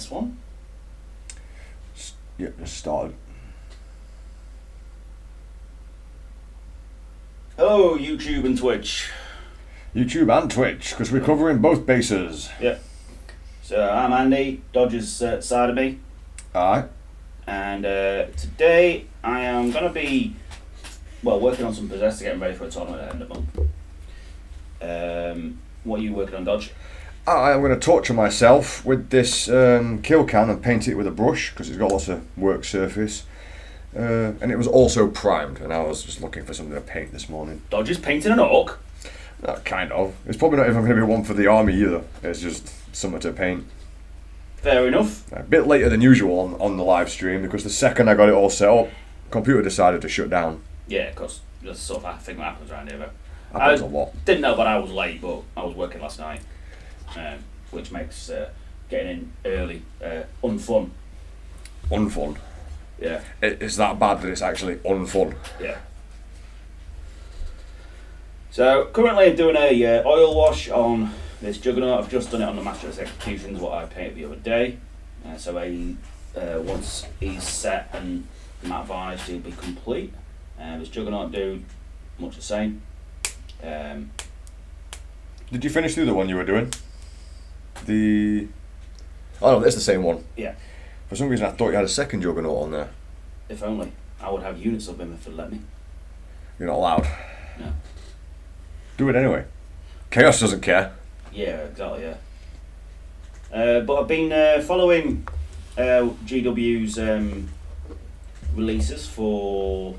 this one. Yeah, just started. Hello, YouTube and Twitch. YouTube and Twitch, because we're covering both bases. Yep. So I'm Andy, Dodger's side of me. Aye. And today I am going to be, working on some possessor, getting ready for a tournament at the end of the month. What are you working on, Dodge? I'm going to torture myself with this kill can and paint it with a brush, because it's got lots of work surface. And it was also primed, and I was just looking for something to paint this morning. Dodge is painting an orc? Kind of. It's probably not even going to be one for the army either. It's just something to paint. Fair enough. A bit later than usual on the live stream, because the second I got it all set up, computer decided to shut down. Yeah, of course. That's sort of a thing that happens around here, though. Happens a lot. Didn't know that I was late, but I was working last night, which makes getting in early unfun. Unfun? Yeah. It's that bad that it's actually unfun. Yeah. So currently I'm doing a oil wash on this Juggernaut. I've just done it on the Master's Executions, what I painted the other day. So once he's set and matte varnish, he'll be complete. This Juggernaut dude, much the same. Did you finish through the one you were doing? Oh no, it's the same one. Yeah. For some reason I thought you had a second Juggernaut on there. If only. I would have units of him if it'd let me. You're not allowed. No. Do it anyway. Chaos doesn't care. Yeah, exactly, yeah. But I've been following GW's releases for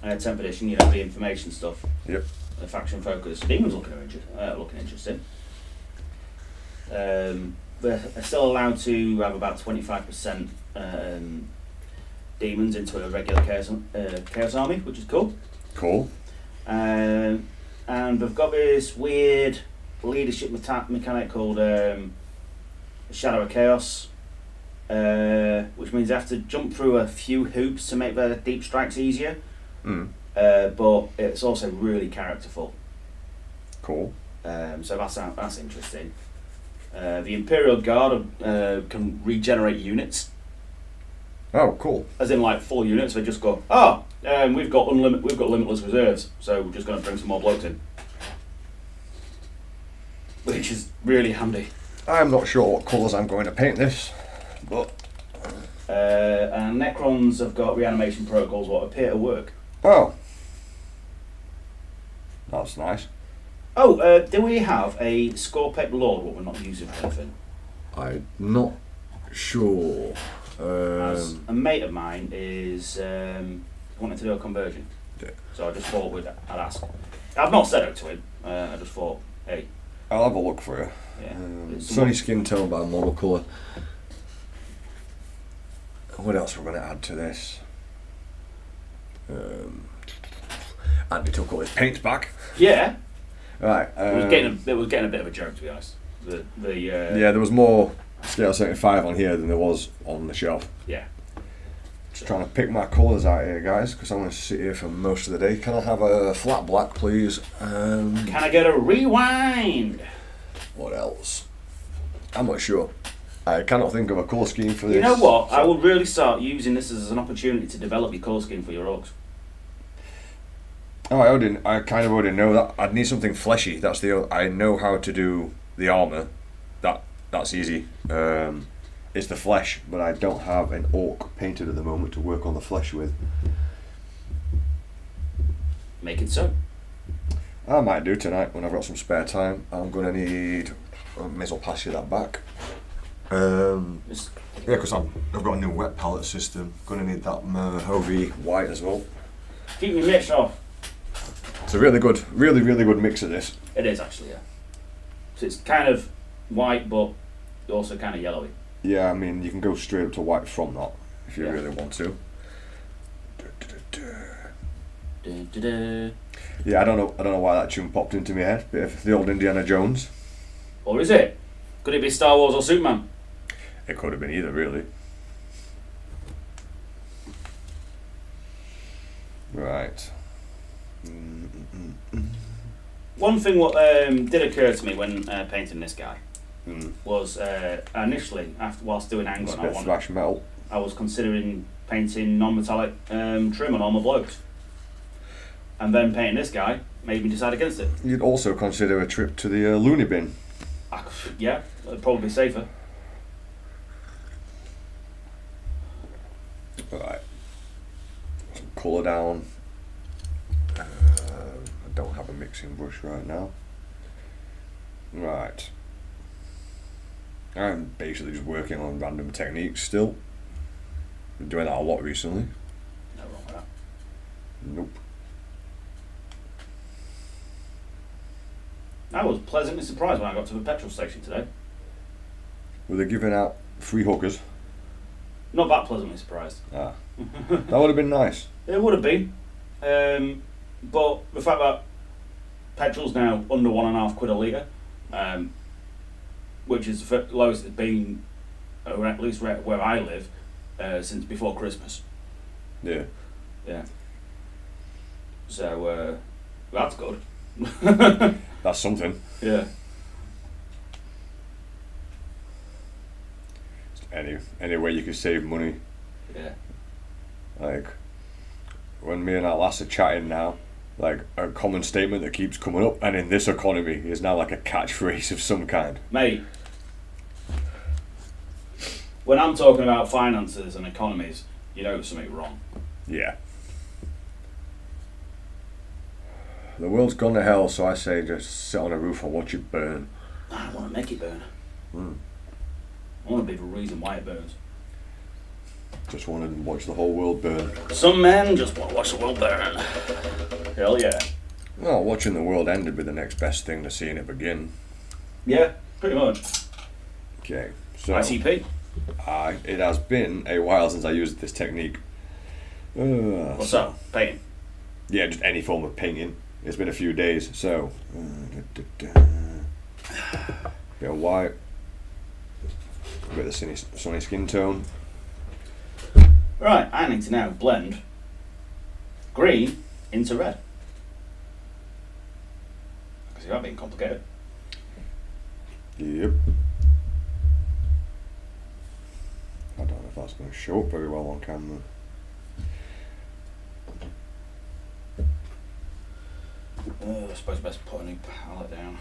10th edition, you know, the information stuff. Yep. The faction focus. Demons looking interesting. They're still allowed to have about 25% demons into a regular chaos army, which is cool. Cool. And they've got this weird leadership mechanic called Shadow of Chaos, which means they have to jump through a few hoops to make their deep strikes easier. But it's also really characterful. Cool. So that's interesting. The Imperial Guard can regenerate units. Oh, cool. As in, like, full units. They just go, we've got limitless reserves, so we're just going to bring some more blokes in, which is really handy. I'm not sure what colours I'm going to paint this, but and Necrons have got reanimation protocols what appear to work. oh, that's nice. Oh, do we have a Scorpec Lord what we're not using for anything? I'm not sure. As a mate of mine is wanting to do a conversion, Yeah. so I just thought I'd ask. I've not said it to him. I just thought, hey, I'll have a look for you. yeah. Sunny skin tone by model colour. What else we're going to add to this? Andy took all his paints back. Yeah. Right. It was getting a bit of a joke, to be honest. Yeah, there was more Scale 75 on here than there was on the shelf. Yeah. Just trying to pick my colours out here, guys, because I'm going to sit here for most of the day. Can I have a flat black, please? Can I get a rewind? What else? I'm not sure. I cannot think of a colour scheme for this. You know what? So I will really start using this as an opportunity to develop your colour scheme for your orcs. Oh, I kind of already know that. I'd need something fleshy. I know how to do the armour. That's easy. It's the flesh, but I don't have an orc painted at the moment to work on the flesh with. Make it so. I might do tonight when I've got some spare time. I'm going to need... I may as well pass you that back. Yeah, because I've got a new wet palette system. Going to need that Hovey white as well. Keep your mix off. It's a really good mix of this. It is actually, yeah. So it's kind of white, but also kind of yellowy. Yeah, I mean, you can go straight up to white from that if you Yeah. really want to. Da-da-da. Yeah, I don't know why that tune popped into my head. Bit of the old Indiana Jones. Or is it? Could it be Star Wars or Superman? It could have been either, really. Right. One thing what did occur to me when painting this guy was initially, whilst doing It's Angle, a bit of thrash metal. I was considering painting non-metallic trim on all my blokes. And then painting this guy made me decide against it. You'd also consider a trip to the loony bin. Yeah, it'd probably be safer. Right. Some colour down. I don't have a mixing brush right now. Right. I'm basically just working on random techniques still. Been doing that a lot recently. No wrong with that. Nope. I was pleasantly surprised when I got to the petrol station today. Were they giving out free hookers? Not that pleasantly surprised. Ah. That would have been nice. It would have been. But the fact that petrol's now under £1.50 a litre, which is the lowest it's been, or at least where I live, since before Christmas. Yeah. Yeah. So, that's good. That's something. Yeah. Any way you could save money. Yeah. Like, when me and that lass are chatting now, like, a common statement that keeps coming up, and in this economy, is now like a catchphrase of some kind. Mate, when I'm talking about finances and economies, you know something wrong. Yeah. The world's gone to hell, so I say just sit on a roof and watch it burn. I want to make it burn. Mm. I want to be the reason why it burns. Just want to watch the whole world burn. Some men just want to watch the world burn. Hell yeah. Well, watching the world end would be the next best thing to seeing it begin. Yeah, pretty much. Okay, so... ICP. It has been a while since I used this technique. What's that? Painting? Yeah, just any form of painting. It's been a few days, so... bit of white. A bit of sunny skin tone. Right, I need to now blend green into red. Because you're being complicated. Yep. I don't know if that's going to show up very well on camera. I suppose best put a new palette down.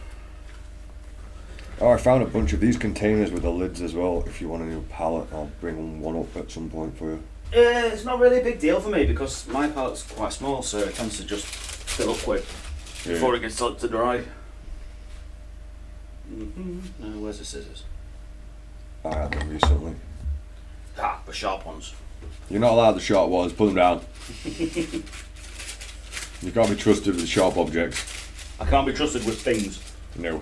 Oh, I found a bunch of these containers with the lids as well. If you want a new palette, I'll bring one up at some point for you. It's not really a big deal for me because my palette's quite small, so it tends to just fill up quick before it gets to dry. Now, where's the scissors? I had them recently. Ah, the sharp ones. You're not allowed the sharp ones, put them down. You can't be trusted with sharp objects. I can't be trusted with things. No.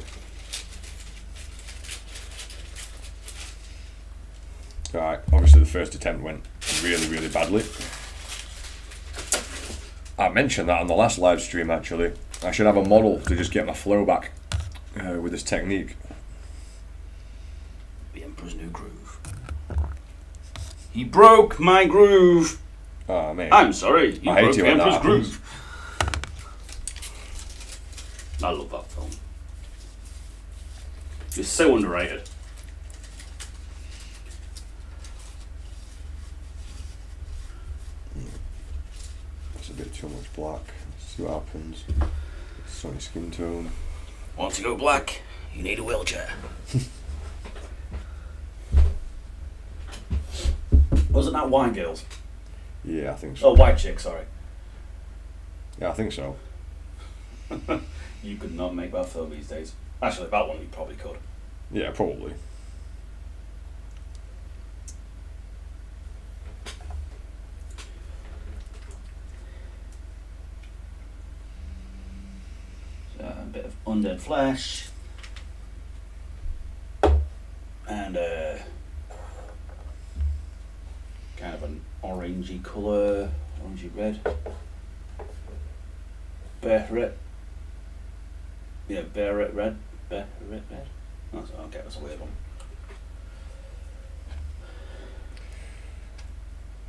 Alright, obviously the first attempt went really, really badly. I mentioned that on the last live stream actually. I should have a model to just get my flow back with this technique. The Emperor's New Groove. He broke my groove! Oh, mate. I'm sorry, you I broke hate you the when that Emperor's happens. Groove. I love that film. It's so underrated. It's a bit too much black. Let's see what happens. Sunny skin tone. Want to go black? You need a wheelchair. Wasn't that White Girls? Yeah, I think so. Oh, White Chick, sorry. Yeah, I think so. You could not make that film these days. Actually, that one you probably could. Yeah, probably. So, a bit of undead flesh. And kind of an orangey colour, orangey red. Beret. Yeah, beret red. Beret red. That's, okay, that's a weird one.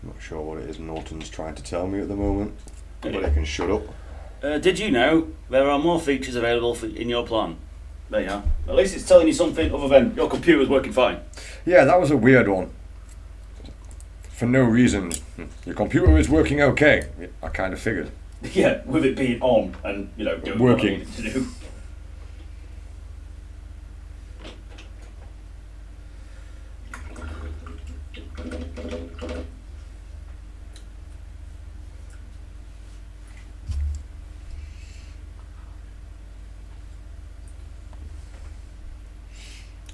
Not sure what it is Norton's trying to tell me at the moment, but Yeah. it can shut up. Did you know there are more features available in your plan? There you are. At least it's telling you something other than your computer's working fine. Yeah, that was a weird one. For no reason. Your computer is working okay. I kind of figured. Yeah, with it being on and, you know, doing Working. what I needed to do.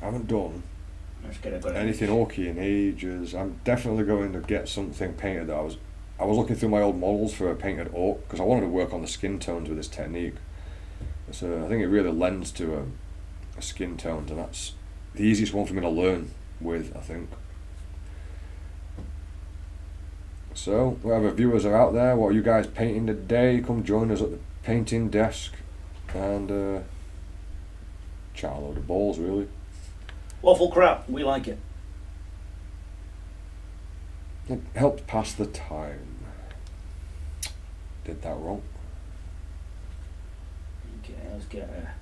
I haven't done Let's get it. anything orky in ages. I'm definitely going to get something painted. I was looking through my old models for a painted orc because I wanted to work on the skin tones with this technique. So I think it really lends to a skin tone, and that's the easiest one for me to learn with, I think. So, whatever viewers are out there, what are you guys painting today? Come join us at the painting desk and chat a load of balls, really. Waffle crap, we like it. It helps pass the time. Did that wrong. Okay, let's get a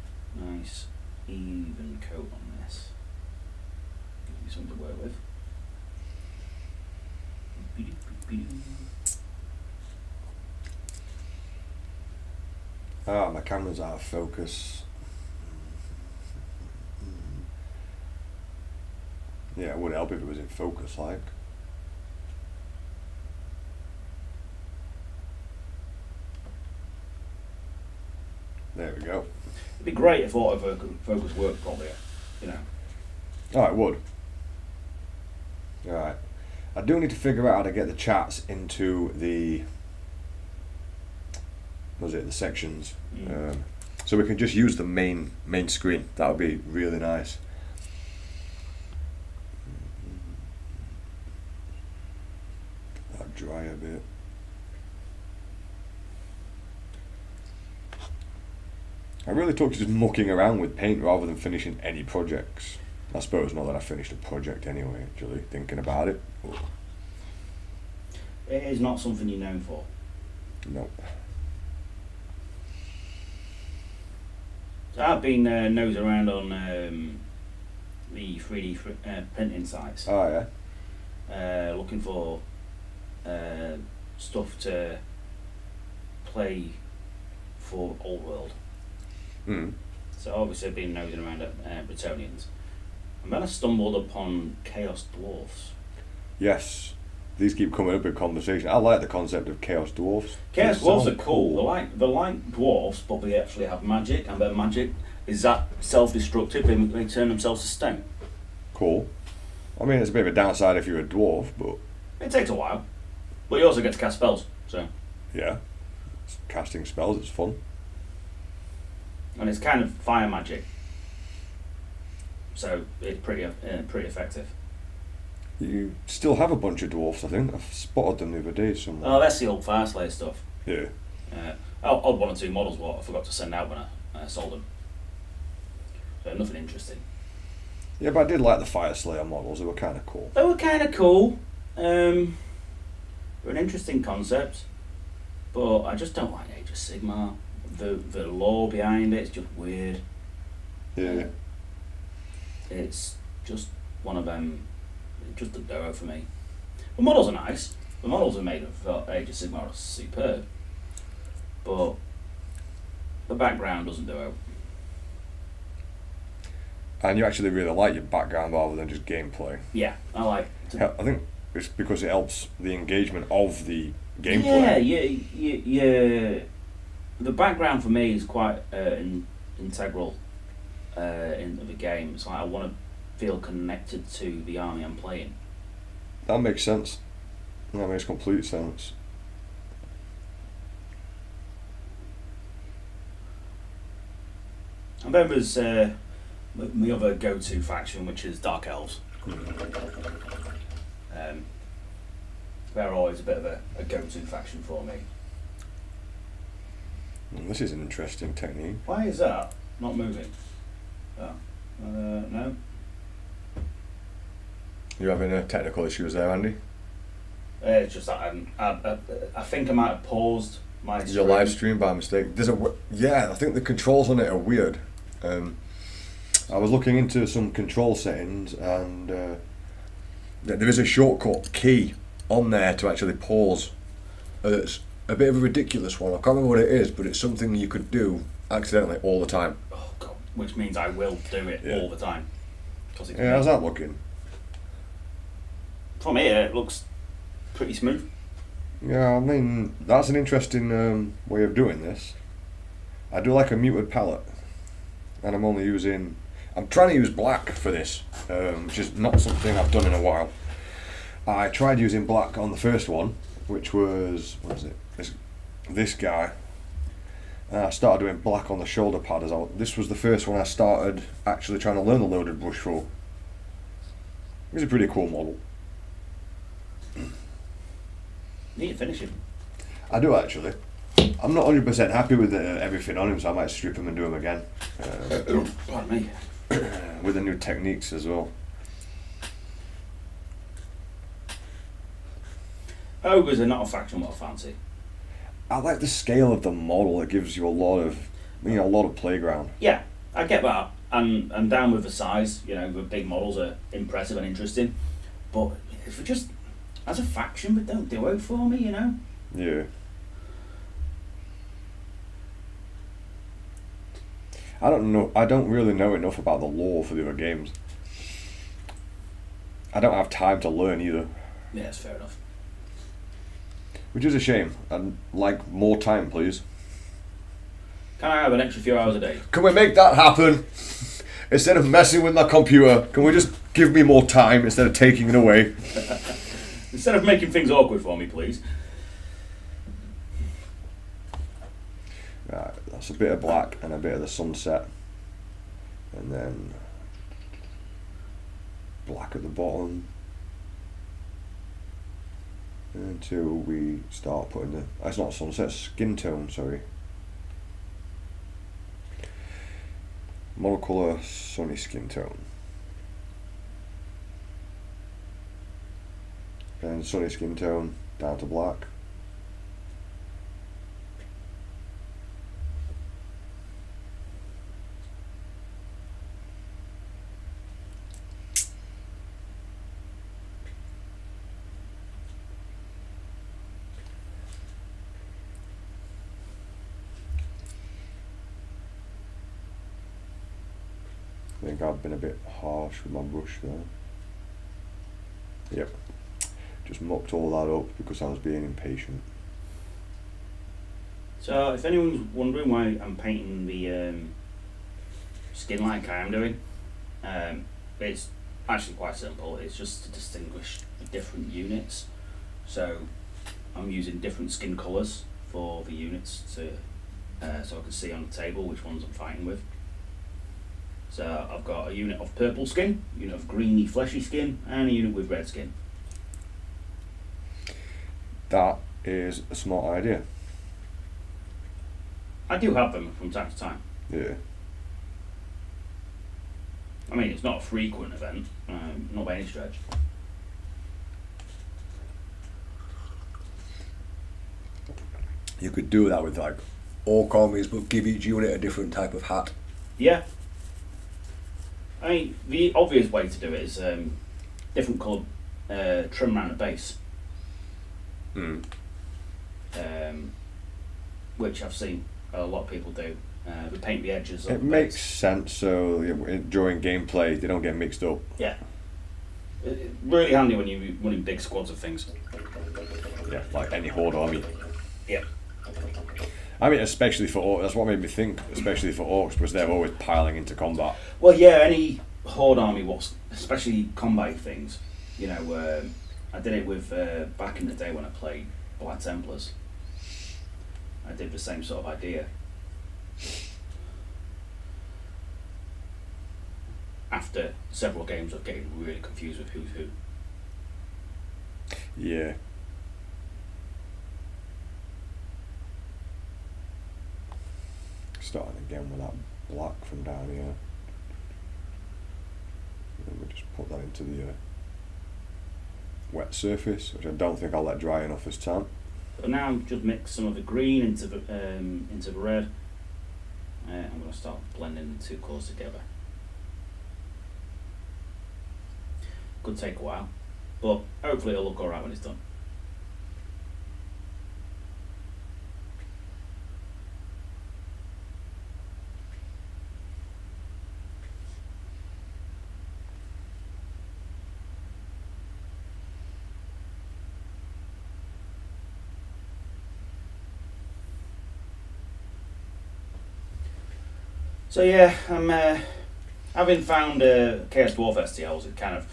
nice even coat on this. Give you something to work with. Ah, my camera's out of focus. Yeah, it would help if it was in focus, like. There we go. It'd be great if autofocus worked properly, you know. Oh, it would. Alright. I do need to figure out how to get the chats into the sections. So we can just use the main screen. That would be really nice. That dry a bit. I really took to just mucking around with paint rather than finishing any projects. I suppose not that I finished a project anyway, actually, thinking about it. It is not something you're known for. Nope. So I've been nosing around on the 3D printing sites. Oh yeah? Looking for stuff to play for Old World. So obviously I've been nosing around at Bretonians. And then I stumbled upon Chaos Dwarfs. Yes. These keep coming up in conversation. I like the concept of Chaos Dwarfs. Chaos Dwarfs are cool. They're like dwarfs, but they actually have magic, and their magic is that self-destructive. They turn themselves to stone. Cool. I mean, it's a bit of a downside if you're a dwarf, but... It takes a while. But you also get to cast spells, so... Yeah. It's casting spells, it's fun. And it's kind of fire magic. So it's pretty effective. You still have a bunch of dwarfs, I think. I've spotted them the other day somewhere. Oh, that's the old Fire Slayer stuff. Yeah. Odd 1 or 2 models what I forgot to send out when I sold them. So nothing interesting. Yeah, but I did like the Fire Slayer models. They were kind of cool. They were kind of cool. They're an interesting concept, but I just don't like Age of Sigmar. The lore behind it's just weird. Yeah. It's just one of them. Just a dough for me. The models are nice. The models are made of Age of Sigmar are superb, but the background doesn't do out. And you actually really like your background rather than just gameplay. Yeah, I like. I think it's because it helps the engagement of the gameplay. Yeah. The background for me is quite integral into the game. It's like I want to feel connected to the army I'm playing. That makes sense. That makes complete sense. And then there's my other go-to faction, which is Dark Elves. They're always a bit of a go-to faction for me. This is an interesting technique. Why is that not moving? No. You having technical issues there, Andy? It's just that I think I might have paused my Your live stream by mistake. I think the controls on it are weird. I was looking into some control settings, and there is a shortcut key on there to actually pause. It's a bit of a ridiculous one. I can't remember what it is, but it's something you could do accidentally all the time. Oh God! Which means I will do it all the time. Yeah, how's that looking? From here, it looks pretty smooth. Yeah, I mean, that's an interesting way of doing this. I do like a muted palette, and I'm trying to use black for this, which is not something I've done in a while. I tried using black on the first one, which was, this guy. And I started doing black on the shoulder pad as well. This was the first one I started actually trying to learn the loaded brush for. It was a pretty cool model. Need to finish him. I do actually. I'm not 100% happy with everything on him, so I might strip him and do him again. Pardon me. With the new techniques as well. Ogres are not a faction what I fancy. I like the scale of the model. It gives you a lot of playground. Yeah, I get that. And down with the size, the big models are impressive and interesting. But if we just, as a faction, but don't do it for me, Yeah. I don't know. I don't really know enough about the lore for the other games. I don't have time to learn either. Yeah, that's fair enough. Which is a shame. I'd like more time, please. Can I have an extra few hours a day? Can we make that happen? Instead of messing with my computer, can we just give me more time instead of taking it away? Instead of making things awkward for me, please. Right, that's a bit of black and a bit of the sunset. And then black at the bottom. Until we start putting the... That's not sunset, skin tone, sorry. Model colour, sunny skin tone. Then sunny skin tone, down to black. I think I've been a bit harsh with my brush there. Yep. Just mucked all that up because I was being impatient. So, if anyone's wondering why I'm painting the skin like I am doing, it's actually quite simple. It's just to distinguish the different units. So, I'm using different skin colours for the units so I can see on the table which ones I'm fighting with. So I've got a unit of purple skin, a unit of greeny fleshy skin, and a unit with red skin. That is a smart idea. I do have them from time to time. Yeah. I mean, it's not a frequent event, not by any stretch. You could do that with like all armies, but give each unit a different type of hat. Yeah. I mean, the obvious way to do it is different coloured trim around the base. Which I've seen a lot of people do. They paint the edges. It makes sense, so during gameplay they don't get mixed up. Yeah. Really handy when you're running big squads of things. Yeah, like any horde army. Yeah. I mean, especially for orcs, that's what made me think, especially for orcs, because they're always piling into combat. Well, yeah, any horde army, especially combat things. I did it with, back in the day when I played Black Templars. I did the same sort of idea. After several games of getting really confused with who's who. Yeah. Starting again with that black from down here. And we just put that into the wet surface, which I don't think I'll let dry enough this time. But now just mix some of the green into the red. I'm going to start blending the two colours together. could take a while, but hopefully it'll look alright when it's done. So yeah, I'm having found Chaos Dwarf STLs. It kind of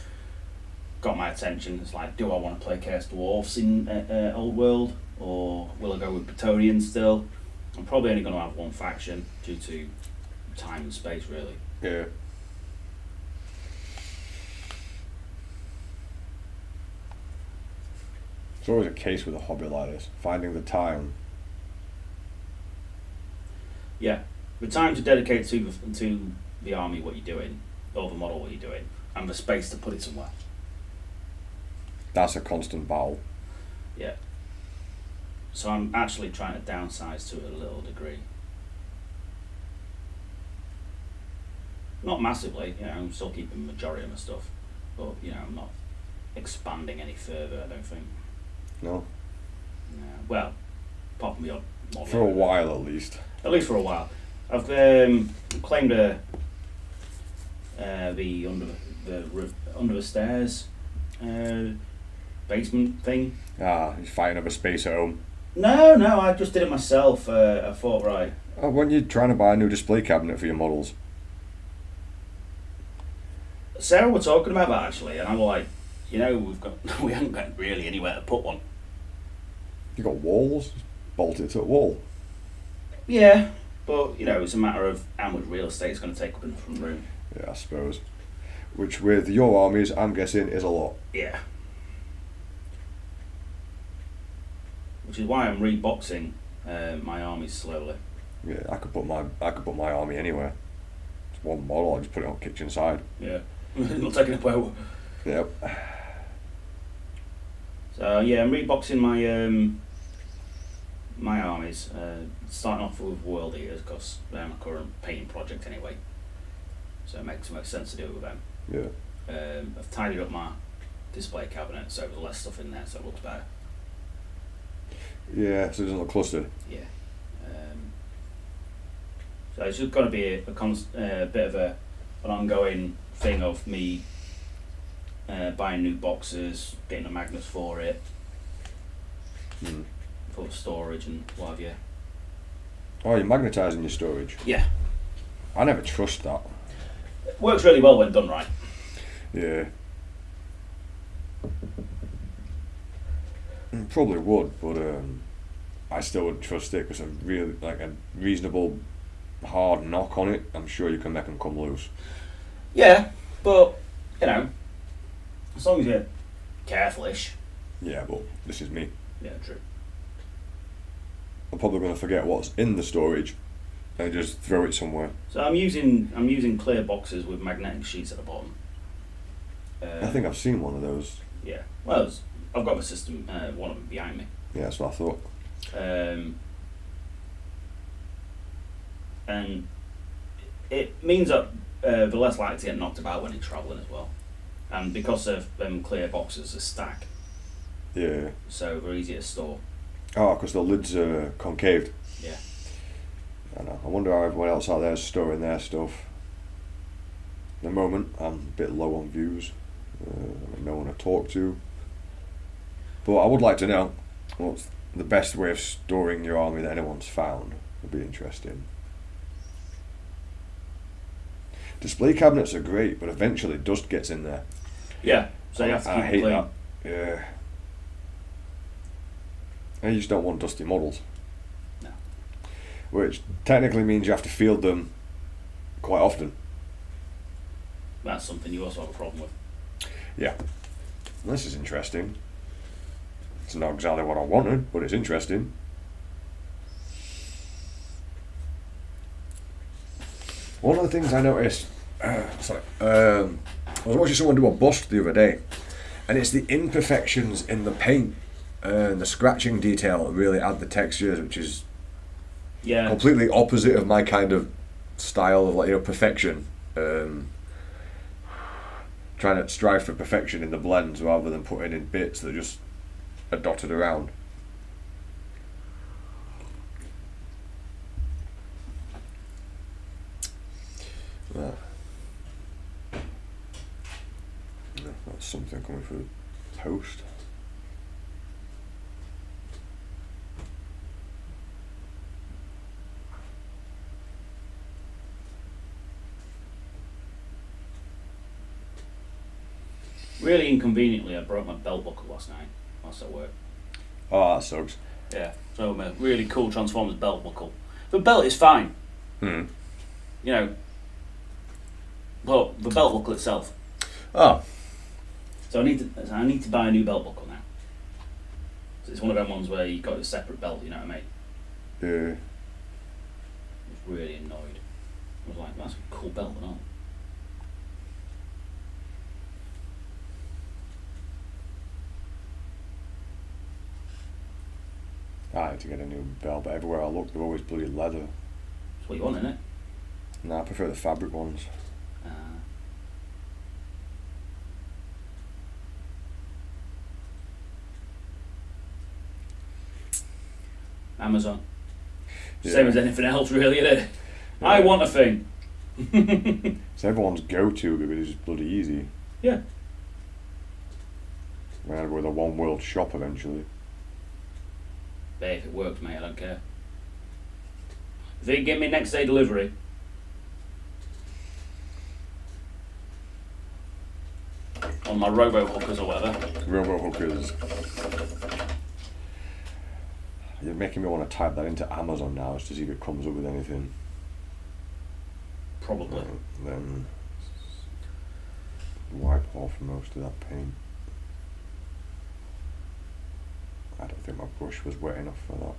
got my attention. It's like, do I want to play Chaos Dwarfs in Old World, or will I go with Praetorians still? I'm probably only going to have one faction due to time and space, really. Yeah. It's always a case with a hobby like this, finding the time. Yeah, the time to dedicate to the army what you're doing, or the model what you're doing, and the space to put it somewhere. That's a constant battle. Yeah. So I'm actually trying to downsize to it a little degree. Not massively, I'm still keeping the majority of my stuff, but I'm not expanding any further, I don't think. No. No. Well, apart from the odd model. For a while at least. At least for a while. I've claimed the under the stairs basement thing. Ah, he's fighting over space at home. No, I just did it myself. I thought, right. Oh, when you're trying to buy a new display cabinet for your models. Sarah were talking about that actually, and I'm like, we haven't got really anywhere to put one. You got walls, bolt it to a wall. Yeah, but it's a matter of how much real estate it's going to take up in the front room. Yeah, I suppose. Which with your armies, I'm guessing, is a lot. Yeah. Which is why I'm reboxing my armies slowly. Yeah, I could put my army anywhere. It's one model. I just put it on kitchen side. Yeah, not taking it away. Yep. So yeah, I'm reboxing my my armies. Starting off with World Eaters because they're my current painting project anyway. So it makes sense to do it with them. Yeah. I've tidied up my display cabinet so there's less stuff in there, so it looks better. Yeah, so it doesn't look clustered. Yeah. So it's just going to be a bit of an ongoing thing of me buying new boxes, getting the magnets for it, for storage and what have you. Oh, you're magnetising your storage? Yeah. I never trust that. It works really well when done right. Yeah. Probably would, but I still would trust it because a really a reasonable hard knock on it, I'm sure you can make them come loose. Yeah, but as long as you're careful-ish. Yeah, but this is me. Yeah, true. I'm probably going to forget what's in the storage and just throw it somewhere. So I'm using clear boxes with magnetic sheets at the bottom. I think I've seen one of those. Yeah. Well, I've got the system, one of them behind me. Yeah, that's what I thought. And it means that they're less likely to get knocked about when you're travelling as well. And because of them clear boxes, they stack. Yeah. So they're easy to store. Oh, because the lids are concaved. Yeah. I know. I wonder how everyone else out there is storing their stuff. At the moment, I'm a bit low on views. No one to talk to. But I would like to know what's the best way of storing your army that anyone's found. Would be interesting. Display cabinets are great, but eventually dust gets in there. Yeah, so you have to keep I hate clean. that. Yeah. And you just don't want dusty models. No. Which technically means you have to field them quite often. That's something you also have a problem with. Yeah. This is interesting. It's not exactly what I wanted, but it's interesting. One of the things I noticed, I was watching someone do a bust the other day, and it's the imperfections in the paint and the scratching detail that really add the textures, which is completely opposite of my kind of style of perfection. trying to strive for perfection in the blends rather than putting in bits that just are dotted around. Yeah. That's something coming through the post. Really inconveniently, I broke my belt buckle last night whilst at work. Oh, that sucks. Yeah, so my really cool Transformers belt buckle. The belt is fine, Hmm. you know, but the belt buckle itself. Oh. So I need to buy a new belt buckle now. So it's one of them ones where you got a separate belt, you know what I mean? Yeah. I was really annoyed. I was like, that's a cool belt and all. I had to get a new belt, but everywhere I look, they're always bloody leather. That's what you want, innit? No, I prefer the fabric ones. Amazon. Yeah. Same as anything else, really, isn't it? Yeah. I want a thing. It's everyone's go-to because it's just bloody easy. Yeah. We're going to go with a one-world shop eventually. Hey, if it works, mate, I don't care. If they give me next day delivery, on my robo hookers or whatever. Robo hookers. You're making me want to type that into Amazon now just to see if it comes up with anything. Probably. Then wipe off most of that paint. I don't think my brush was wet enough for that.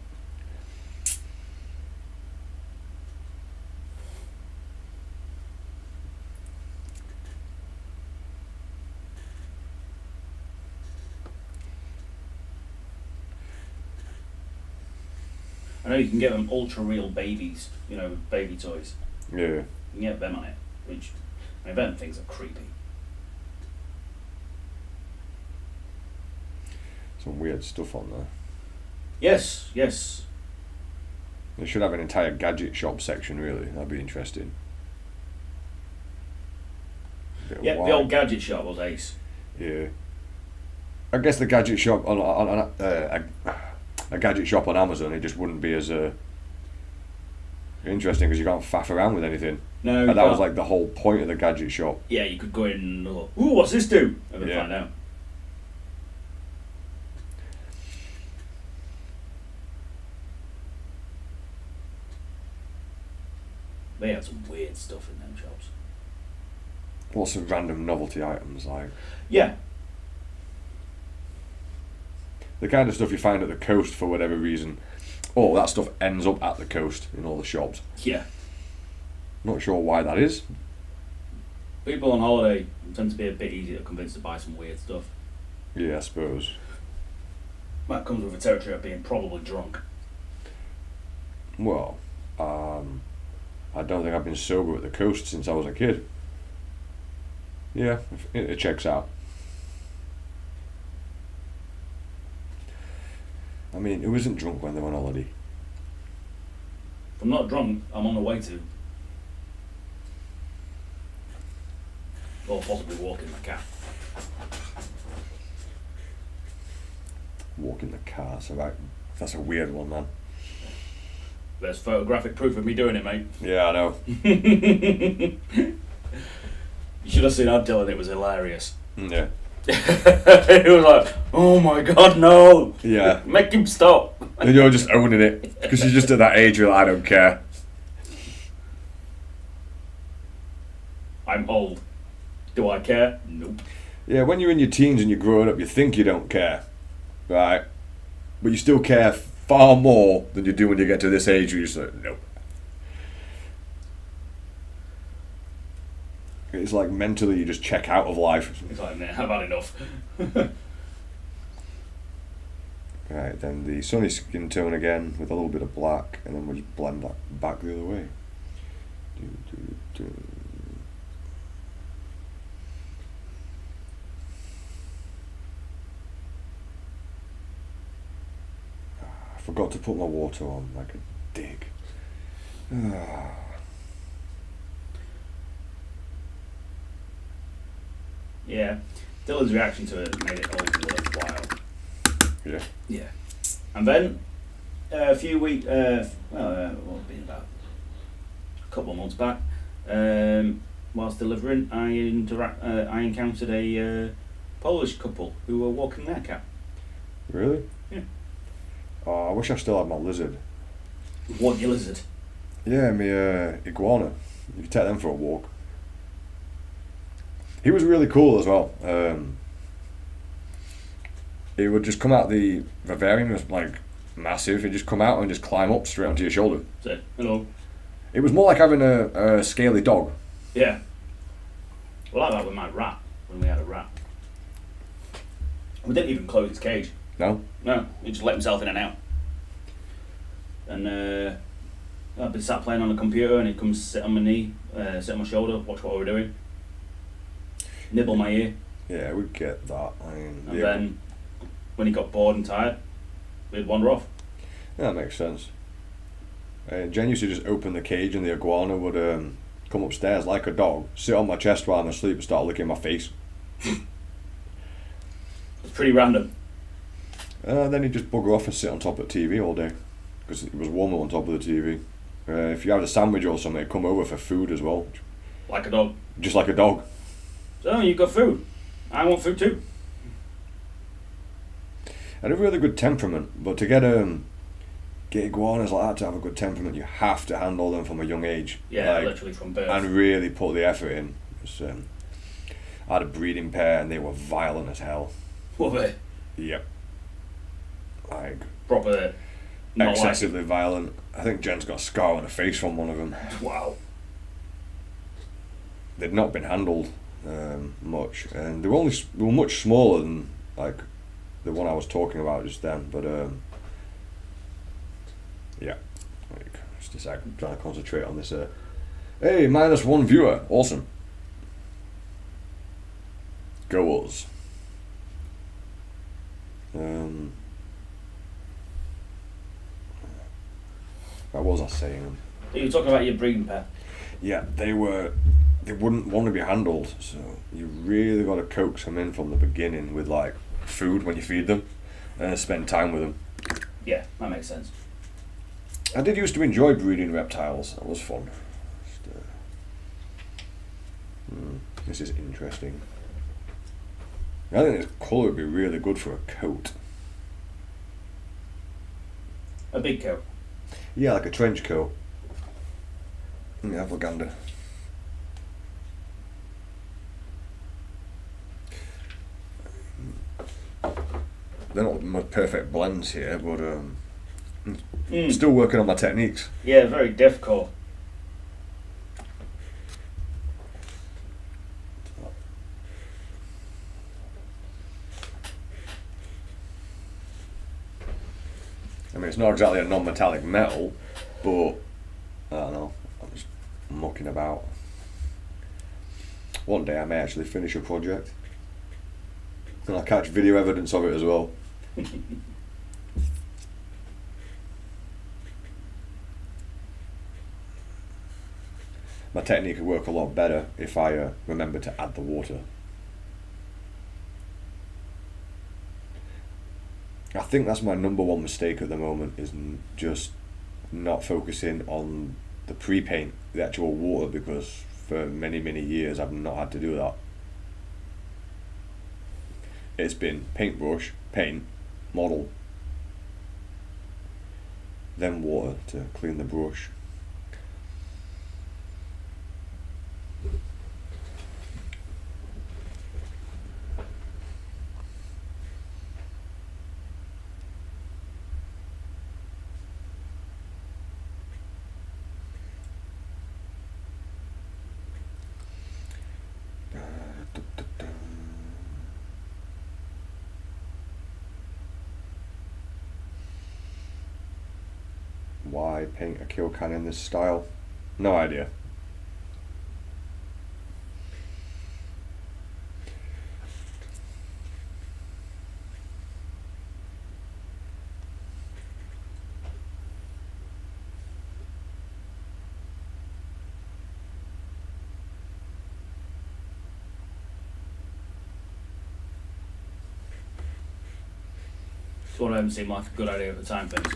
I know you can get them ultra real babies, you know, baby toys. Yeah. You can get them on it, which, I mean, them things are creepy. Some weird stuff on there. Yes, yes. They should have an entire gadget shop section, really. That'd be interesting. Yeah, the old gadget shop was ace. Yeah. I guess the gadget shop on a gadget shop on Amazon, it just wouldn't be as interesting because you can't faff around with anything. No, and that was like the whole point of the gadget shop. Yeah, you could go in and look, ooh, what's this do? And then find out. They had some weird stuff in them shops. Lots of random novelty items, like. Yeah. The kind of stuff you find at the coast for whatever reason. Oh, that stuff ends up at the coast in all the shops. Yeah. Not sure why that is. People on holiday tend to be a bit easier to convince to buy some weird stuff. Yeah, I suppose. That comes with the territory of being probably drunk. Well, I don't think I've been sober at the coast since I was a kid. Yeah, it checks out. I mean, who isn't drunk when they're on holiday? If I'm not drunk, I'm on the way to. Or possibly walking the cat. Walking the car, that's a weird one, man. There's photographic proof of me doing it, mate. Yeah, I know. You should have seen how Dylan, it was hilarious. Yeah. It was like, oh my god, no! Yeah. Make him stop! And you're just owning it, because you're just at that age where I don't care. I'm old. Do I care? Nope. Yeah, when you're in your teens and you're growing up, you think you don't care, right? But you still care far more than you do when you get to this age where you're just like, nope. It's like mentally you just check out of life. It's like, nah, I've had enough. Right, then the sunny skin tone again with a little bit of black, and then we'll just blend that back the other way. forgot to put my water on like a dick. Yeah. Dylan's reaction to it made it all worthwhile. Yeah. Yeah. And then, a few weeks, well, it's been about a couple of months back, whilst delivering, I encountered a Polish couple who were walking their cat. Really? Yeah. Oh, I wish I still had my lizard. What, your lizard? Yeah, my iguana. You could take them for a walk. He was really cool as well. He would just come out, the vivarium was like massive. He'd just come out and just climb up straight onto your shoulder. So, hello. It was more like having a scaly dog. Yeah. Well, like that with my rat, when we had a rat. We didn't even close its cage. No? No, he just let himself in and out. And I'd be sat playing on the computer and he'd come sit on my knee, sit on my shoulder, watch what we were doing. Nibble my ear. Yeah, we get that. I mean, And then, when he got bored and tired, we'd wander off. Yeah, that makes sense. Jen used to just open the cage and the iguana would come upstairs like a dog, sit on my chest while I'm asleep and start licking my face. It's pretty random. Then he'd just bugger off and sit on top of the TV all day because it was warmer on top of the TV. If you had a sandwich or something, he'd come over for food as well. Like a dog. Just like a dog. So, you've got food. I want food too. Had a really good temperament, but to get iguanas like that to have a good temperament, you have to handle them from a young age. Yeah, literally from birth. And really put the effort in. I had a breeding pair and they were violent as hell. Were they? Yep. Like proper excessively violent. I think Jen's got a scar on her face from one of them. Wow. They'd not been handled much, and they were much smaller than like the one I was talking about just then. But yeah, like just a second, trying to concentrate on this. Hey, -1 viewer, awesome. Go us. What was I saying? You were talking about your breeding pair. Yeah, they wouldn't want to be handled, so you really got to coax them in from the beginning with like food when you feed them, and spend time with them. Yeah, that makes sense. I did used to enjoy breeding reptiles. That was fun. This is interesting. I think this colour would be really good for a coat. A big coat. Yeah, like a trench coat. Let me have a gander. They're not my perfect blends here, but still working on my techniques. Yeah, very difficult. I mean, it's not exactly a non-metallic metal, but I don't know, I'm just mucking about. One day I may actually finish a project, and I'll catch video evidence of it as well. My technique would work a lot better if I remember to add the water. I think that's my number one mistake at the moment, is just not focusing on the pre-paint, the actual water, because for many years I've not had to do that. It's been paintbrush, paint, model, then water to clean the brush. Why paint a kill can in this style? No idea. what I haven't seemed like a good idea at the time, things.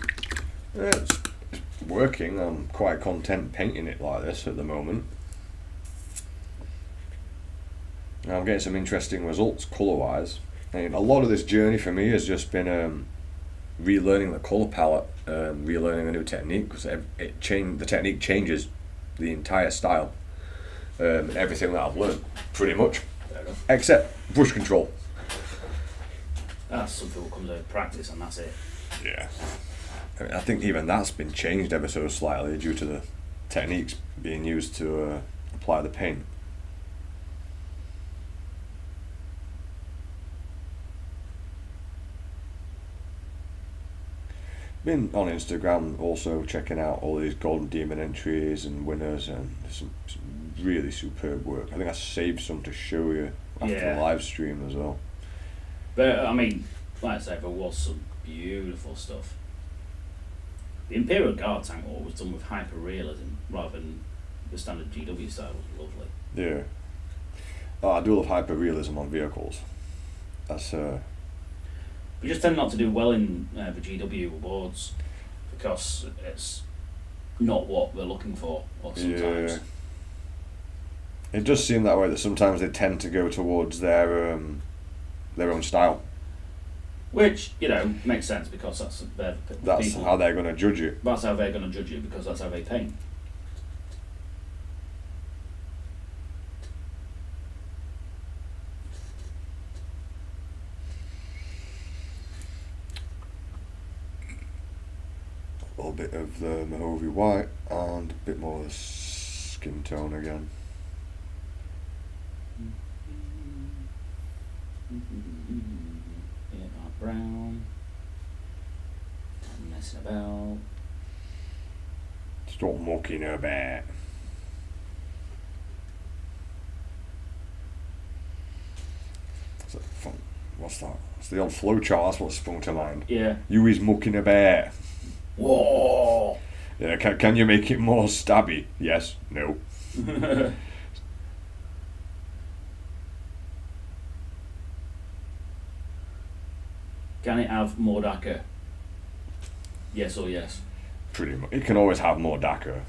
It's working. I'm quite content painting it like this at the moment. I'm getting some interesting results colour-wise. And a lot of this journey for me has just been relearning the colour palette, relearning a new technique, because the technique changes the entire style. Everything that I've learned, pretty much, except brush control. That's something that comes with practice, and that's it. Yeah. I think even that's been changed ever so slightly due to the techniques being used to apply the paint. Been on Instagram also checking out all these Golden Demon entries and winners, and there's some really superb work. I think I saved some to show you after the live stream as well. But I mean, like I say, there was some beautiful stuff. The Imperial Guard tank war was done with hyper realism rather than the standard GW style. Was lovely. Yeah. Oh, I do love hyper realism on vehicles. That's We just tend not to do well in the GW awards because it's not what they're looking for. Or sometimes. Yeah. It does seem that way, that sometimes they tend to go towards their own style. Which, makes sense because that's how they're going to judge it. That's how they're going to judge it because that's how they paint. A little bit of the Mahovy white and a bit more of the skin tone again. Bit of brown. I'm messing about. Stop mucking about. What's that? It's the old flowchart, that's what sprung to mind. Yeah. You is mucking about. Whoa! Yeah, can you make it more stabby? Yes. No. Can it have more Dakar? Yes or yes? Pretty much. It can always have more Dakar.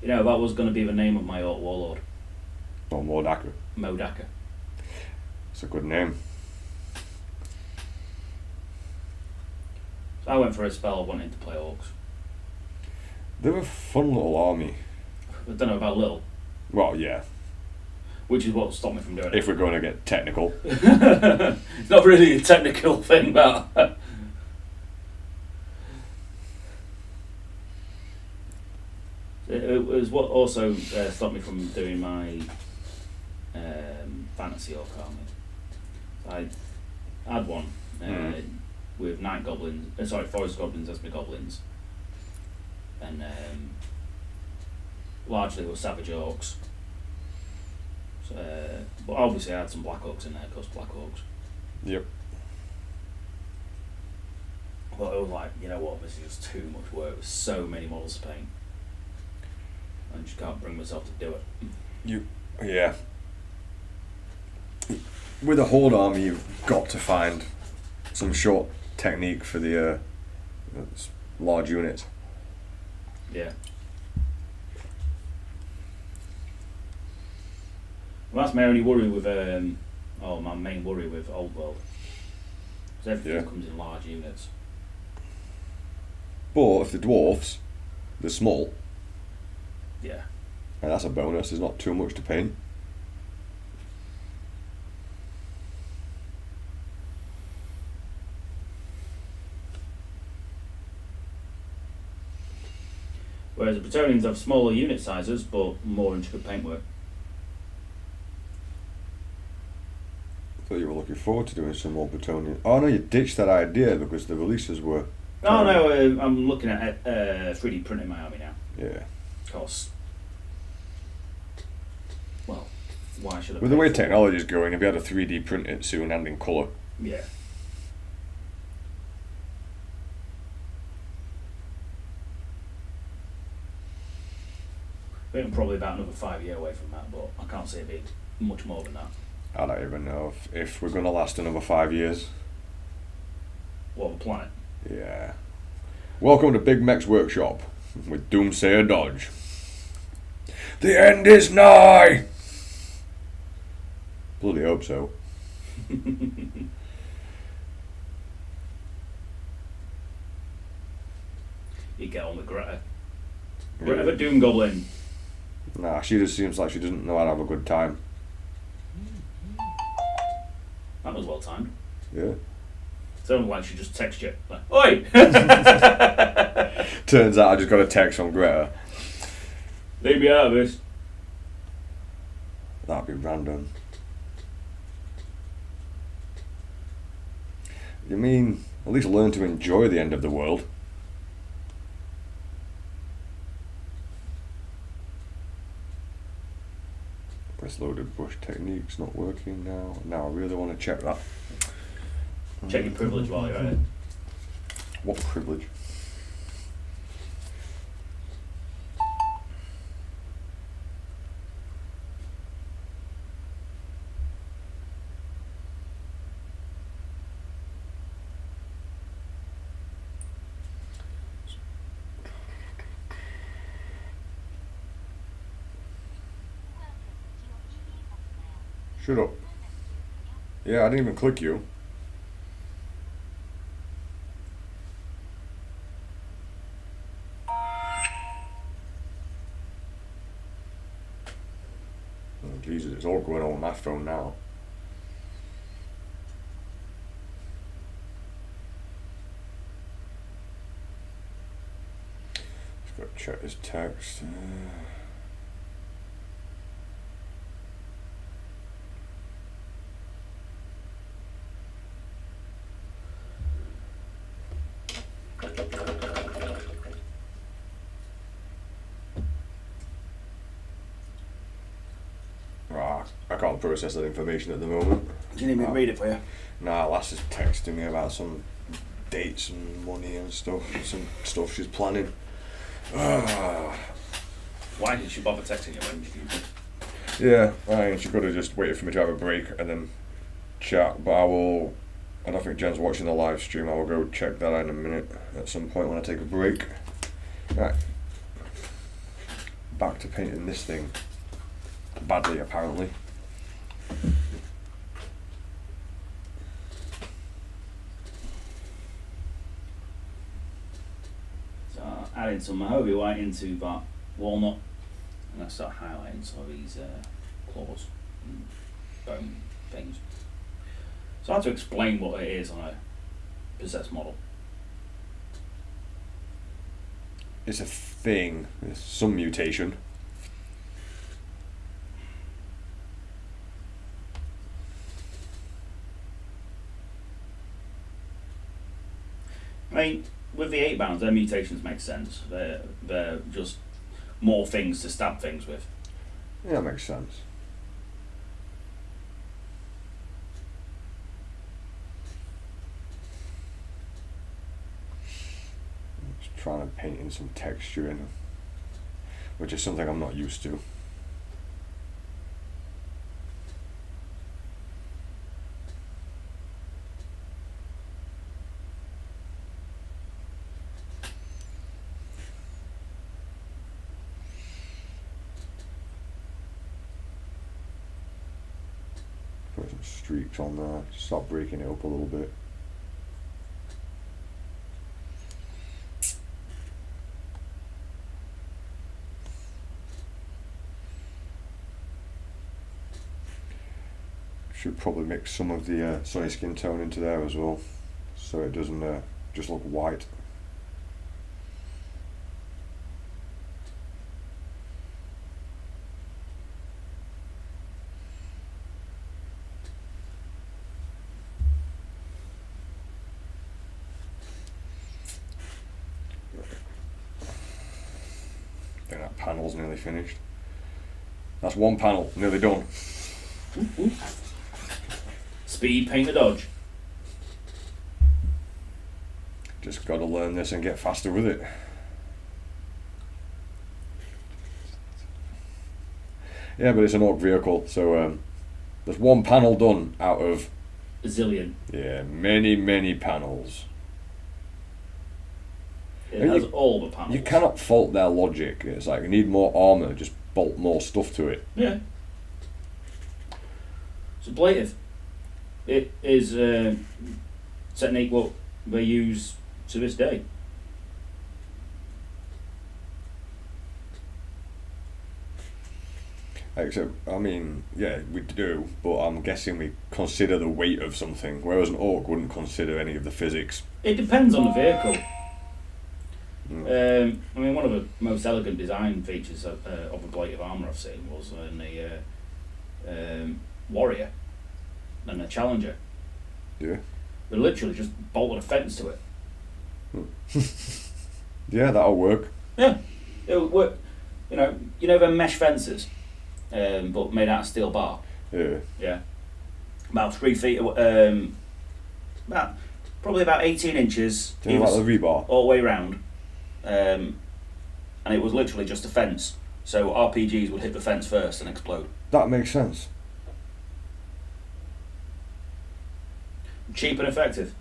That was going to be the name of my Orc Warlord. Or more Dakar. Mo Dakar. It's a good name. So I went for a spell wanting to play Orcs. They're a fun little army. I don't know about little. Well, yeah. Which is what stopped me from doing it. If we're going to get technical. It's not really a technical thing, but... It was what also stopped me from doing my fantasy orc army. I had one with night goblins, forest goblins as my goblins, and largely were savage orcs. So, but obviously I had some black orcs in there, because black orcs. Yep. But it was like, this is just too much work with so many models to paint. I just can't bring myself to do it. Yeah. With a horde army, you've got to find some short technique for the large units. Yeah. Well, that's my only worry with, my main worry with Old World. Because everything comes in large units. But if the dwarfs, they're small. Yeah. And that's a bonus, there's not too much to paint. Whereas the Bretonians have smaller unit sizes, but more intricate paintwork. I thought you were looking forward to doing some more Bretonian. Oh no, you ditched that idea because the releases were... Oh no, I'm looking at 3D printing my army now. Yeah. Because, well, why should I? With the way technology is going, if you had to 3D print it soon and in colour. Yeah. I think I'm probably about another 5 years away from that, but I can't see it being much more than that. I don't even know if we're going to last another 5 years. What, a planet? Yeah. Welcome to Bigmeks Workshop with Doomsayer Dodge. The end is nigh! Bloody hope so. You get on with Greta. Greta the Doom Goblin. Nah, she just seems like she doesn't know how to have a good time. That was well timed. Yeah. Sounded like she just texted you. Like, oi! Turns out I just got a text from Greta. Leave me out of this. That'd be random. You mean, at least learn to enjoy the end of the world. Press loaded brush technique's not working now. Now I really want to check that. Check your privilege while you're at it. What privilege? Shut up. Yeah, I didn't even click you. Oh, Jesus, it's all going on with my phone now. Just got to check this text. I can't process that information at the moment. Do you need me to read it for you? Nah, Lass is texting me about some dates and money and stuff, some stuff she's planning. Why did she bother texting you when she... Yeah, I mean, she could have just waited for me to have a break and then chat, but I don't think Jen's watching the live stream. I will go check that out in a minute at some point when I take a break. Right. Back to painting this thing. Badly, apparently. So adding some mahogany white into that walnut, and I start highlighting some of these claws and bone things. So I have to explain what it is on a possessed model. It's a thing. It's some mutation. I mean, with the 8 bounds, their mutations make sense. They're just more things to stab things with. Yeah, that makes sense. Just trying to paint in some texture in, which is something I'm not used to. Put some streaks on there, start breaking it up a little bit. Should probably mix some of the sunny skin tone into there as well, so it doesn't just look white. I think that panel's nearly finished. That's one panel, nearly done. Speed, paint the dodge. Just got to learn this and get faster with it. Yeah, but it's an orc vehicle, so there's one panel done out of A zillion. many panels. It has all the panels. You cannot fault their logic. It's like, you need more armour, just bolt more stuff to it. Yeah. It's ablative. It is a technique what they use to this day. Except, I mean, yeah, we do, but I'm guessing we consider the weight of something, whereas an orc wouldn't consider any of the physics. It depends on the vehicle. I mean, one of the most elegant design features of ablative armour I've seen was in the Warrior and a Challenger. Yeah. They literally just bolted a fence to it. Yeah, that'll work. Yeah, it would work. You know them mesh fences, but made out of steel bar. Yeah. Yeah. About 3 feet. Probably about 18 inches. Do you know about the rebar? All the way round. And it was literally just a fence. So RPGs would hit the fence first and explode. That makes sense. Cheap and effective.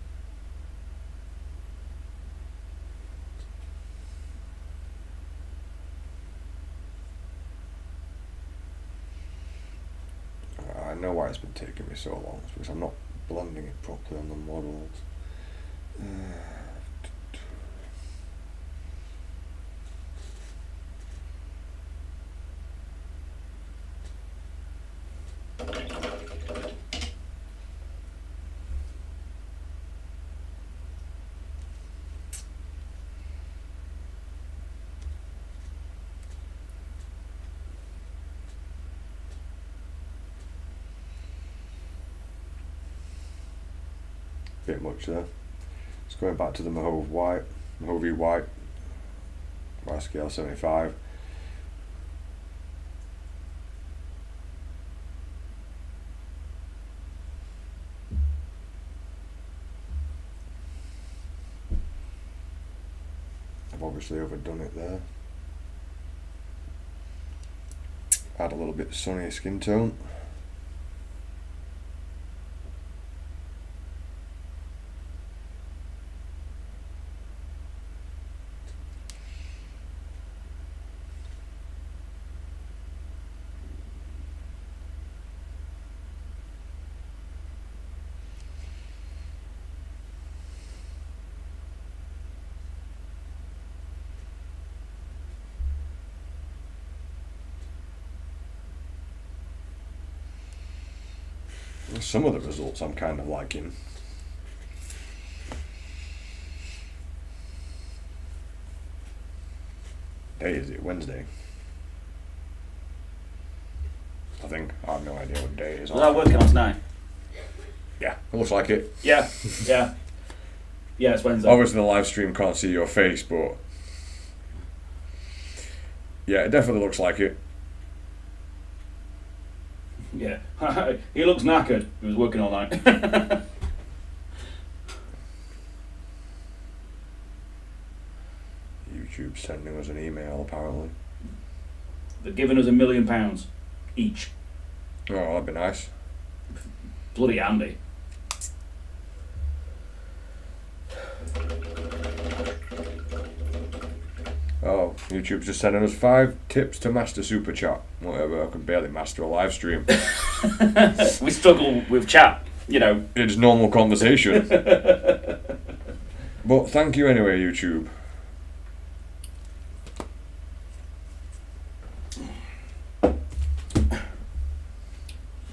I know why it's been taking me so long. It's because I'm not blending it properly on the models. Bit much there. It's going back to the Mahove White, by scale 75. I've obviously overdone it there. Add a little bit sunnier skin tone. Some of the results I'm kind of liking. Day is it? Wednesday? I think. I have no idea what day it is. Was that working on tonight? Yeah, it looks like it. Yeah, yeah. Yeah, it's Wednesday. Obviously the live stream can't see your face, but yeah, it definitely looks like it. Yeah. He looks knackered. He was working all night. YouTube's sending us an email, apparently. They're giving us £1 million each. Oh, that'd be nice. Bloody handy. Oh, YouTube's just sending us 5 tips to master Super Chat. Whatever, I can barely master a live stream. We struggle with chat, you know. It's normal conversation. But thank you anyway, YouTube.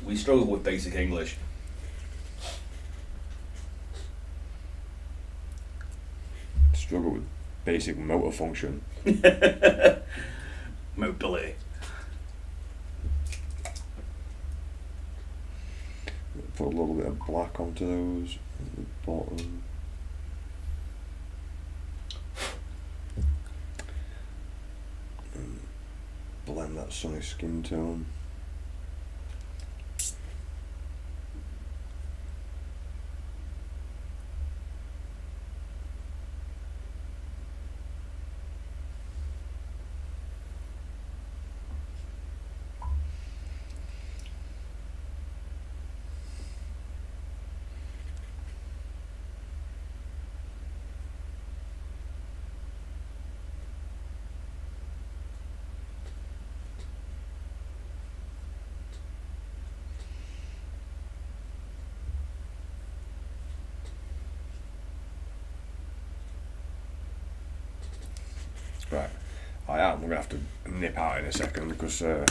We struggle with basic English. Struggle with basic motor function. Mobility. Put a little bit of black onto those at the bottom. And blend that sunny skin tone. Right. I am. We're gonna have to nip out in a second because my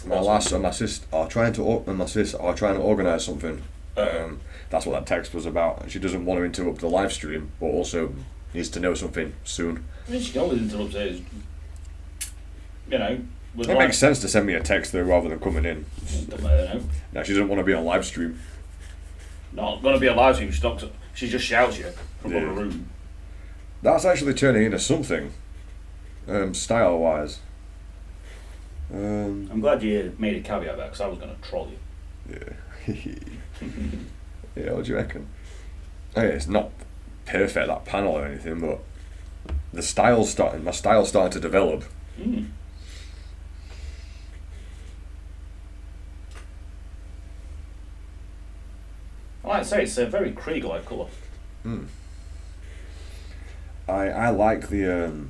What's lass on? and my sister are trying to organise something. That's what that text was about. She doesn't want to interrupt the live stream, but also needs to know something soon. I mean, she can always interrupt it. You know. It makes sense to send me a text though rather than coming in. Don't know. Now she doesn't want to be on live stream. Not gonna be a live stream. She just shouts you from the room. That's actually turning into something, style wise. I'm glad you made a caveat there because I was gonna troll you. Yeah. Yeah, what do you reckon? Oh, yeah, it's not perfect, that panel or anything, but my style's starting to develop. Mm. I like to say it's a very Krieg-like colour. Mm. I like the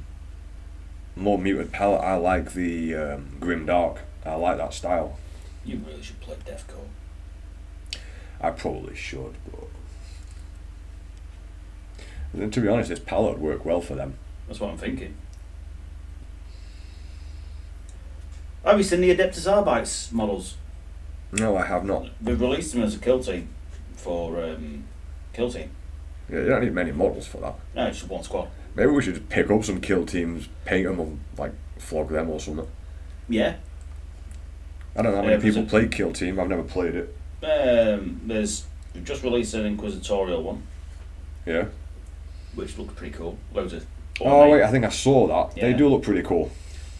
more muted palette. I like the grim dark. I like that style. You really should play Deathcore. I probably should, but then, to be honest, this palette would work well for them. That's what I'm thinking. Have you seen the Adeptus Arbites models? No, I have not. They've released them as a kill team for kill team. Yeah, you don't need many models for that. No, it's just one squad. Maybe we should pick up some kill teams, paint them, and like flog them or something. Yeah. I don't know how many people play kill team. I've never played it. We've just released an Inquisitorial one, Yeah. which looks pretty cool. Loads of I think I saw that. Yeah. They do look pretty cool.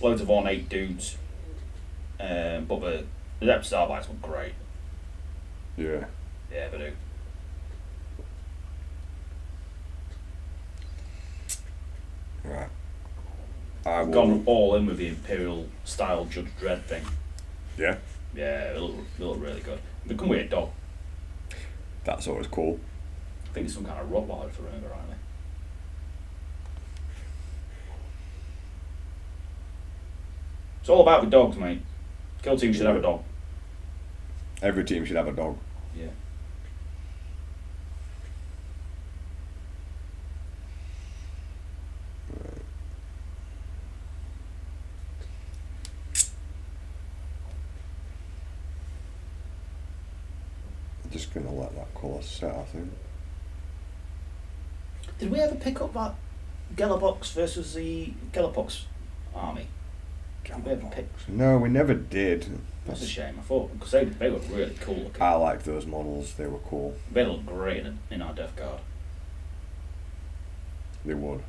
loads of ornate dudes. But the Adeptus Arbites look great. Yeah. Yeah, they do. Right. I will. Gone all in with the Imperial style Judge Dredd thing. Yeah. Yeah, they look really good. They come with a dog. That's always cool. I think it's some kind of Rottweiler, if I remember rightly. It's all about the dogs, mate. Kill team should have a dog. Every team should have a dog. Yeah. I'm just gonna let that colour set, I think. Did we ever pick up that Gellerbox versus the Gellerbox army? Did we ever pick? No, we never did. That's a shame. I thought because they were really cool looking. I like those models. They were cool. They look great in our Death Guard. They would.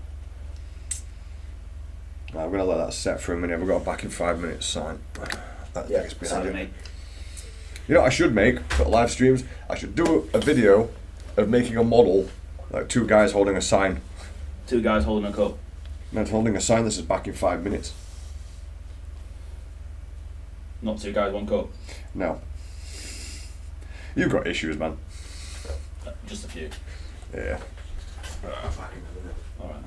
Right, I'm gonna let that set for a minute. We've got a back in 5 minutes sign. That takes behind sorry, it. mate. You know what I should make for live streams? I should do a video of making a model, like two guys holding a sign. Two guys holding a cup. Man, holding a sign that says back in 5 minutes. Not two guys, one cup. No. You've got issues, man. Just a few. Yeah. All right. Man.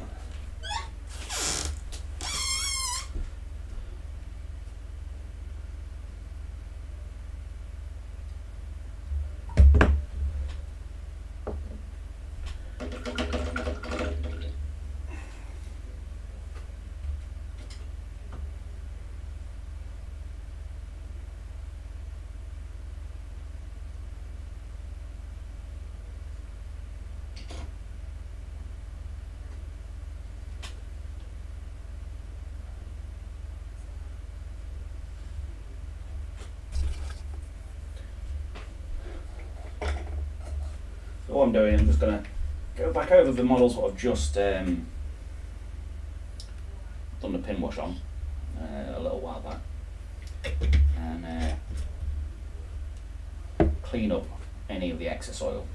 So what I'm doing, I'm just going to go back over the models what I've just done the pin wash on a little while back, and clean up any of the excess oil,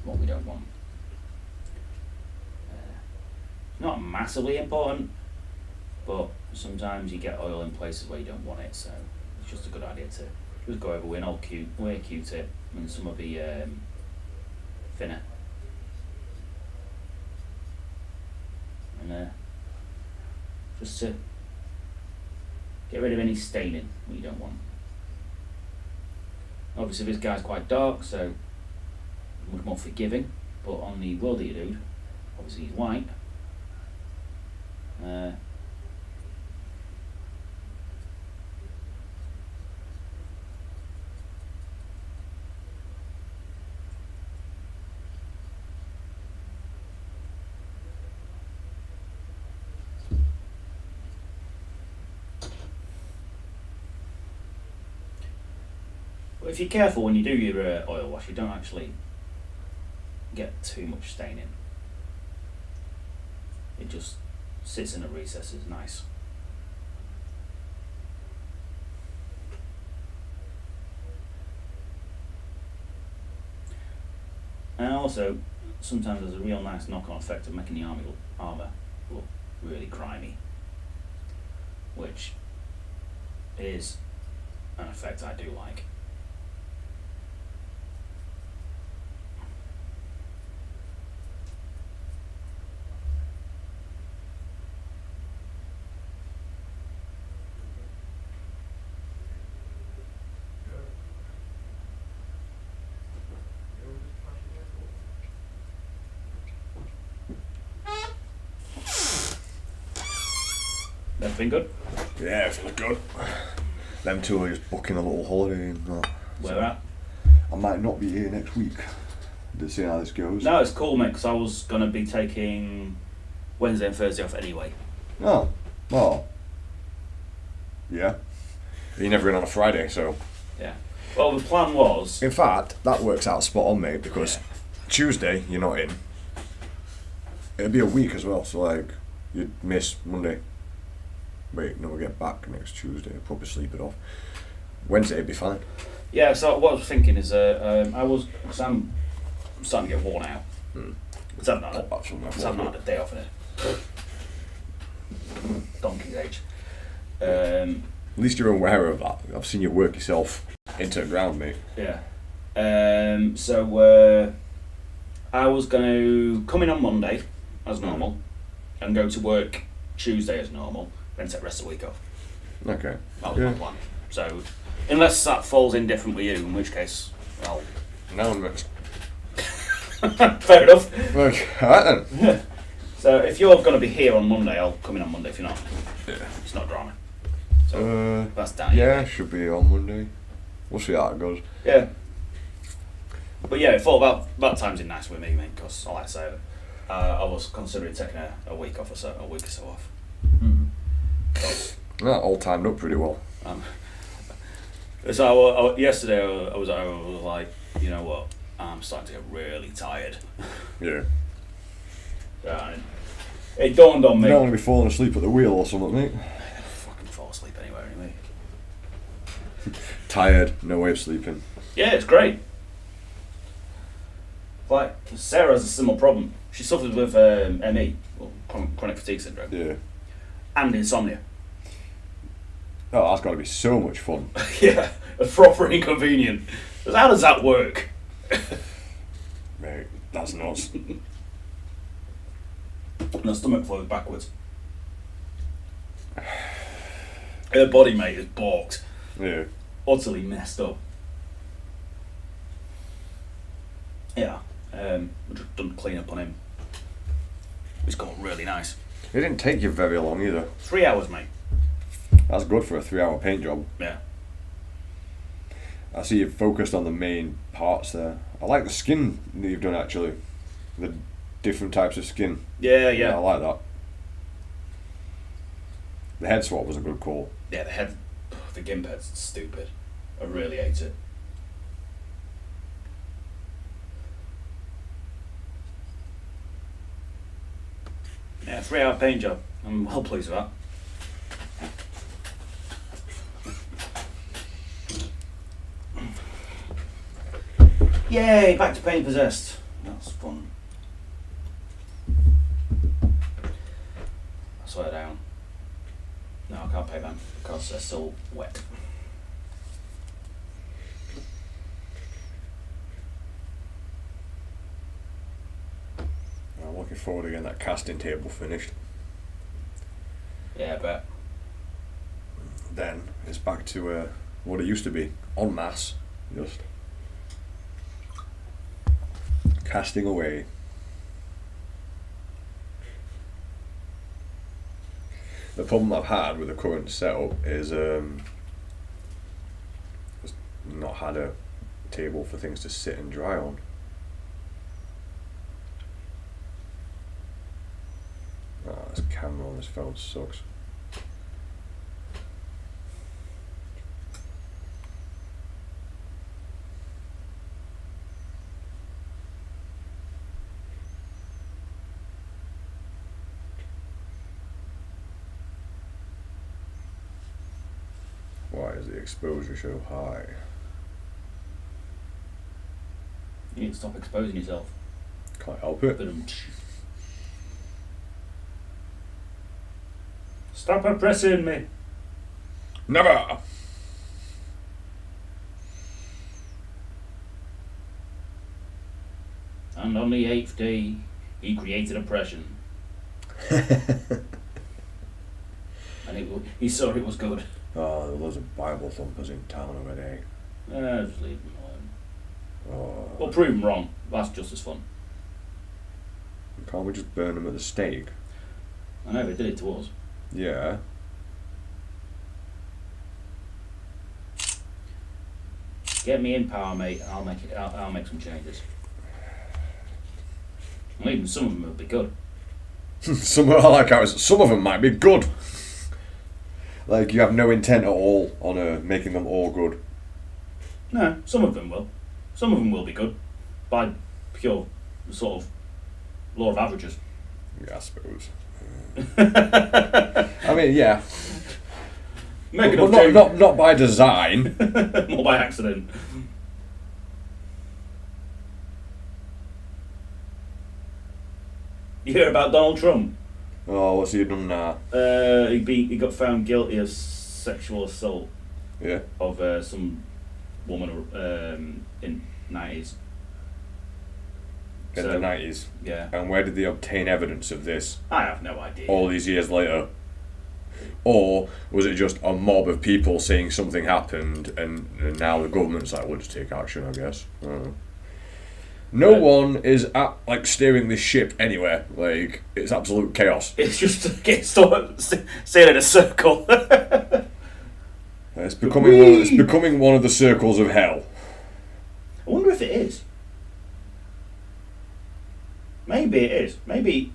what we don't want. Not massively important, but sometimes you get oil in places where you don't want it, so it's just a good idea to just go over with an old Q-tip and some of the thinner, and just to get rid of any staining that you don't want. Obviously this guy's quite dark, so much more forgiving, but on the World Eater dude, obviously he's white, But if you're careful when you do your oil wash, you don't actually get too much staining. It just sits in a recess, it's nice. And also, sometimes there's a real nice knock-on effect of making the armour look really grimy, which is an effect I do like. Everything good? Yeah, it's looking good. Them two are just booking a little holiday and that. Where at? I might not be here next week. Let's see how this goes. No, it's cool, mate, because I was going to be taking Wednesday and Thursday off anyway. Oh. Well. Yeah. You're never in on a Friday, so. Yeah. Well, the plan was... In fact, that works out spot on, mate, because Tuesday, you're not in. It'll be a week as well, so like, you'd miss Monday. Wait, no, we'll get back next Tuesday. I'll probably sleep it off. Wednesday would be fine. Yeah, so what I was thinking is, because I'm starting to get worn out. Because I haven't had a day off in it. Donkey's age. At least you're aware of that. I've seen you work yourself into the ground, mate. Yeah. So I was going to come in on Monday as normal and go to work Tuesday as normal, then take the rest of the week off. Okay. That was my plan. So, unless that falls in different with you, in which case, well... Now I'm mixed. Fair enough. Look, alright then. So, if you're going to be here on Monday, I'll come in on Monday. If you're not, it's not drama. So, that's down. Yeah, should be on Monday. We'll see how it goes. Yeah. But yeah, it thought about times in nice with me, mate, because, like I say, I was considering taking a week off or so, a week or so off. That all timed up pretty well. So yesterday I was like, you know what, I'm starting to get really tired. Yeah. It dawned on me. You don't want to be falling asleep at the wheel or something, mate. I fucking fall asleep anywhere anyway. Tired, no way of sleeping. Yeah, it's great. Like, Sarah has a similar problem. She suffers with ME, or chronic fatigue syndrome. Yeah. And insomnia. Oh, that's got to be so much fun. Yeah, it's proper inconvenient. How does that work? Mate, that's nuts. And her stomach flows backwards. Her body, mate, is balked. Yeah. Utterly messed up. Yeah, we just done clean up on him. It's got really nice. It didn't take you very long either. 3 hours, mate. That's good for a 3-hour paint job. Yeah. I see you've focused on the main parts there. I like the skin that you've done actually. The different types of skin. Yeah. I like that. The head swap was a good call. Yeah, the gimp head's stupid. I really hate it. Yeah, 3-hour paint job. I'm well pleased with that. Yay, back to paint possessed. That's fun. I swear down. No, I can't paint them because they're still wet. I'm looking forward to getting that casting table finished. Yeah, I bet. Then it's back to what it used to be, en masse, just casting away. The problem I've had with the current setup is just not had a table for things to sit and dry on. Oh, this camera on this phone sucks. Why is the exposure so high? You need to stop exposing yourself. Can't help it. Stop oppressing me. Never! And on the 8th day, he created oppression. And he saw it was good. Oh, there were loads of Bible thumpers in town already. Just leave them alone. Oh. Well, prove them wrong. That's just as fun. Can't we just burn them at the stake? I know, they did it to us. Yeah. Get me in power, mate, and I'll make some changes. And even some of them will be good. Some of them might be good. Like, you have no intent at all on making them all good. No, some of them will. Some of them will be good. By pure sort of law of averages. Yeah, I suppose. I mean, yeah. But not by design. More by accident. You hear about Donald Trump? Oh, what's he done now? He got found guilty of sexual assault. Yeah. Of some woman in 90s. In the 90s? Yeah. And where did they obtain evidence of this? I have no idea. All these years later? Or was it just a mob of people saying something happened and now the government's like, we'll just take action, I guess? I don't know. No one is steering this ship anywhere. Like, it's absolute chaos. It's just sailing in a circle. It's becoming one of the circles of hell. I wonder if it is. Maybe it is. Maybe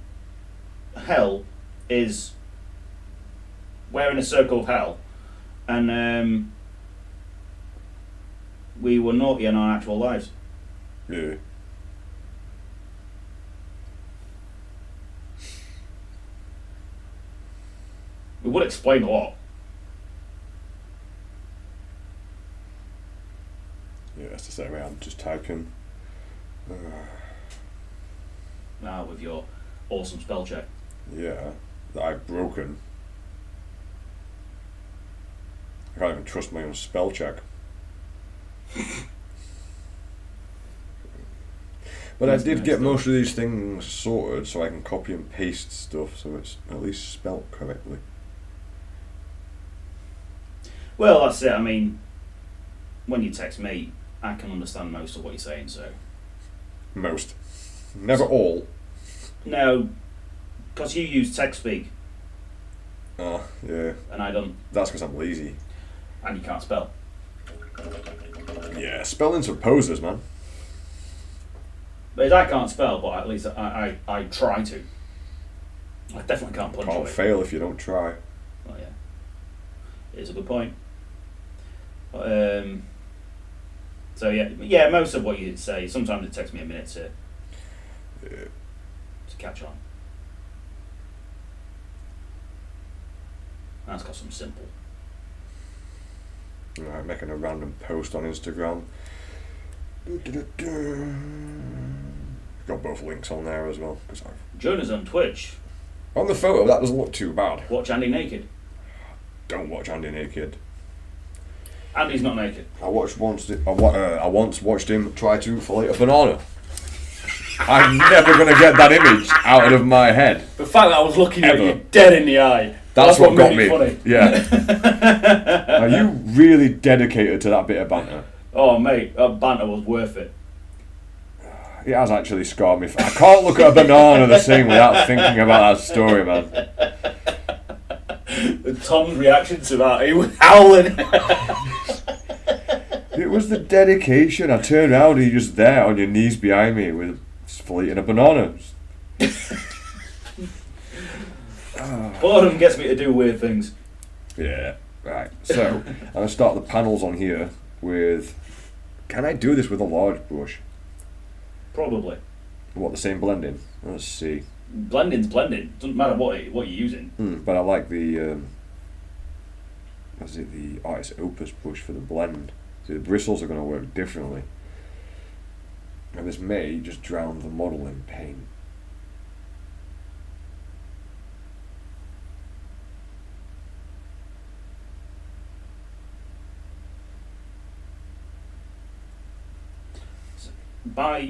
hell is we're in a circle of hell, and we were naughty in our actual lives. Yeah. It would explain a lot. Yeah, that's the same way. I'm just typing. Now with your awesome spell check. Yeah, that I've broken. I can't even trust my own spell check. But I did get most of these things sorted so I can copy and paste stuff so it's at least spelt correctly. Well, that's it. I mean, when you text me, I can understand most of what you're saying, so... Most. Never all. No, because you use text speak. Oh, yeah. And I don't. That's because I'm lazy. And you can't spell. Yeah, spelling's for posers, man. But I can't spell, but at least I try to. I definitely can't punch. Can't fail if you don't try. Oh yeah, it's a good point. But, so yeah, most of what you say. Sometimes it takes me a minute to catch on. That's because I'm simple. Alright, making a random post on Instagram. Got both links on there as well. Join us on Twitch. On the photo, that doesn't look too bad. Watch Andy naked. Don't watch Andy naked. Andy's not naked. I once watched him try to fillet a banana. I'm never going to get that image out of my head. The fact that I was looking at you dead in the eye. That's what got made me. It funny. Yeah. Are you really dedicated to that bit of banter? Oh mate, that banter was worth it. It has actually scarred me. I can't look at a banana the same without thinking about that story, man. with Tom's reaction to that. He was howling. It was the dedication. I turned around and you're just there on your knees behind me with eating a banana. Boredom gets me to do weird things. Yeah, right. So, I'm going to start the panels on here with... Can I do this with a large brush? Probably. What, the same blending? Let's see. Blending's blending. Doesn't matter what you're using. But I like the... what's it? The Artist Opus brush for the blend. So the bristles are going to work differently. And this may just drown the model in paint. But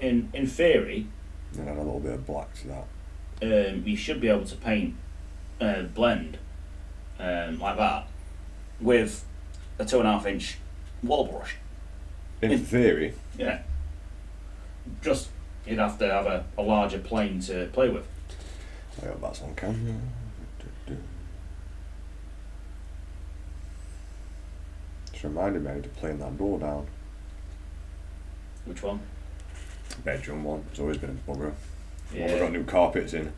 in theory, And add a little bit of black to that. you should be able to paint blend like that with a 2.5 inch wall brush. In theory. Yeah. Just you'd have to have a larger plane to play with. I hope that's on camera. Just reminded me to plane that door down. Which one? Bedroom one. It's always been a bugger. Yeah. Well, we've got new carpets in.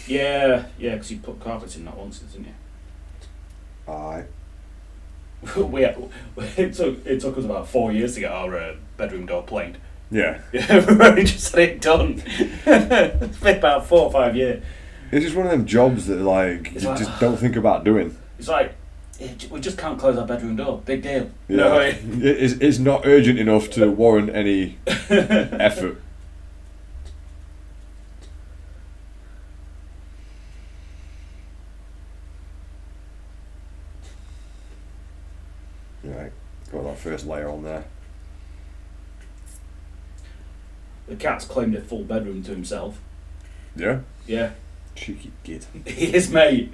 Yeah, because you put carpets in that once, didn't you? Aye. It took us about 4 years to get our bedroom door planed. Yeah. Yeah, we've only just had it done. It's been about 4 or 5 years. It's just one of them jobs that just don't think about doing. It's like, we just can't close our bedroom door. Big deal. Yeah. No, It's not urgent enough to warrant any effort. Right, got that first layer on there. The cat's claimed a full bedroom to himself. Yeah? Yeah. Cheeky git. He is, mate.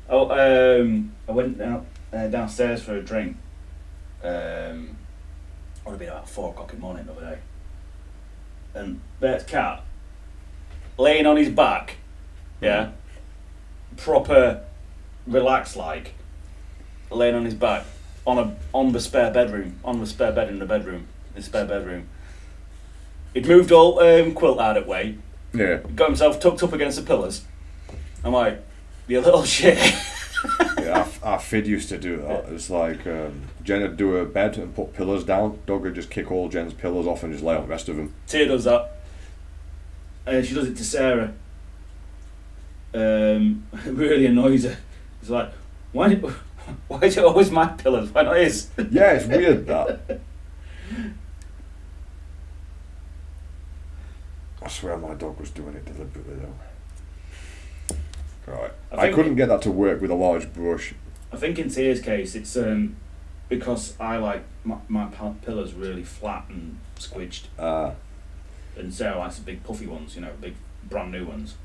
Oh, I went downstairs for a drink. Would have been about 4 o'clock in the morning the other day. And Bert's cat, laying on his back, yeah, proper relaxed like, laying on his back on the spare bedroom, on the spare bed in the bedroom, the spare bedroom. He'd moved all quilt out of the way. Yeah. Got himself tucked up against the pillars. I'm like, you little shit. Yeah, our Fid used to do that. It's like Jen would do her bed and put pillows down. Dog would just kick all Jen's pillows off and just lay on the rest of them. Tia does that. She does it to Sarah. It really annoys her. It's like, why is it always my pillows? Why not his? Yeah, it's weird that. I swear my dog was doing it deliberately though. Right. I couldn't get that to work with a large brush. I think in Tia's case it's because I like my pillows really flat and squidged. And Sarah likes the big puffy ones, big brand new ones.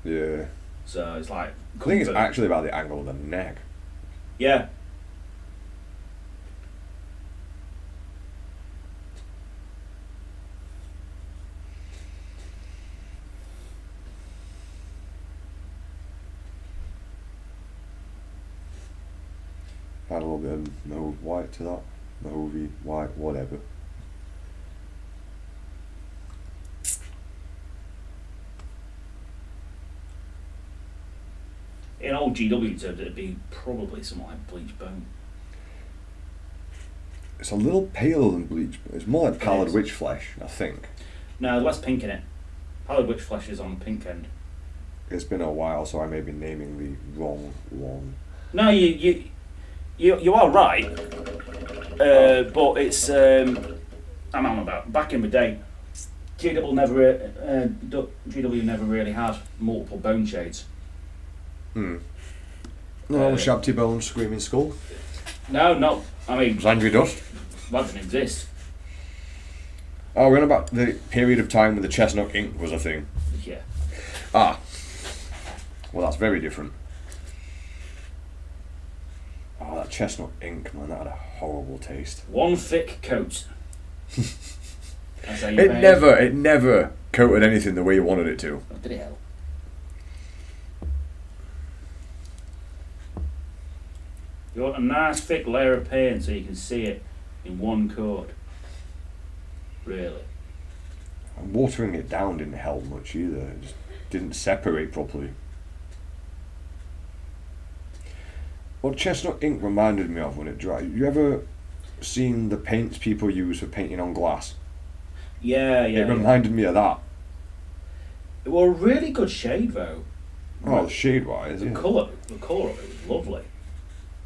Yeah. So it's like I think it's actually about the angle of the neck. Yeah. Add a little bit of mauve white to that. Mauvey white, whatever. In old GW terms, it'd be probably something like bleach bone. It's a little paler than bleach, but it's more like pallid witch flesh, I think. No, less pink in it. Pallid witch flesh is on the pink end. It's been a while, so I may be naming the wrong one. No, you are right. But it's I'm on about back in the day. GW never really had multiple bone shades. No, Shabty Bones, Screaming Skull. No, not. I mean, Zandri Dust. That didn't exist. Oh, we're on about the period of time when the chestnut ink was a thing. Yeah. Ah. Well, that's very different. Oh, that chestnut ink, man, that had a horrible taste. One thick coat. That's how you It never coated anything the way you wanted it to. Oh, did it help? You want a nice thick layer of paint so you can see it in one coat. Really. And watering it down didn't help much either. It just didn't separate properly. What chestnut ink reminded me of when it dried. You ever seen the paints people use for painting on glass? Yeah. It reminded me of that. It was a really good shade though. Oh, shade-wise, The yeah. colour of it was lovely.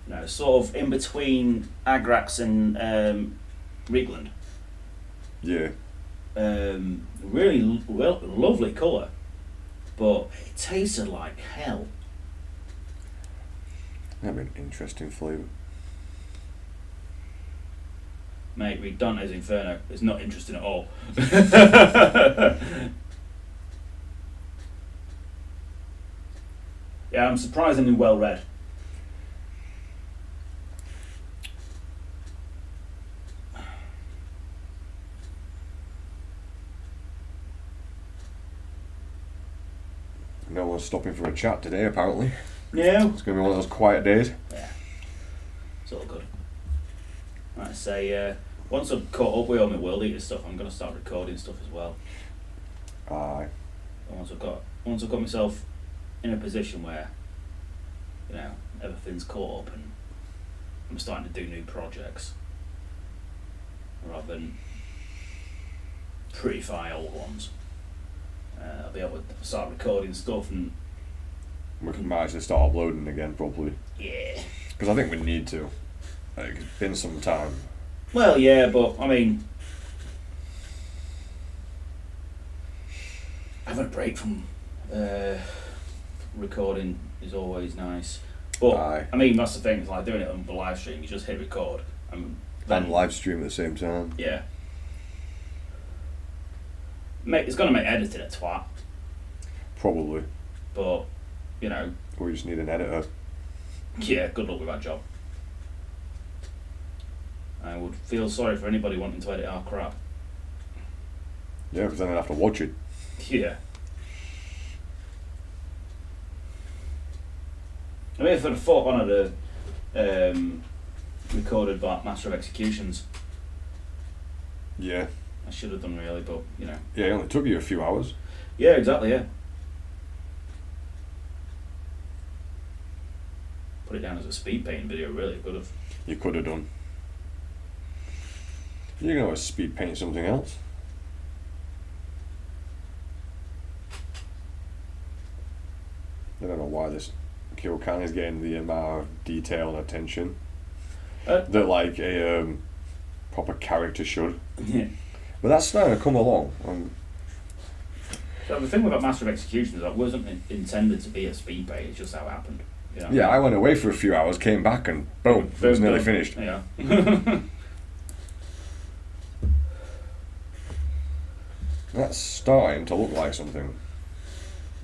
You know, sort of in between Agrax and Rigland. Yeah. Really lovely colour, but it tasted like hell. That'd be an interesting flavour. Mate, read Dante's Inferno. It's not interesting at all. Yeah, I'm surprisingly well read. No one's stopping for a chat today, apparently. No. It's going to be one of those quiet days. Yeah. It's all good. Like I say, once I've caught up with all my World Eater stuff, I'm going to start recording stuff as well. Aye. And once I've got myself in a position where, you know, everything's caught up and I'm starting to do new projects rather than pretty far old ones. I'll be able to start recording stuff and We might actually start uploading again properly. yeah. Because I think we need to. Like, it's been some time. Well, yeah, but I mean, having a break from recording is always nice. But Aye. I mean, that's the thing. It's like doing it on the live stream. You just hit record and then And live stream at the same time. yeah. It's gonna make editing a twat, Probably. but you know, We just need an editor. yeah. Good luck with that job. I would feel sorry for anybody wanting to edit our crap. Yeah, because then I'd have to watch it. Yeah. I mean, if I'd have thought one of the recorded by Master of Executions, Yeah. I should have done really, but you know. Yeah, it only took you a few hours. Yeah, exactly. Yeah. Put it down as a speed painting video. Really could have. You could have done. You can always speed paint something else. I don't know why this kill can is getting the amount of detail and attention that like a proper character should. Yeah. But that's starting to come along. So the thing with that Master of Executions is that wasn't intended to be a speed paint. It's just how it happened. You know? Yeah, I went away for a few hours, came back, and boom, it was nearly finished. Yeah. That's starting to look like something.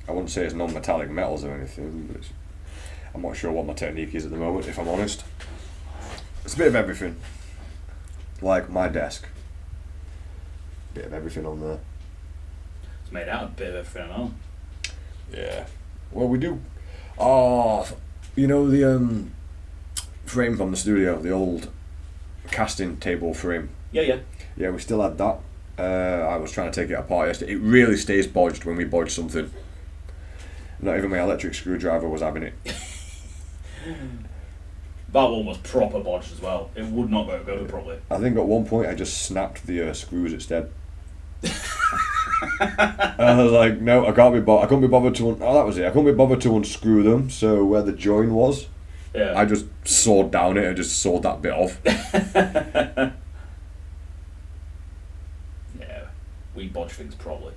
I wouldn't say it's non-metallic metals or anything, but I'm not sure what my technique is at the moment, if I'm honest. It's a bit of everything. Like my desk. Bit of everything on there. It's made out of a bit of everything, I know. Yeah. Well, we do. Oh, you know the frame from the studio, the old casting table frame. Yeah. Yeah, we still had that. I was trying to take it apart yesterday. It really stays bodged when we bodge something. Not even my electric screwdriver was having it. That one was proper bodged as well. It would not go together properly. I think at one point I just snapped the screws instead. And I was like, no, I couldn't be bothered to. That was it. I couldn't be bothered to unscrew them. So where the join was, Yeah. I just sawed down it and just sawed that bit off. Yeah, we bodge things properly.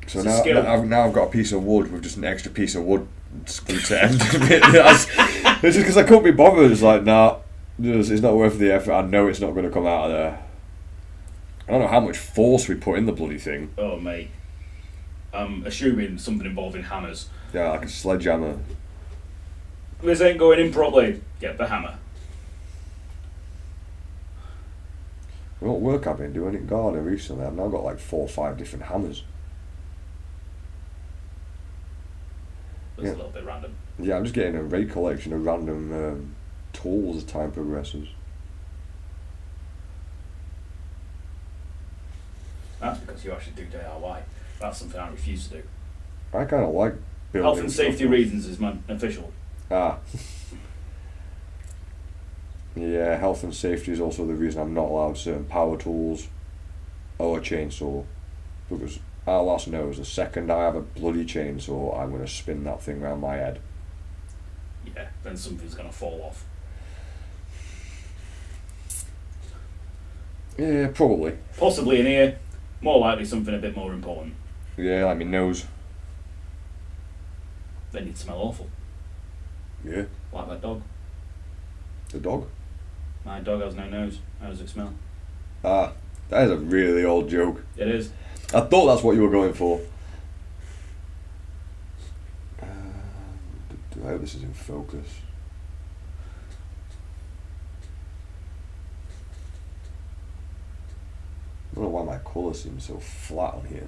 So It's a skill. now I've got a piece of wood with just an extra piece of wood screwed to end. It's just because I couldn't be bothered. It's like, nah, it's not worth the effort. I know it's not going to come out of there. I don't know how much force we put in the bloody thing. Oh, mate. I'm assuming something involving hammers. Yeah, like a sledgehammer. This ain't going in properly. Get the hammer. What work I've been doing in garden recently, I've now got like 4 or 5 different hammers. That's Yeah. a little bit random. Yeah, I'm just getting a great collection of random tools as time progresses. That's because you actually do DIY. That's something I refuse to do. I kind of like building Health and safety stuff. reasons is my official. Ah. Yeah, health and safety is also the reason I'm not allowed certain power tools or a chainsaw. Because our last knows the second I have a bloody chainsaw, I'm going to spin that thing round my head. Yeah, then something's going to fall off. Yeah, probably. Possibly an ear. More likely something a bit more important. Yeah, like my nose. Then you'd smell awful. Yeah. Like that dog. The dog? My dog has no nose. How does it smell? Ah, that is a really old joke. It is. I thought that's what you were going for. I hope this is in focus. I don't know why my colour seems so flat on here.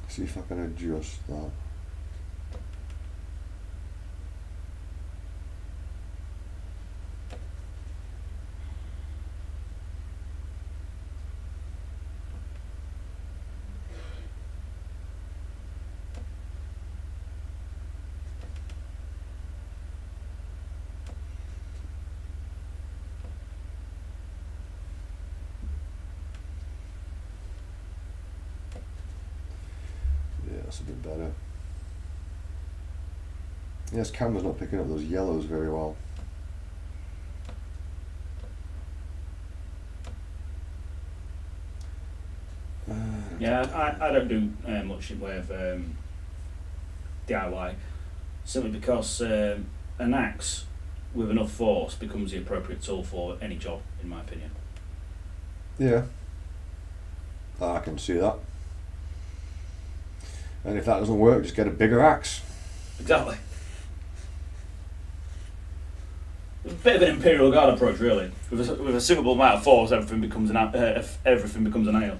See if I can adjust that. Yeah, that's a bit better. Yes, camera's not picking up those yellows very well. Yeah, I don't do much in way of DIY, simply because an axe with enough force becomes the appropriate tool for any job, in my opinion. Yeah, I can see that. And if that doesn't work, just get a bigger axe. Exactly. A bit of an Imperial Guard approach, really. With a suitable amount of force, everything becomes a nail.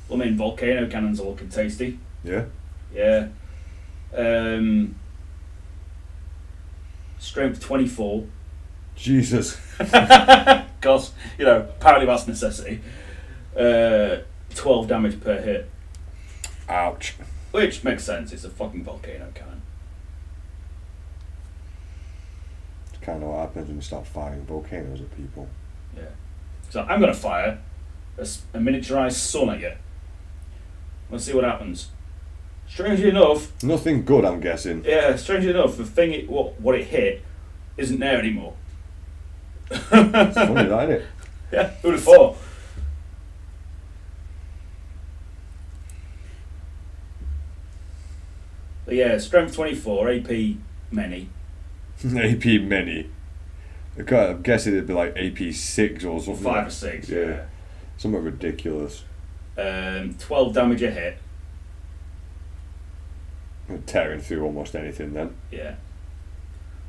Well, I mean, volcano cannons are looking tasty. Yeah. Yeah. Strength 24. Jesus. Because, apparently that's necessity. 12 damage per hit. Ouch. Which makes sense, it's a fucking volcano cannon. It's kind of what happens when you start firing volcanoes at people. Yeah. So I'm going to fire a miniaturized sun at you. Let's see what happens. Strangely enough... Nothing good, I'm guessing. Yeah, strangely enough, the thing what it hit isn't there anymore. It's funny, that, isn't it? Yeah, who'd have thought? But yeah, strength 24, AP many. AP many. I'm guessing it'd be like AP 6 or something. 5 or 6, yeah. Something ridiculous. 12 damage a hit. Tearing through almost anything then. Yeah.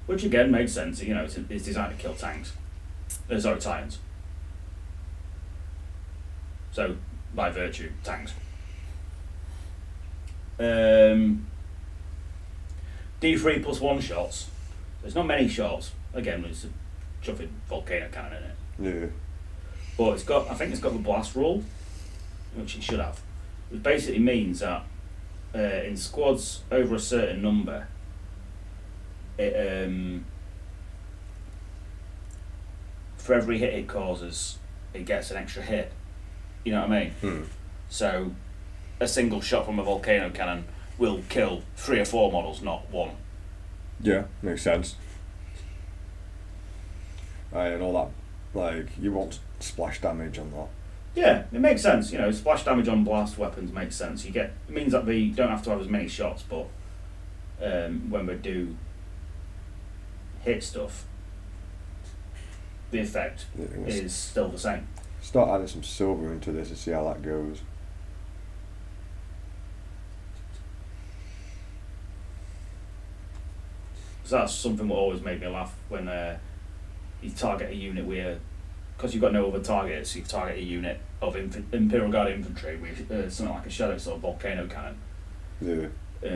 Which again makes sense, it's designed to kill tanks. Titans. So, by virtue, tanks. D3 plus 1 shots. There's not many shots. Again, it's a chuffing volcano cannon in it. Yeah. But I think it's got the blast rule, which it should have. Which basically means that in squads over a certain number, for every hit it causes, it gets an extra hit. You know what I mean? So, a single shot from a volcano cannon will kill 3 or 4 models, not 1. Yeah, makes sense. And all that, you want splash damage on that. Yeah, it makes sense. Splash damage on blast weapons makes sense. It means that we don't have to have as many shots, but when we do hit stuff, the effect is still the same. Start adding some silver into this and see how that goes. because that's something that always made me laugh when you target a unit because you've got no other targets, you target a unit of Imperial Guard infantry with something like a Shadow Sword volcano cannon. Yeah.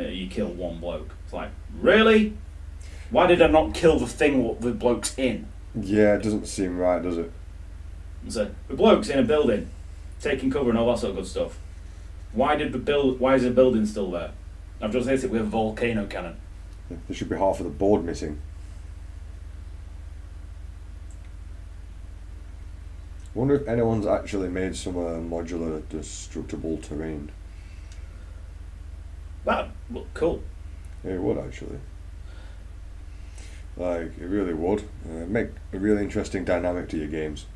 You kill one bloke. It's like, really? Why did I not kill the thing what the bloke's in? Yeah, it doesn't seem right, does it? So the bloke's in a building, taking cover and all that sort of good stuff. Why is the building still there? I've just hit it with a volcano cannon. Yeah, there should be half of the board missing. I wonder if anyone's actually made some modular destructible terrain. That'd look cool. Yeah, it would actually. Like, it really would. Make a really interesting dynamic to your games.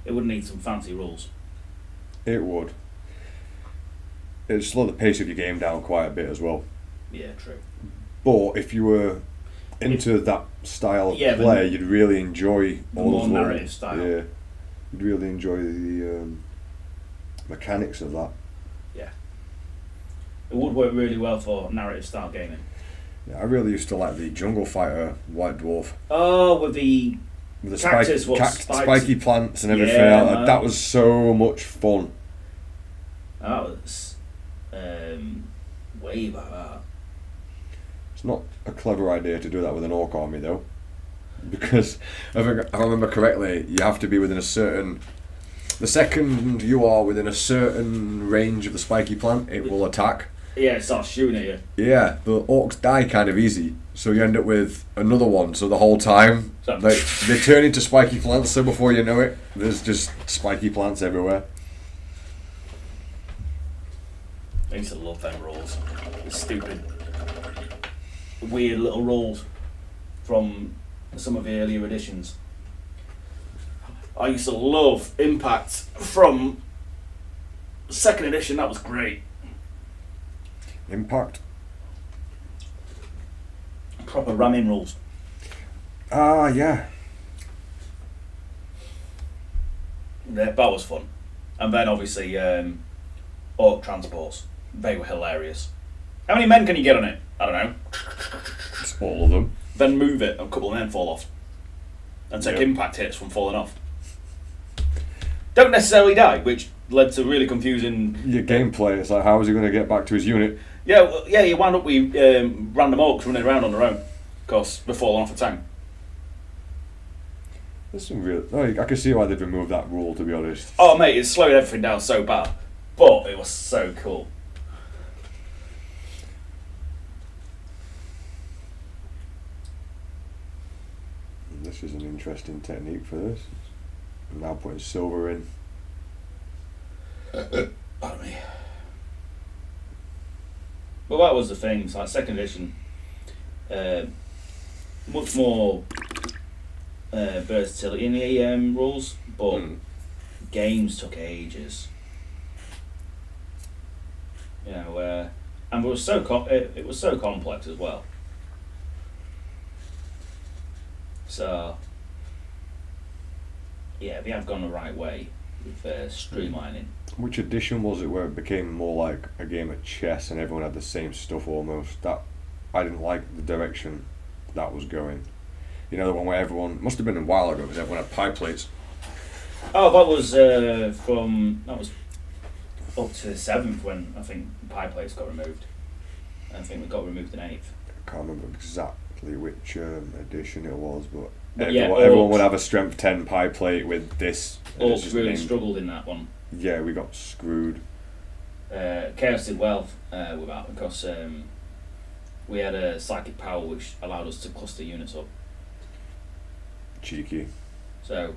It would need some fancy rules. It would. It'd slow the pace of your game down quite a bit as well. Yeah, true. But if you were into that style of Yeah, play, you'd really enjoy the all more those narrative style. Yeah, you'd really enjoy the mechanics of that. Yeah. It would work really well for narrative style gaming. Yeah, I really used to like the Jungle Fighter White Dwarf Oh, with the cactus, spiky plants and everything. Yeah, else. That was so much fun. That was way back that. It's not a clever idea to do that with an orc army though, because if I remember correctly, you have to be within a certain. The second you are within a certain range of the spiky plant, it will attack. Yeah, it starts shooting at you. Yeah, but orcs die kind of easy, so you end up with another one. So the whole time, they turn into spiky plants. So before you know it, there's just spiky plants everywhere. I used to love them rules. The stupid, weird little rules from some of the earlier editions. I used to love Impact from 2nd edition. That was great. Impact. Proper ramming rules. Ah, yeah. Yeah, that was fun. And then obviously orc transports. They were hilarious. How many men can you get on it? I don't know. It's all of them. Then move it and a couple of men fall off. And take impact hits from falling off. Don't necessarily die, which led to really confusing... Your gameplay, it's like, how is he going to get back to his unit? Yeah, well, yeah, you wound up with random orcs running around on their own. Because they're falling off a tank. There's some real... I can see why they've removed that rule, to be honest. Oh, mate, it slowed everything down so bad. But it was so cool. This is an interesting technique for this. I'm now putting silver in. Pardon me. Well, that was the thing. It's like 2nd edition, much more versatility in the rules, but games took ages. You know, and it was so it was so complex as well. So, yeah, they have gone the right way with streamlining. Which edition was it where it became more like a game of chess and everyone had the same stuff almost? That I didn't like the direction that was going. You know, the one where everyone must have been a while ago because everyone had pie plates. Oh, that was up to the 7th when I think pie plates got removed. I think they got removed in 8th. I can't remember exactly which edition it was, but yeah, everyone would have a strength 10 pie plate with this. Orcs really struggled in that one. Yeah, we got screwed. Chaos did well with that because we had a psychic power which allowed us to cluster units up. Cheeky. So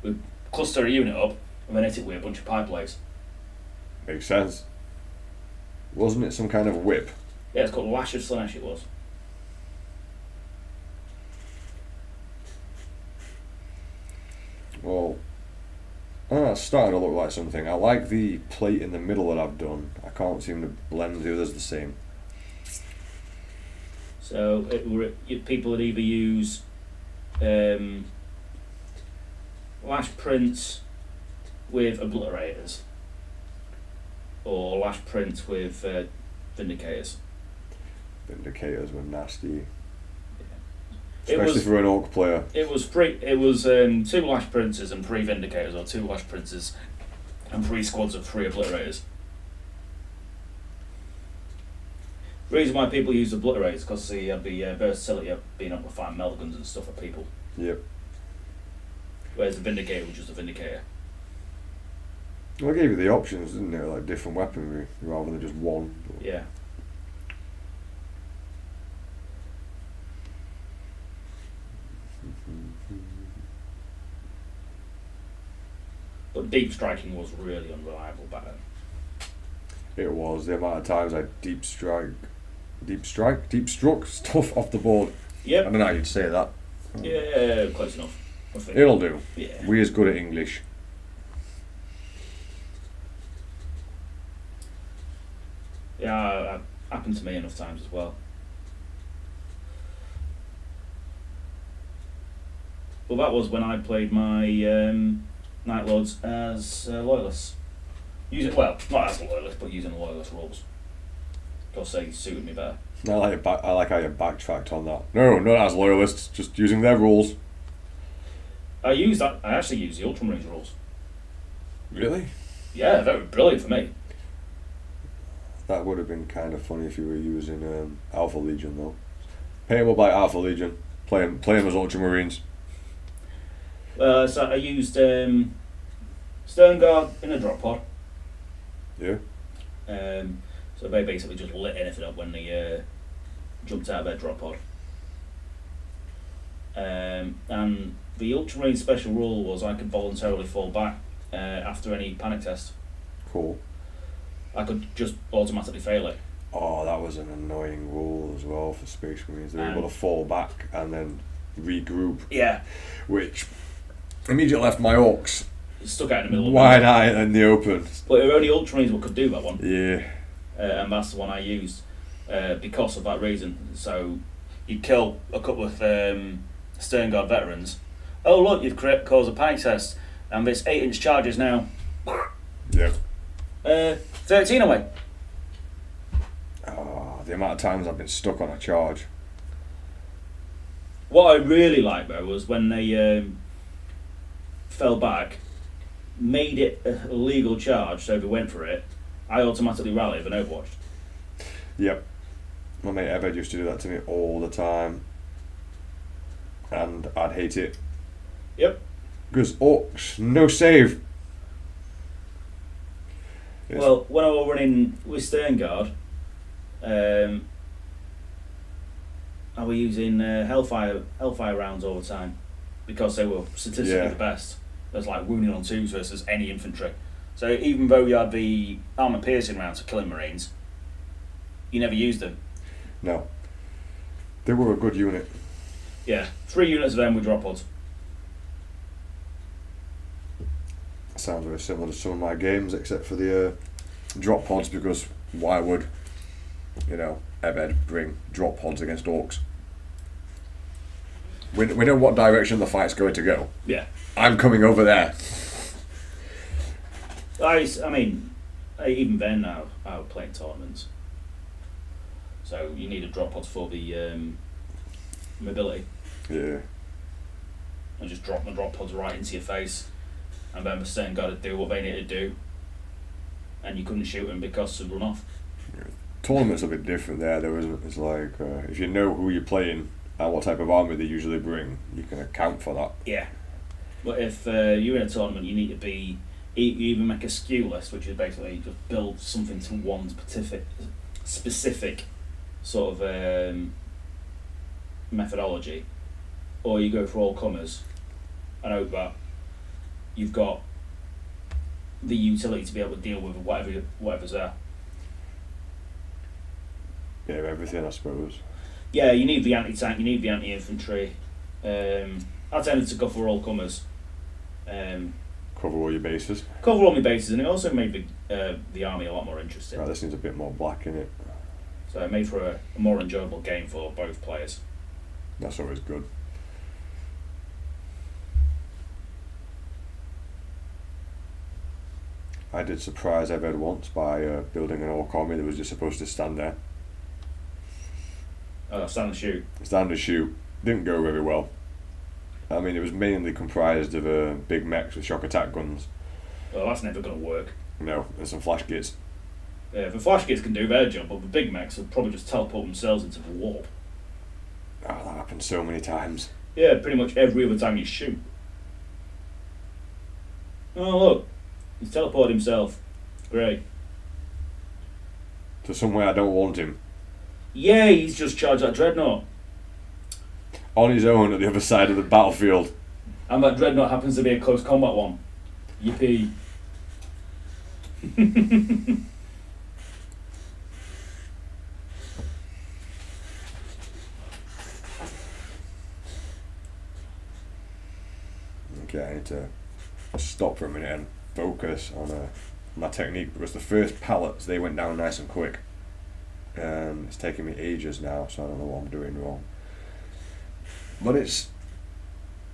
we cluster a unit up and then hit it with a bunch of pie plates. Makes sense. Wasn't it some kind of whip? Yeah, it's called Lash of Slash, it was. Well, it's starting to look like something. I like the plate in the middle that I've done. I can't seem to blend the others the same. So people would either use lash prints with obliterators or lash prints with vindicators. Vindicators were nasty. It Especially was- for an Orc player. It was 2 Lash Princes and 3 Vindicators, or 2 Lash Princes and 3 squads of 3 Obliterators. The reason why people use Obliterators is because they had the versatility of being able to find Melguns and stuff at people. Yep. Whereas the Vindicator was just a Vindicator. Well, it gave you the options, didn't it? Like different weaponry rather than just one. Yeah. But deep striking was really unreliable back then. It was the amount of times I deep struck stuff off the board. I Yep. don't know how you'd say that. Yeah, close enough. I think. It'll do. Yeah. We is good at English. Yeah, happened to me enough times as well. Well, that was when I played my Night Lords as loyalists. Not as loyalists, but using the loyalist rules. Because they suited me better. I like how you backtracked on that. No, not as loyalists, just using their rules. I actually used the Ultramarines rules. Really? Yeah, they were brilliant for me. That would have been kind of funny if you were using Alpha Legion though. Pay him up like Alpha Legion. Play him as Ultramarines. So I used Stern Guard in a drop pod. Yeah. So they basically just lit anything up when they jumped out of their drop pod. And the Ultramarine special rule was I could voluntarily fall back after any panic test. Cool. I could just automatically fail it. Oh, that was an annoying rule as well for Space Marines. They were able to fall back and then regroup. Yeah. Which immediately left my Orcs It stuck out in the middle. wide-eyed in the open. But it were only Ultramarines what could do that one. Yeah. And that's the one I used because of that reason. So you'd kill a couple of Stern Guard veterans. Oh look, you've caused a panic test, and this 8-inch charges now. Yeah. 13 away. Oh, the amount of times I've been stuck on a charge. What I really liked though was when they fell back, made it a legal charge, so if they went for it, I automatically rallied and overwatched. Yep. My mate Eved used to do that to me all the time. And I'd hate it. Yep. Because Orcs, no save. Yes. Well, when I was running with Stern Guard, I was using Hellfire rounds all the time because they were statistically the best. There's like wounding on 2s versus any infantry. So even though you had the armor piercing rounds for killing Marines, you never used them. No. They were a good unit. Yeah, 3 units of them with drop pods. Sounds very similar to some of my games, except for the drop pods, because why would, Eved bring drop pods against Orcs? We know what direction the fight's going to go. Yeah. I'm coming over there. Even then now, I was playing tournaments. So you need a drop pod for the mobility. Yeah. And just drop the drop pods right into your face. And then the Stern Guard would do what they needed to do. And you couldn't shoot them because they'd run off. Tournaments are a bit different there. It's like, if you know who you're playing and what type of army they usually bring, you can account for that. Yeah. But if you're in a tournament, you need to be... You even make a skew list, which is basically just build something to one specific sort of methodology. Or you go for all comers and hope that you've got the utility to be able to deal with whatever's there. Yeah, everything, I suppose. Yeah, you need the anti-tank, you need the anti-infantry. I tended to go for all comers. Cover all your bases. Cover all my bases, and it also made the army a lot more interesting. Right, this needs a bit more black in it. So it made for a more enjoyable game for both players. That's always good. I did surprise Eved once by building an orc army that was just supposed to stand there. Oh, stand and shoot. Stand and shoot. Didn't go very well. I mean, it was mainly comprised of Bigmeks with shock attack guns. Well, that's never going to work. No, and some flash kits. Yeah, the flash kits can do their job, but the Bigmeks will probably just teleport themselves into the warp. Oh, that happened so many times. Yeah, pretty much every other time you shoot. Oh, look. He's teleported himself. Great. To somewhere I don't want him. Yeah, he's just charged that dreadnought. On his own at the other side of the battlefield. And that dreadnought happens to be a close combat one. Yippee. Okay, I need to stop for a minute and focus on my technique, because the first pallets, they went down nice and quick. And it's taking me ages now, so I don't know what I'm doing wrong. But it's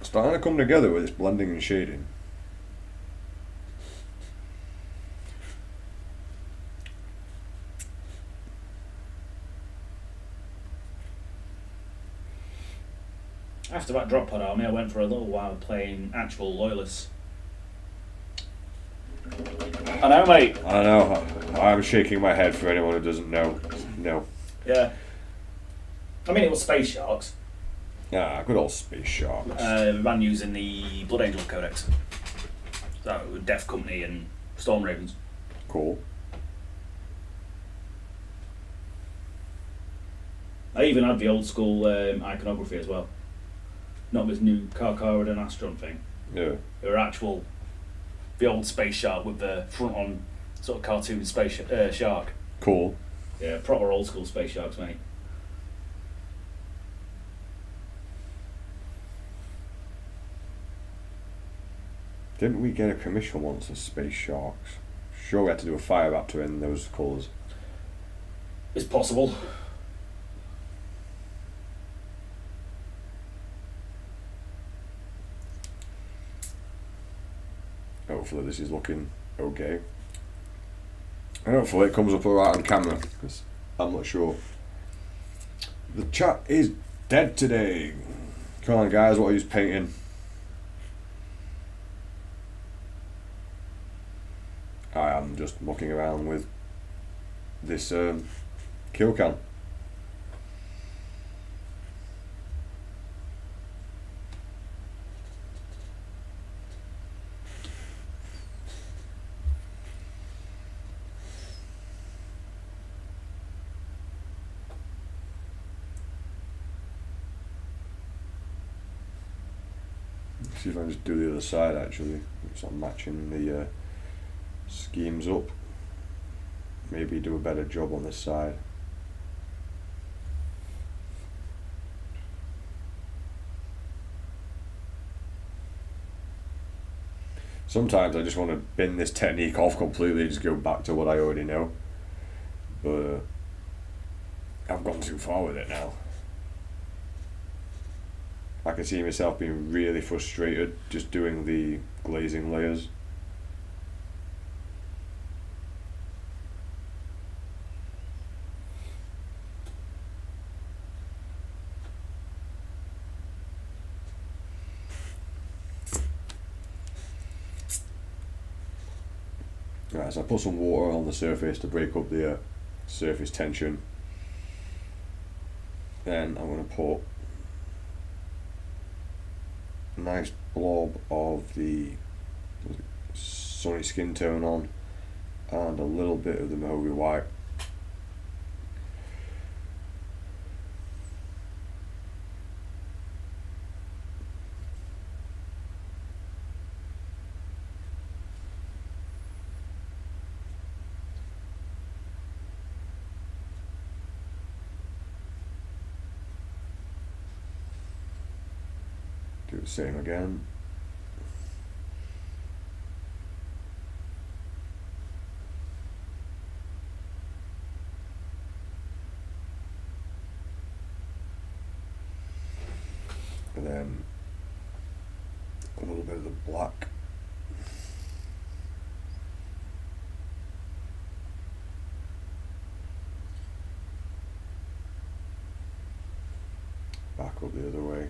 starting to come together with this blending and shading. After that drop pod army, I went for a little while playing actual loyalists. I know, mate. I know, I'm shaking my head for anyone who doesn't know. No. Yeah. I mean, it was Space Sharks. Ah, good old Space Sharks. Ran using the Blood Angel Codex. So, Death Company and Storm Ravens. Cool. I even had the old school iconography as well. Not this new Karkarid and Astron thing. Yeah. They were actual, the old Space Shark with the front on sort of cartoon space shark. Cool. Yeah, proper old school Space Sharks, mate. Didn't we get a commission once as Space Sharks? Sure, we had to do a fire raptor in those colours. It's possible. Hopefully this is looking okay. And hopefully it comes up alright on camera, because I'm not sure. The chat is dead today. Come on guys, what are you painting? I am just mucking around with this kill cam. See if I can just do the other side actually, so I'm matching the schemes up. Maybe do a better job on this side. Sometimes I just want to bin this technique off completely and just go back to what I already know, but I've gone too far with it now. I can see myself being really frustrated just doing the glazing layers. Right, so I put some water on the surface to break up the surface tension. Then I'm going to put a nice blob of the sunny skin tone on and a little bit of the mahogany white. Do the same again. And then a little bit of the black. back up the other way.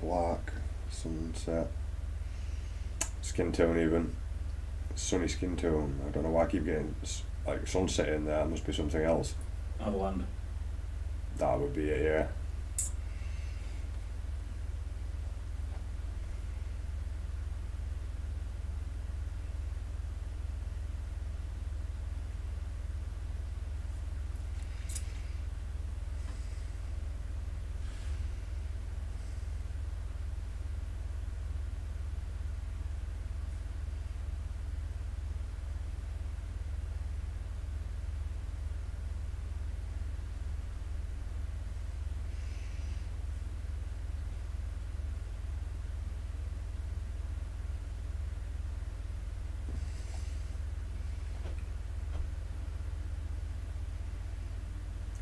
Black, sunset, skin tone even, sunny skin tone. I don't know why I keep getting like sunset in there. It must be something else. Overland. That would be it, yeah.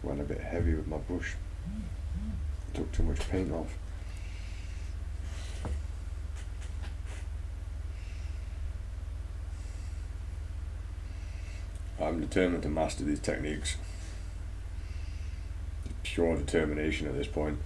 Went a bit heavy with my brush. Took too much paint off. I'm determined to master these techniques. Pure determination at this point.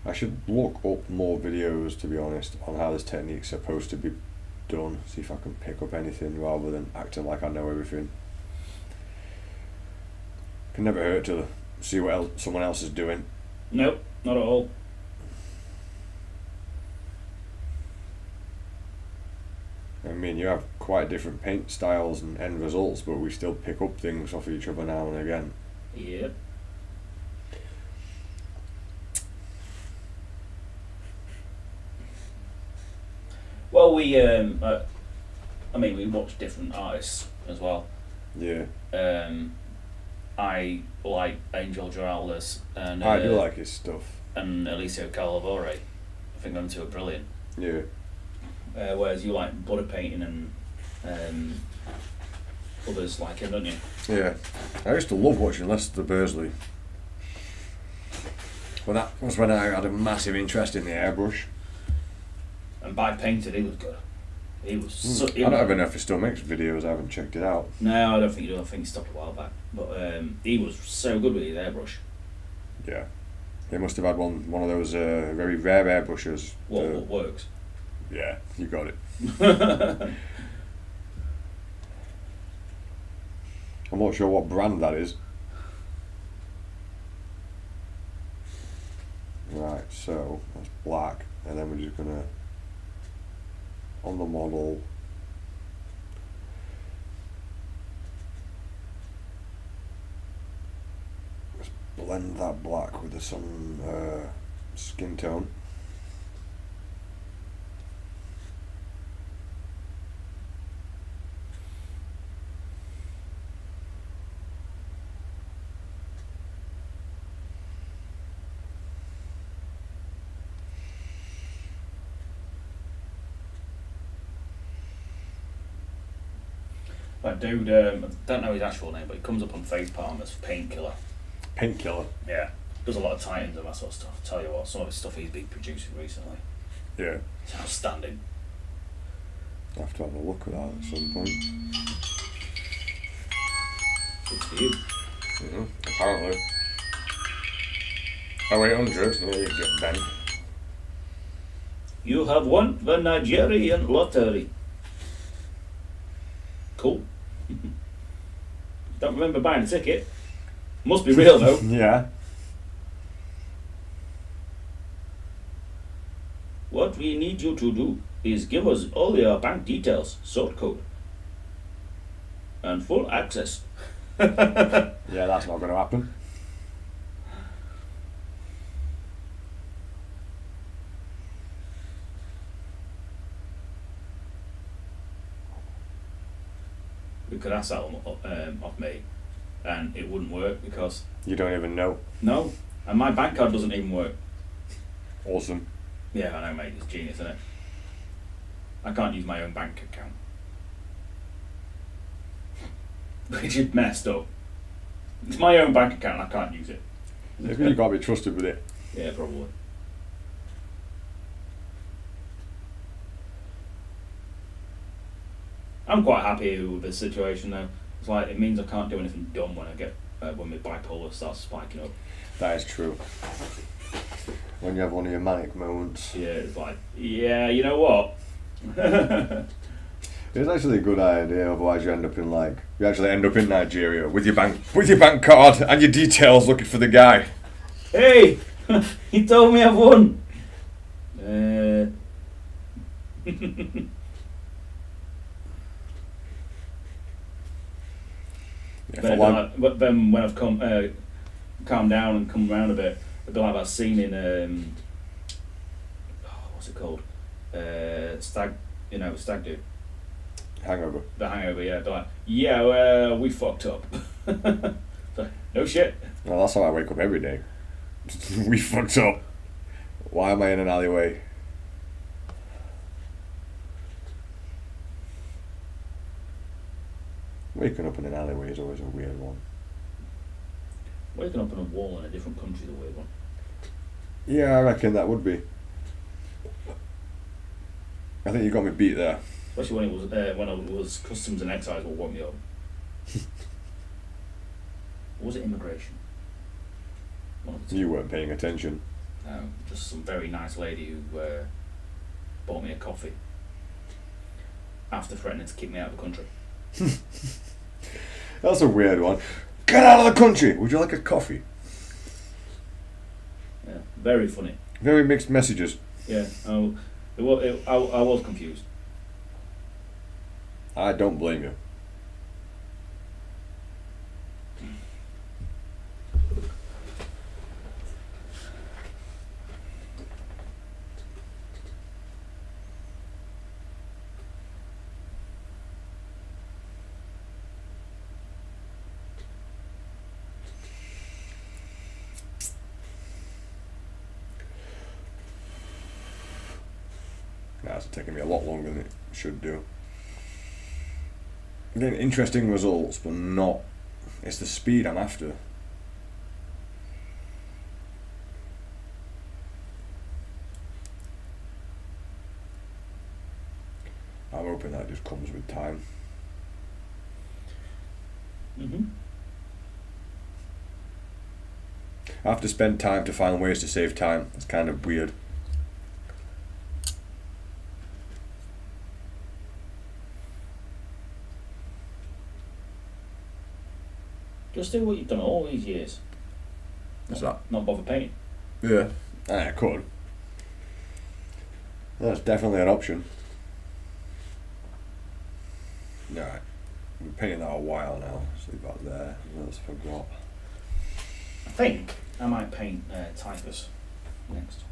I should look up more videos, to be honest, on how this technique's supposed to be done. See if I can pick up anything rather than acting like I know everything. Can never hurt to see what else someone else is doing. Nope, not at all. I mean, you have quite different paint styles and end results, but we still pick up things off each other now and again. Yep. Well, we watch different artists as well. Yeah. I like Angel Giraldes and I do like his stuff. And Alicio Calavore. I think them two are brilliant. Yeah. Whereas you like butter painting and others like him, don't you? Yeah. I used to love watching Lester Bursley. Well, that was when I had a massive interest in the airbrush. And by painted, he was good. He was. I don't even know if he still makes videos. I haven't checked it out. No, I don't think he does. I think he stopped a while back. But he was so good with his airbrush. Yeah, he must have had one of those very rare airbrushes. What works? Yeah, you got it. I'm not sure what brand that is. Right, so that's black, and then we're just gonna on the model. Just blend that black with some skin tone. That dude, I don't know his actual name, but he comes up on Facepalm as Painkiller. Painkiller? Yeah. Does a lot of Titans and that sort of stuff. Tell you what, some of his stuff he's been producing recently. Yeah. It's outstanding. I'll have to have a look at that at some point. Good for you. Apparently. Oh, 800. Yeah, you get Ben. You have won the Nigerian lottery. Cool. Don't remember buying a ticket. Must be real though. Yeah. What we need you to do is give us all your bank details, sort code, and full access. Yeah, that's not going to happen. We could ask that off me, and it wouldn't work because You don't even know. no, and my bank card doesn't even work. Awesome. Yeah, I know, mate. It's genius, isn't it? I can't use my own bank account, which is messed up. It's my own bank account. And I can't use it. Maybe you got to be trusted with it. Yeah, probably. I'm quite happy with this situation though. It's like it means I can't do anything dumb when I get when my bipolar starts spiking up. That is true. When you have one of your manic moments. Yeah, it's like, yeah, you know what? It's actually a good idea, otherwise you actually end up in Nigeria with your bank card and your details looking for the guy. Hey, he told me I've won. Yeah, but then when I've calmed down and come around a bit, it'd be like that scene in what's it called? Stag do. Hangover. The Hangover, yeah. They're like, yeah, we fucked up. So, no shit. Well, that's how I wake up every day. We fucked up. Why am I in an alleyway? Waking up in an alleyway is always a weird one. Waking up on a wall in a different country is a weird one. Yeah, I reckon that would be. I think you got me beat there. Especially when I was customs and excise will want me up. Or was it immigration? One of the two. You weren't paying attention. No, just some very nice lady who bought me a coffee after threatening to kick me out of the country. That's a weird one. Get out of the country! Would you like a coffee? Yeah, very funny. Very mixed messages. Yeah, I was confused. I don't blame you. That's taking me a lot longer than it should do. I'm getting interesting results, but not. It's the speed I'm after. I'm hoping that just comes with time. I have to spend time to find ways to save time. It's kind of weird. Just do what you've done all these years. What's that? Not bother painting. Yeah. I could. That's definitely an option. Alright. We've been painting that a while now. So leave that there. That's forgot. I think I might paint typhus next.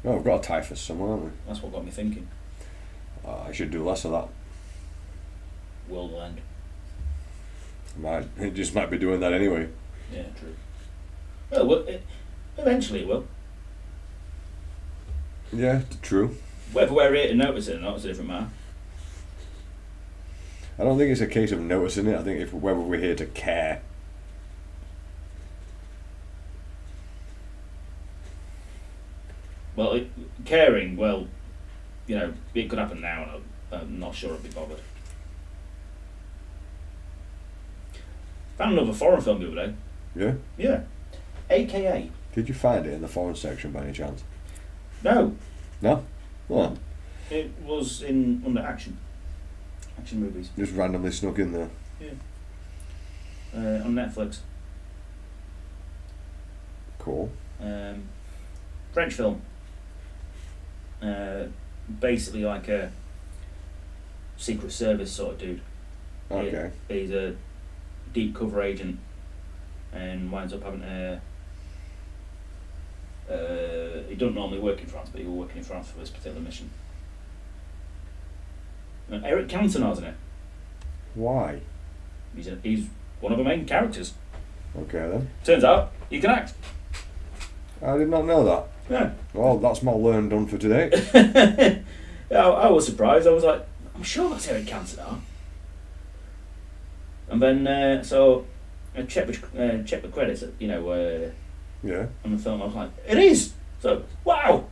No, we've got a typhus somewhere, haven't we? That's what got me thinking. I should do less of that. World will end. It just might be doing that anyway. Yeah, true. Well, eventually it will. Yeah, true. Whether we're here to notice it or not is a different matter. I don't think it's a case of noticing it. I think whether we're here to care. Well, caring, well, it could happen now, and I'm not sure I'd be bothered. Found another foreign film the other day. Yeah? Yeah. AKA. Did you find it in the foreign section by any chance? No, No? What? it was in under action movies. Just randomly snuck in there. On Netflix. Cool. French film. Basically like a Secret Service sort of dude. Okay. He's a deep cover agent and winds up having to. He doesn't normally work in France, but he was working in France for this particular mission. And Eric Cantona's in it. Why? He's one of the main characters. Okay then. Turns out he can act. I did not know that. Yeah. Well, that's my learn done for today. I was surprised. I was like, I'm sure that's Eric Cantona. And then so I checked the credits. Yeah. On the film. I was like, it is. So wow.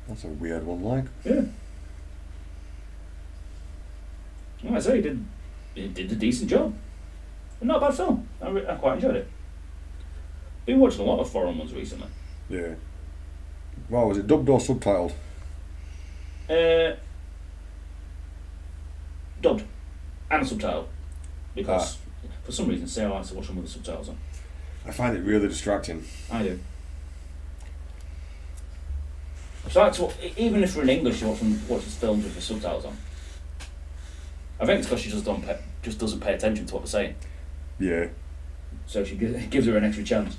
That's a weird one, like. Yeah. Well, I say he did a decent job. Not a bad film. I quite enjoyed it. Been watching a lot of foreign ones recently. Yeah. Wow, was it dubbed or subtitled? Dubbed and subtitled, because for some reason Sarah likes to watch them with the subtitles on. I find it really distracting. I do. So that's what, even if we're in English, she watches films with the subtitles on. I think it's because she just doesn't pay attention to what they're saying. Yeah. So she gives her an extra chance.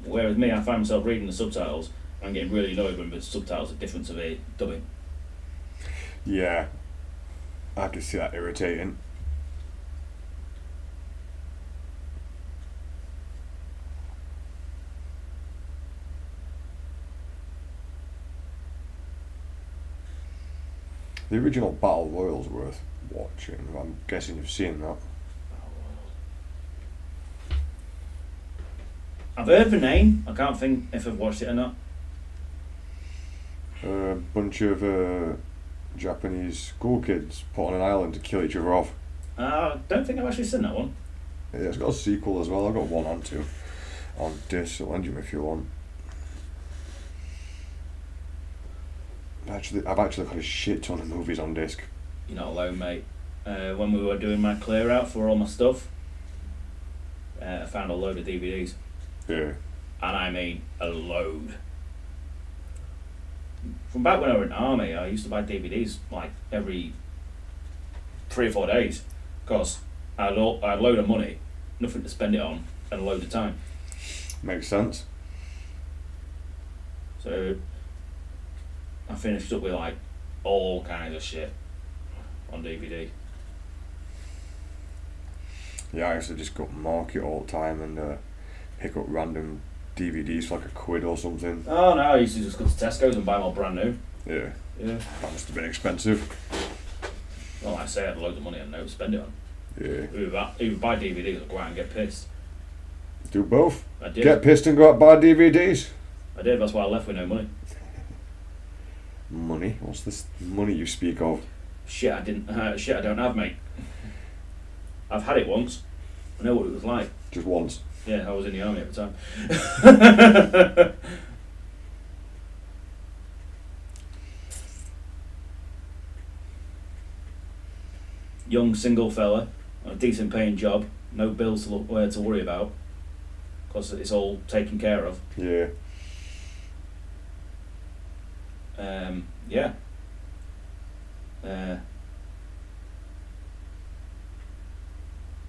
Whereas me, I find myself reading the subtitles and getting really annoyed when the subtitles are different to the dubbing. Yeah. I can see that irritating. The original Battle Royale's worth watching. I'm guessing you've seen that. I've heard the name. I can't think if I've watched it or not. A bunch of Japanese school kids put on an island to kill each other off. I don't think I've actually seen that one. Yeah, it's got a sequel as well. I've got 1 and 2 on disc. I'll lend you if you want. I've actually got a shit ton of movies on disc. You're not alone, mate. When we were doing my clear out for all my stuff, I found a load of DVDs. Yeah. And I mean a load. From back when I was in the army, I used to buy DVDs like every 3 or 4 days, because I had a load of money, nothing to spend it on, and a load of time. Makes sense. So I finished up with like all kinds of shit on DVD. Yeah, I used to just go to market all the time and pick up random DVDs for like £1 or something. Oh no, I used to just go to Tesco's and buy them all brand new. Yeah. Yeah. That must have been expensive. Well, like I say, I had loads of money and no to spend it on. Yeah. Either buy DVDs or go out and get pissed. Do both. I did. Get pissed and go out and buy DVDs. I did, that's why I left with no money. Money? What's this money you speak of? Shit, I don't have, mate. I've had it once. I know what it was like. Just once. Yeah, I was in the army at the time. Young single fella, a decent paying job, no bills to worry about, because it's all taken care of. Yeah. Yeah.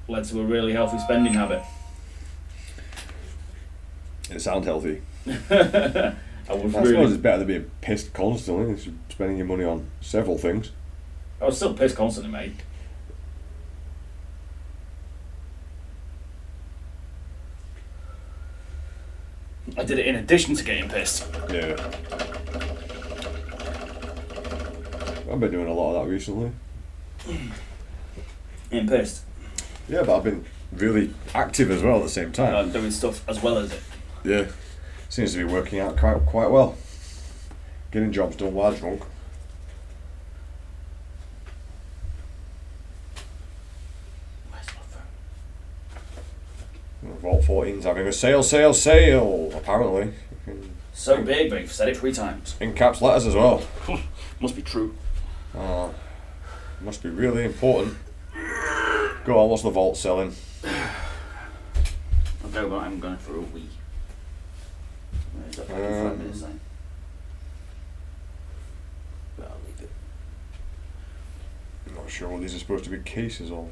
Led to a really healthy spending habit. It sounds healthy. I suppose it's better than being pissed constantly. It's spending your money on several things. I was still pissed constantly, mate. I did it in addition to getting pissed. Yeah. I've been doing a lot of that recently. Getting pissed. Yeah, but I've been really active as well at the same time. Doing stuff as well as it. Yeah. Seems to be working out quite well. Getting jobs done while drunk. Where's my phone? Vault 14's having a sale, apparently. So big, but you've said it 3 times. In caps letters as well. Must be true. Must be really important. Go on, what's the vault selling? I'll go, but I'm going for a wee. Where's that back in 5 minutes then? But I'll leave it. I'm not sure what these are supposed to be cases of.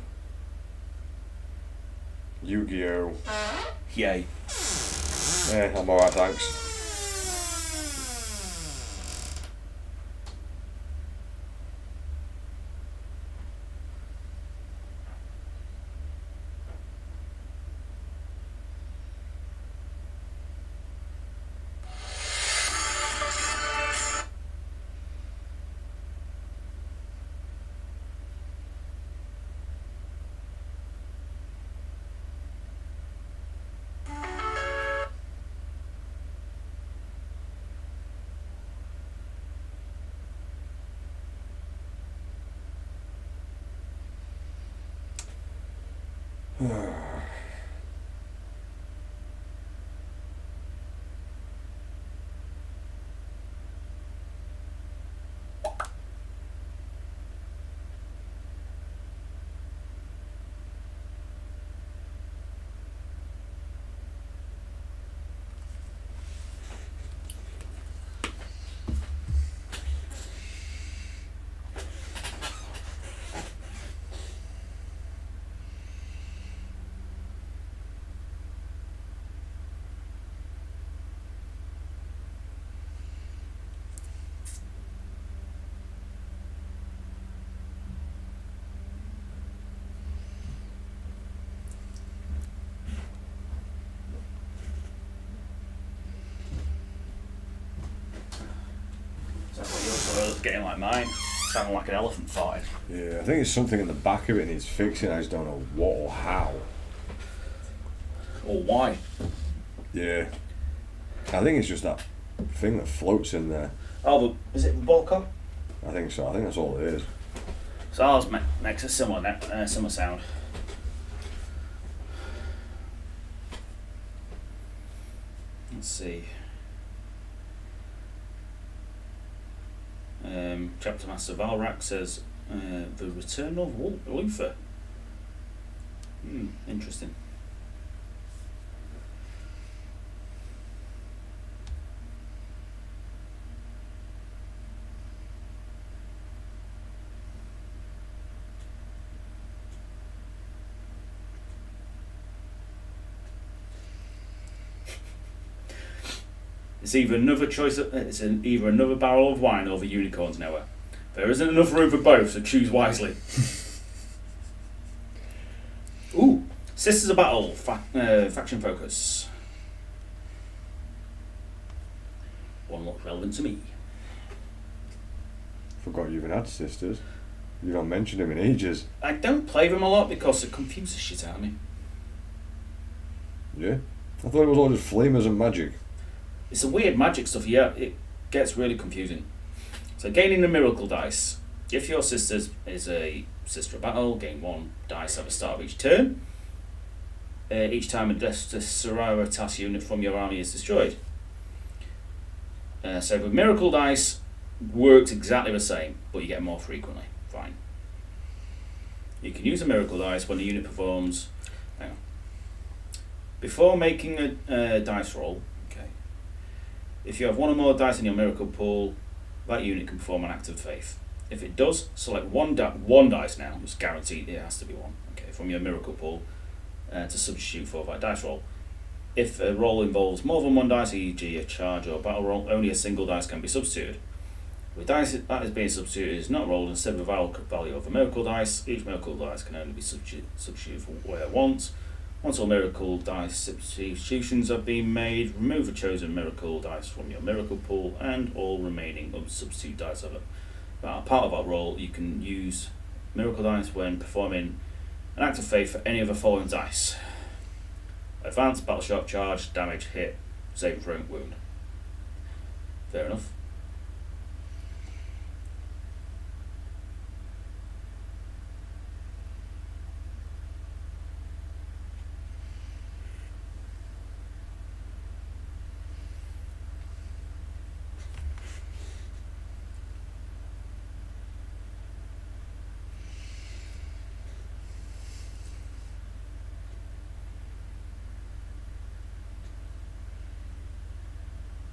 Yu-Gi-Oh! Yay. I'm alright, thanks. Getting like mine, sounding like an elephant farted. Yeah, I think it's something in the back of it needs fixing. I just don't know what or how. Or why. Yeah. I think it's just that thing that floats in there. Oh, is it the ball cup? I think so. I think that's all it is. So ours makes a similar sound. Let's see. Chapter Master Valrak says the return of Luther. Interesting. It's either another choice. Either another barrel of wine or the unicorns Noah. There isn't enough room for both, so choose wisely. Ooh, Sisters of Battle faction focus. One looks relevant to me. Forgot you even had sisters. You don't mention them in ages. I don't play them a lot because it confuses shit out of me. Yeah, I thought it was all just flamers and magic. It's a weird magic stuff, yeah, it gets really confusing. So gaining the miracle dice. If your sister is a sister of battle, gain 1 dice at the start of each turn. Each time a Destirara task unit from your army is destroyed. So the miracle dice works exactly the same, but you get more frequently. Fine. You can use a miracle dice when the unit performs. Hang on. Before making a dice roll, if you have 1 or more dice in your miracle pool, that unit can perform an act of faith. If it does, select one dice now. It's guaranteed it has to be 1. Okay, from your miracle pool to substitute for that dice roll. If a roll involves more than 1 dice, e.g. a charge or battle roll, only a single dice can be substituted. With dice that is being substituted is not rolled instead of the value of a miracle dice. Each miracle dice can only be substituted for once. Once all miracle dice substitutions have been made, remove the chosen miracle dice from your miracle pool and all remaining unsubstituted dice of it. As part of our roll, you can use miracle dice when performing an act of faith for any of the following dice: advance, battle shock, charge, damage, hit, save, throw, wound. Fair enough.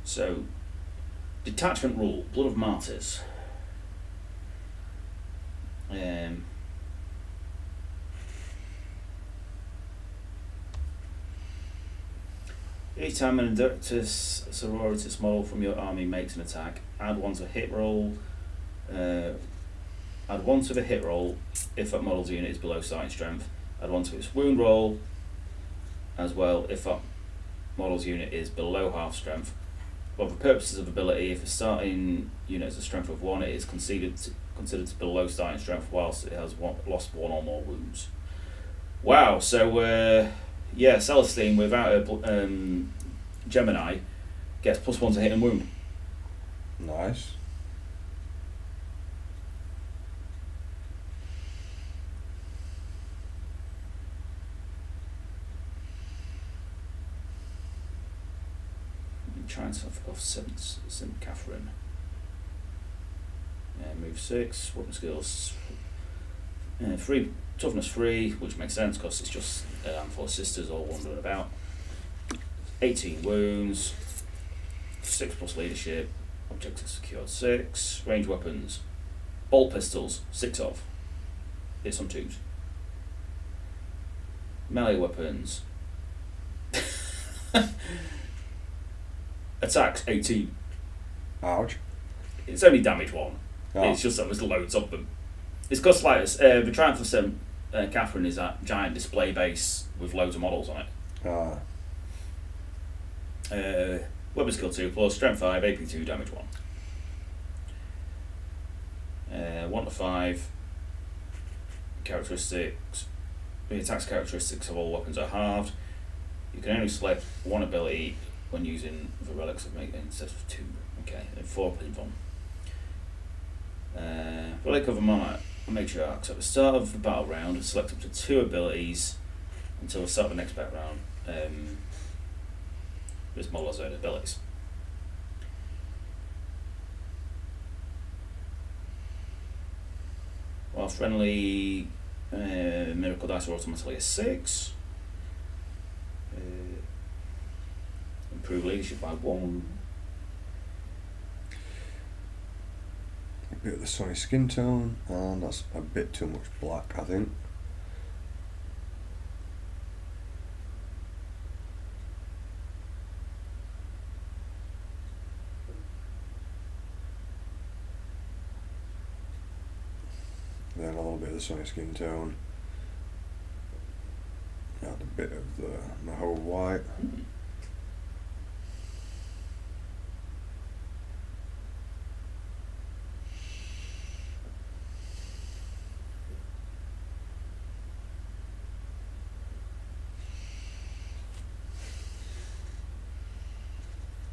So, detachment rule, Blood of Martyrs. Each time an Inductus Sororitas model from your army makes an attack, add one to a hit roll. Add one to the hit roll if that model's unit is below starting strength. Add one to its wound roll as well if that model's unit is below half strength. For the purposes of ability, if a starting unit has a strength of 1, it is considered to below starting strength whilst it has lost 1 or more wounds. Wow, so Celestine without a Gemini gets +1 to hit and wound. Nice. Trying to off St. Catherine. Move 6, weapon skills 3, toughness 3, which makes sense because it's just a handful of sisters all wandering about. 18 wounds, 6 plus leadership, objective secured 6, range weapons, bolt pistols, 6 of, hits on 2s. Melee weapons. Attacks 18. Ouch. It's only damage 1. Oh. It's just that there's loads of them. It's because like the Triumph of St. Catherine is that giant display base with loads of models on it. Weapon skill 2 plus strength 5, AP 2, damage 1. 1 to 5. Characteristics. The attacks characteristics of all weapons are halved. You can only select one ability when using the relics of Maker instead of 2. Okay, and 4 pin on. Relic of a Monarch Matriarchs. At the start of the battle round, select up to 2 abilities until the start of the next battle round. This model has own abilities. While friendly miracle dice are automatically a 6. Improve leadership by 1. A bit of the sunny skin tone, and that's a bit too much black, I think. Then a little bit of the sunny skin tone. Add a bit of the Maho white.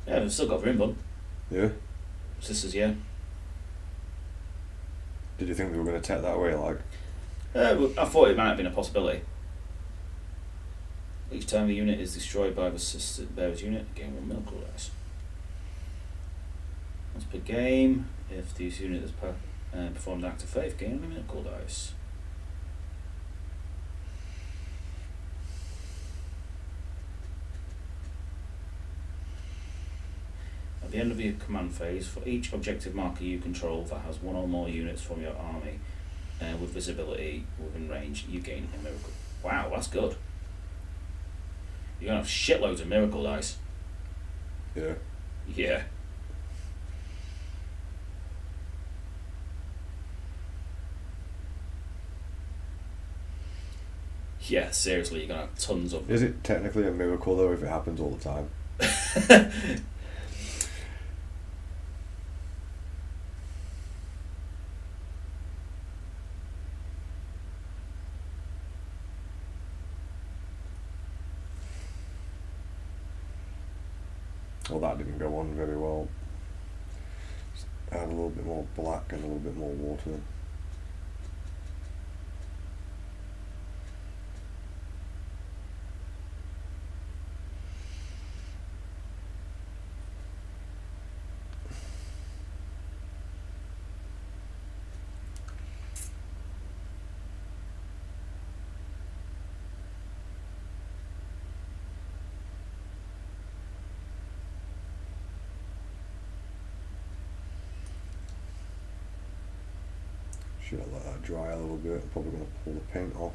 Yeah, we've still got room, bud. Yeah. Sisters, yeah. Did you think they were going to take that away, like? I thought it might have been a possibility. Each time a unit is destroyed by the sister bearer's unit, gain 1 miracle dice. Once per game, if this unit has performed act of faith, gain 1 miracle dice. At the end of your command phase, for each objective marker you control that has 1 or more units from your army with visibility within range, you gain a miracle. Wow, that's good. You're going to have shitloads of miracle dice. Yeah. Yeah. Yeah, seriously, you're going to have tons of them. Is it technically a miracle, though, if it happens all the time? Well, that didn't go on very well. Just add a little bit more black and a little bit more water. Should have let that dry a little bit. I'm probably going to pull the paint off.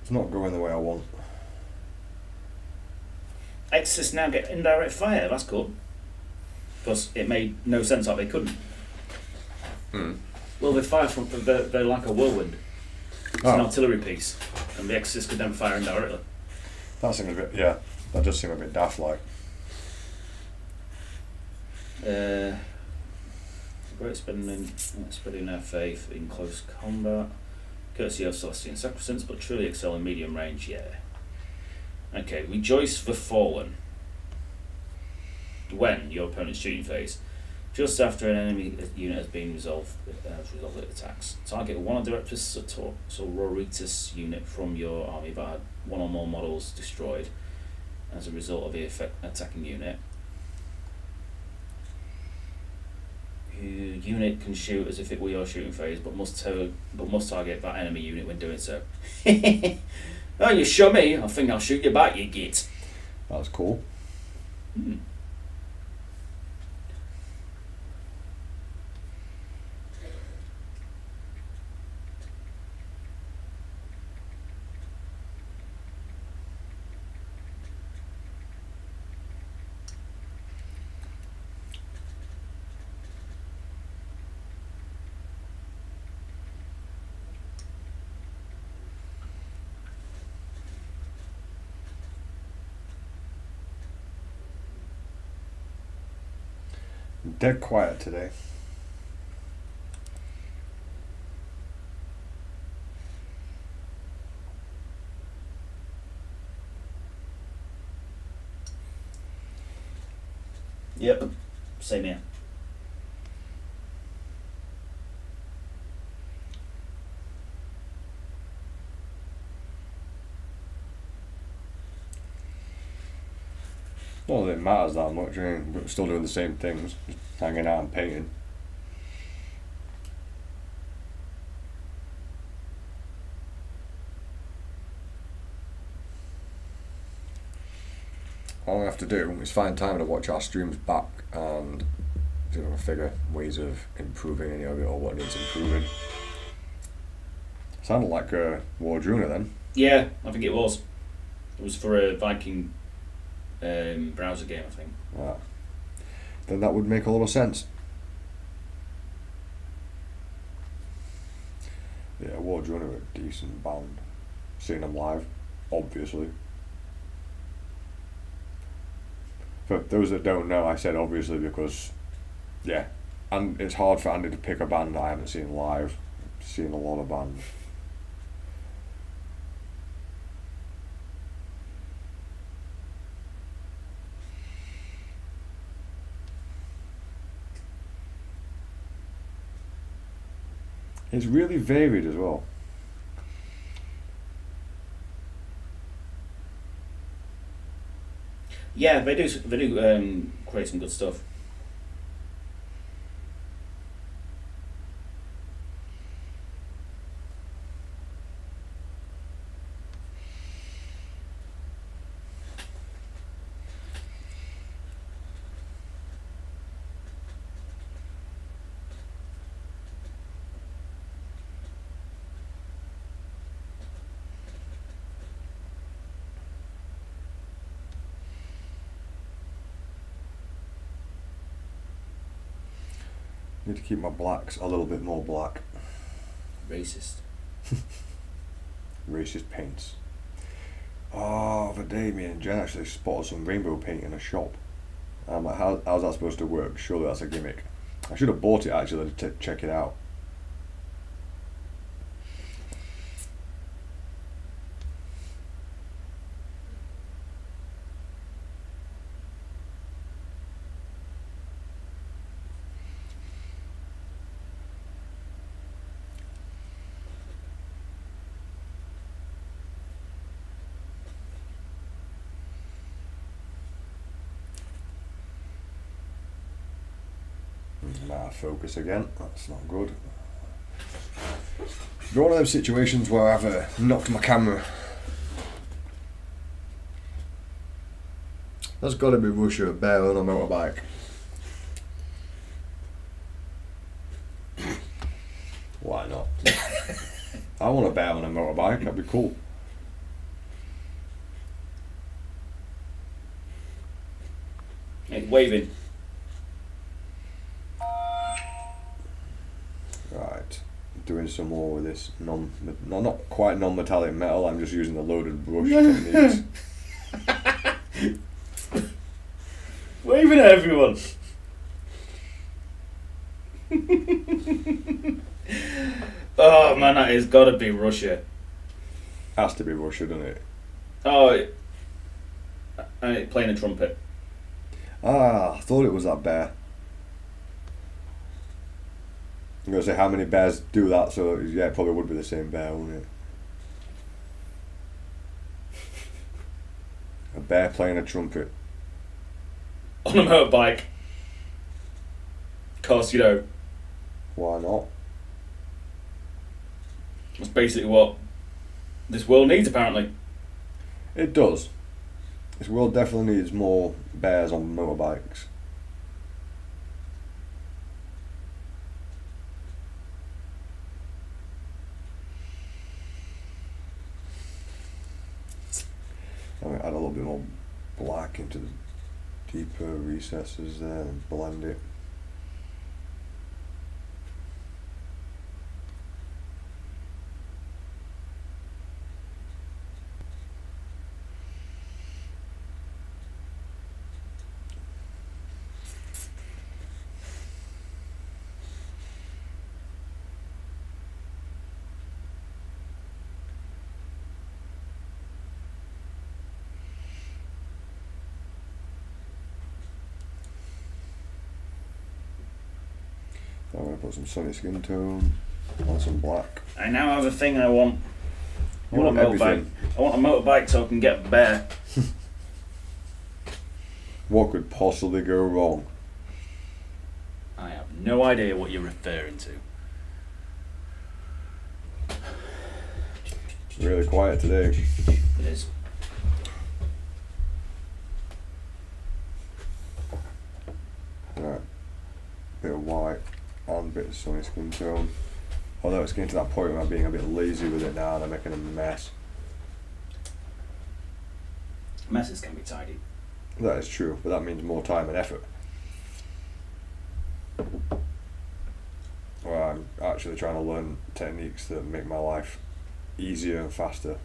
It's not going the way I want. Exorcists now get indirect fire, that's cool. Because it made no sense how they couldn't. Well, they fire from, they're like a whirlwind. It's an artillery piece, and the Exorcist could never fire indirectly. That seems a bit, yeah, that does seem a bit daft like. Great spreading their faith in close combat, courtesy of Celestian sacrosanct, but truly excel in medium range, yeah. Okay, rejoice the fallen. When your opponent's shooting phase, just after an enemy unit has been resolved its attacks. Target one of Directus Sororitas unit from your army that had one or more models destroyed as a result of the attacking unit. Unit can shoot as if it were your shooting phase, but must target that enemy unit when doing so. Oh, you shot me, I think I'll shoot you back, you git. That was cool. Dead quiet today. Yep, same here. Not that it matters that much, we're still doing the same things, just hanging out and painting. All I have to do is find time to watch our streams back and figure ways of improving any of it or what needs improving. Sounded like a Wardruna then. Yeah, I think it was. It was for a Viking browser game, I think. Ah. Then that would make a lot of sense. Yeah, Wardruna are a decent band. Seeing them live, obviously. For those that don't know, I said obviously because, yeah, and it's hard for Andy to pick a band I haven't seen live. I've seen a lot of bands. It's really varied as well. Yeah, they do create some good stuff. Need to keep my blacks a little bit more black. Racist. Racist paints. Oh, the day me and Jen actually spotted some rainbow paint in a shop. I'm like, how's that supposed to work? Surely that's a gimmick. I should have bought it actually to check it out. Nah, focus again. That's not good. It's one of those situations where I've knocked my camera. That's got to be Russia, a bear on a motorbike. Why not? I want a bear on a motorbike, that'd be cool. It's waving. Right, doing some more with this not quite non-metallic metal. I'm just using the loaded brush techniques. Waving at everyone. Oh man, that has got to be Russia. Has to be Russia, doesn't it? Oh, and it's playing a trumpet. Ah, I thought it was that bear. I'm gonna say how many bears do that, so yeah, it probably would be the same bear, wouldn't it? A bear playing a trumpet. On a motorbike. Of course, you know, Why not? that's basically what this world needs, apparently. It does. This world definitely needs more bears on motorbikes. I'm going to add a little bit more black into the deeper recesses there and blend it. I'm going to put some sunny skin tone on some black. I now have a thing I want. I You want a want motorbike. everything. I want a motorbike so I can get a bear. What could possibly go wrong? I have no idea what you're referring to. Really quiet today. It is. Right. Bit of white and a bit of sunny skin tone. Although it's getting to that point where I'm being a bit lazy with it now and I'm making a mess. Messes can be tidy. That is true, but that means more time and effort. Well, I'm actually trying to learn techniques that make my life easier and faster.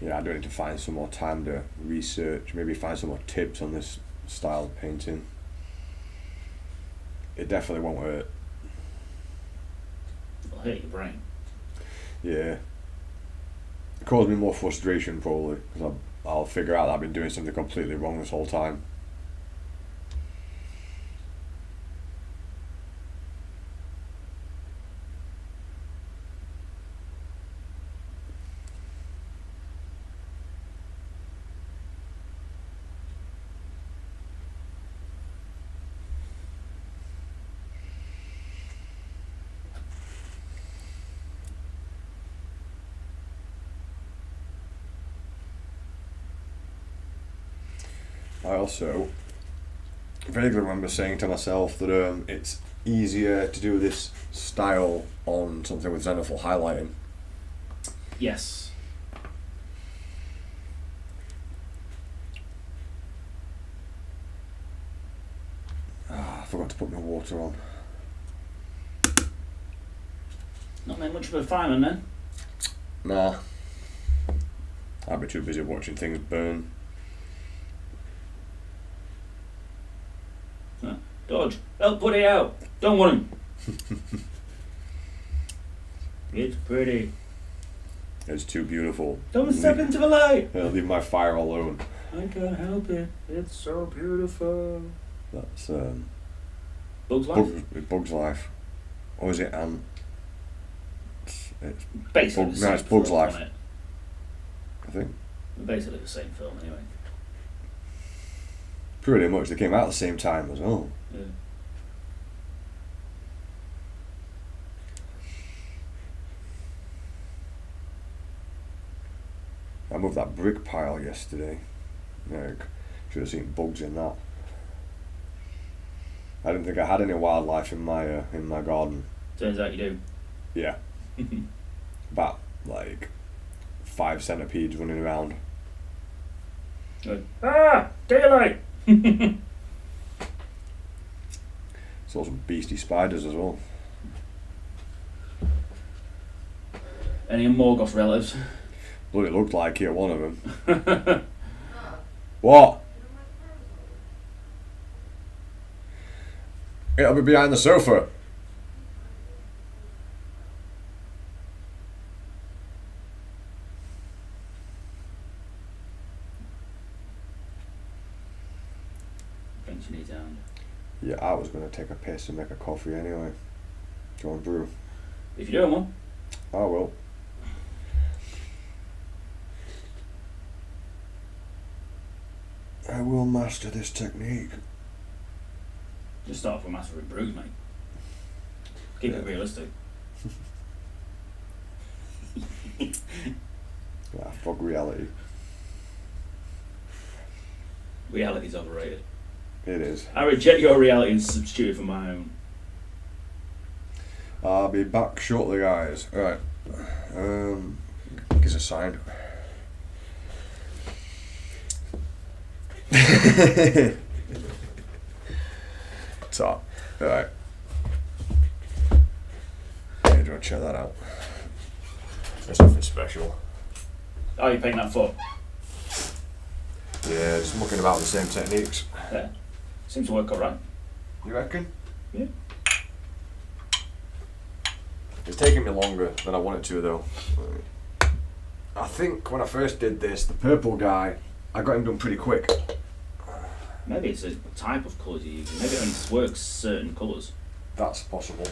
Yeah, I do need to find some more time to research, maybe find some more tips on this style of painting. It definitely won't hurt. It'll hurt your brain. Yeah. It caused me more frustration probably, because I'll figure out that I've been doing something completely wrong this whole time. I also vaguely remember saying to myself that it's easier to do this style on something with zenithal highlighting. Yes. I forgot to put my water on. Not made much of a fireman then. Nah. I'd be too busy watching things burn. Dodge, help put it out. Don't want him. It's pretty. It's too beautiful. Don't step into the light. Leave my fire alone. I can't help it. It's so beautiful. That's Bug's life. Bug's Life. Or is it It's Basically, Bug- the no, same it's Bug's film, Life. isn't it? I think. Basically the same film, anyway. Pretty much. They came out at the same time as well. Yeah. I moved that brick pile yesterday. Like, should have seen bugs in that. I didn't think I had any wildlife in my garden. Turns out you do. Yeah. About like 5 centipedes running around. Good. Ah! Daylight! Saw some beastie spiders as well. Any Morgoth relatives? Bloody looked like it, one of them. What? It'll be behind the sofa. Thinks you need hand. Yeah, I was going to take a piss and make a coffee anyway. Do you want to brew? If you don't want. I will. I will master this technique. Just start off with mastering brews, mate. Keep it realistic. Ah, fuck reality. Reality's overrated. It is. I reject your reality and substitute it for my own. I'll be back shortly, guys. Right. Give us a sign. Top. Alright. Yeah, do you want to check that out? There's nothing special. Oh, you paint that foot? Yeah, just mucking about the same techniques. Yeah. Seems to work alright. You reckon? Yeah. It's taking me longer than I want it to, though. I think when I first did this, the purple guy, I got him done pretty quick. Maybe it's a type of colours you're using. Maybe it only works certain colours. That's possible.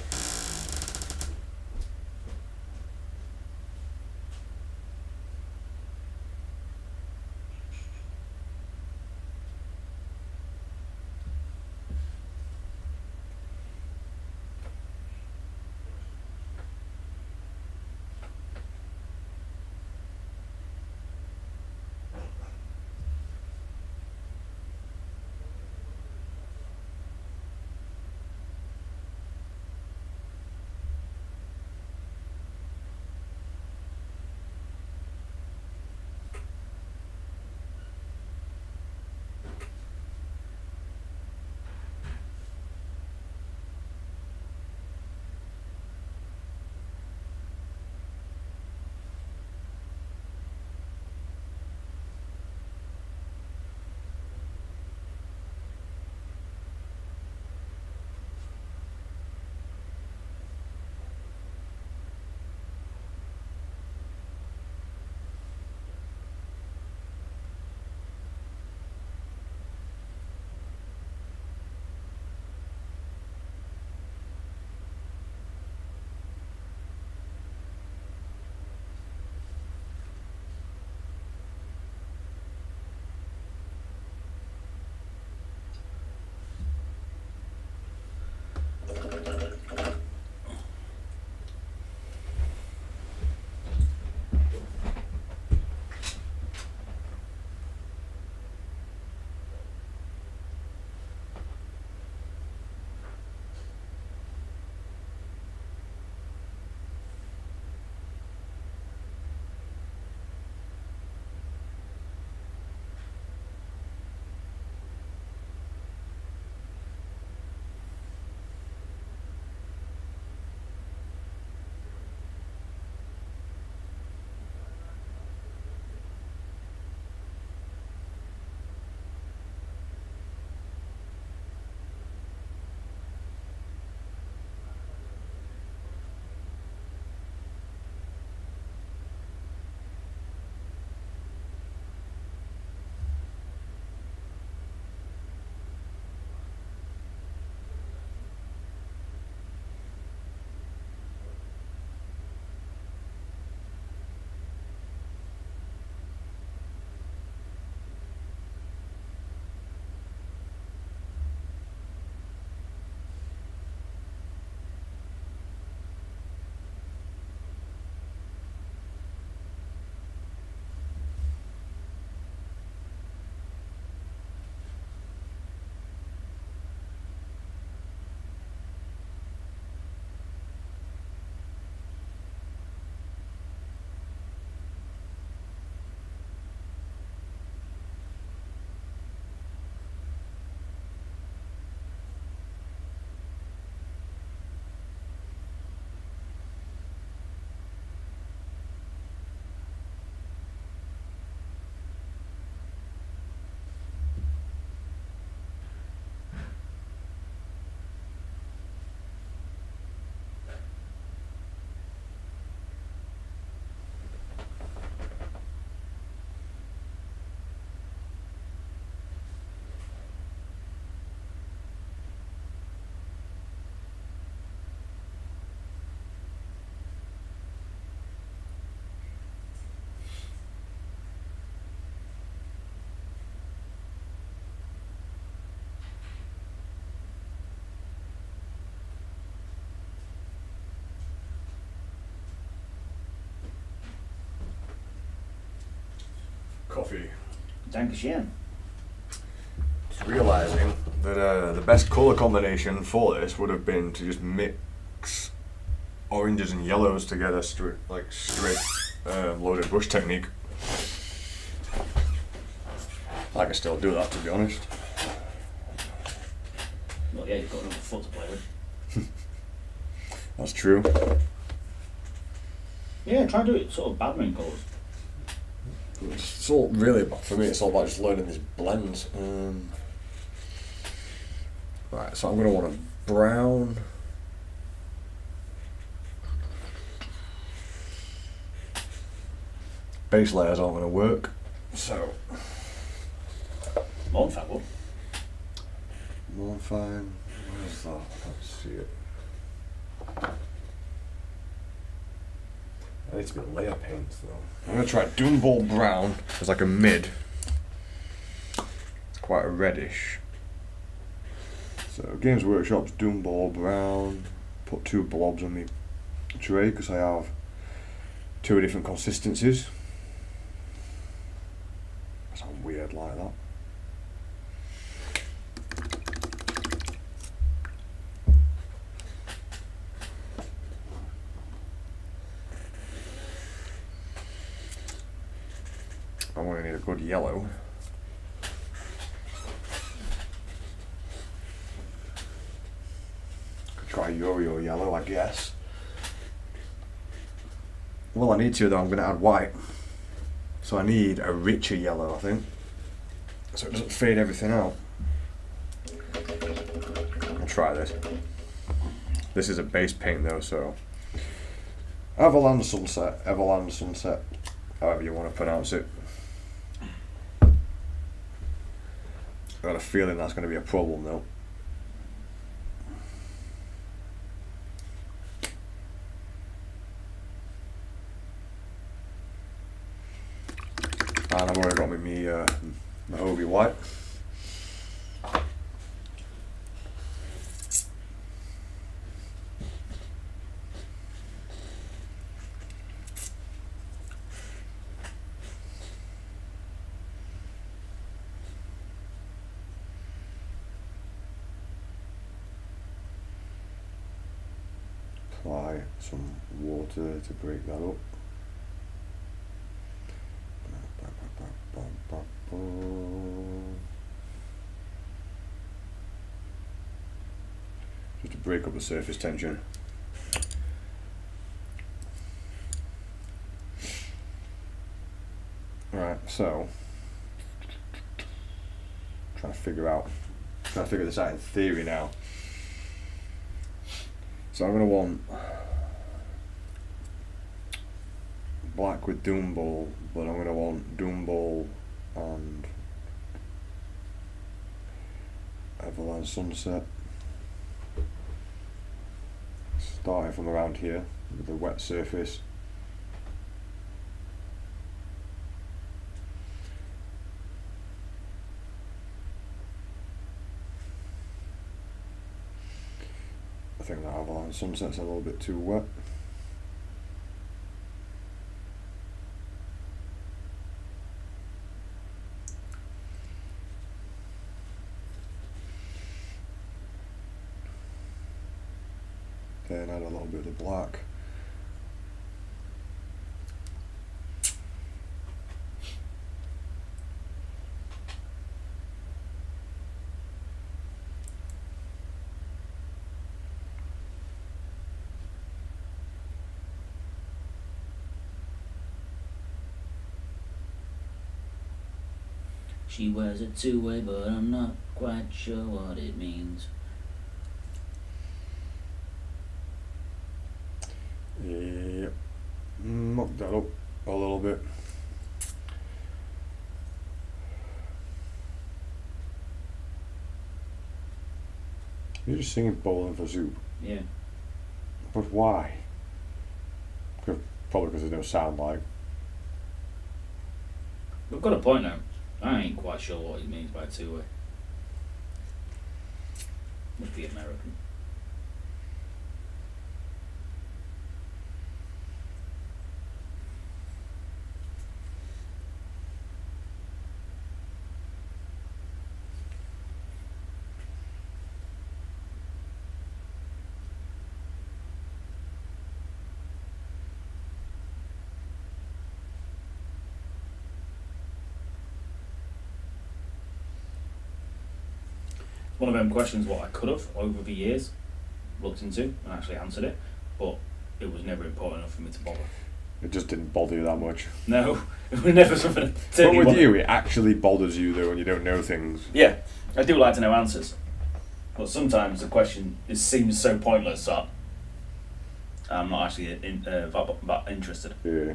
coffee. Dankeschön. Just realising that the best colour combination for this would have been to just mix oranges and yellows together, straight loaded brush technique. I can still do that, to be honest. Well, yeah, you've got another foot to play with. That's true. Yeah, try and do it sort of badminton colours. It's all really, for me, it's all about just learning these blends. Right, so I'm going to want a brown. Base layers aren't going to work, so. More than that would. More fine. Where's that? Let's see it. I need to be layer paints though. I'm going to try Doomball Brown as like a mid. It's quite a reddish. So Games Workshop's Doomball Brown. Put 2 blobs on my tray because I have 2 different consistencies. That sounds weird like that. I'm going to need a good yellow. Could try Yo-Yo yellow, I guess. Well, I need to though, I'm going to add white. So I need a richer yellow, I think. So it doesn't fade everything out. I'll try this. This is a base paint though, so. Everland Sunset, however you want to pronounce it. I got a feeling that's going to be a problem though. And I've already got my Hobie white. Apply some water to break that up. Just to break up the surface tension. Right, so trying to figure this out in theory now. So I'm going to want black with Doomball, but I'm going to want Doomball and Everland Sunset. Starting from around here with the wet surface. I think that Everland Sunset's a little bit too wet. Then add a little bit of the black. She wears a two-way, but I'm not quite sure what it means. Yep. Knock that up a little bit. You're just singing Bowling for Soup. Yeah. But why? Probably because there's no sound like. We've got a point now. I ain't quite sure what he means by two-way. Must be American. one of them questions what I could have over the years looked into and actually answered it, but it was never important enough for me to bother. It just didn't bother you that much. No, it was never something. But with you, it actually bothers you though when you don't know things. Yeah, I do like to know answers, but sometimes the question seems so pointless that I'm not actually that interested. Yeah.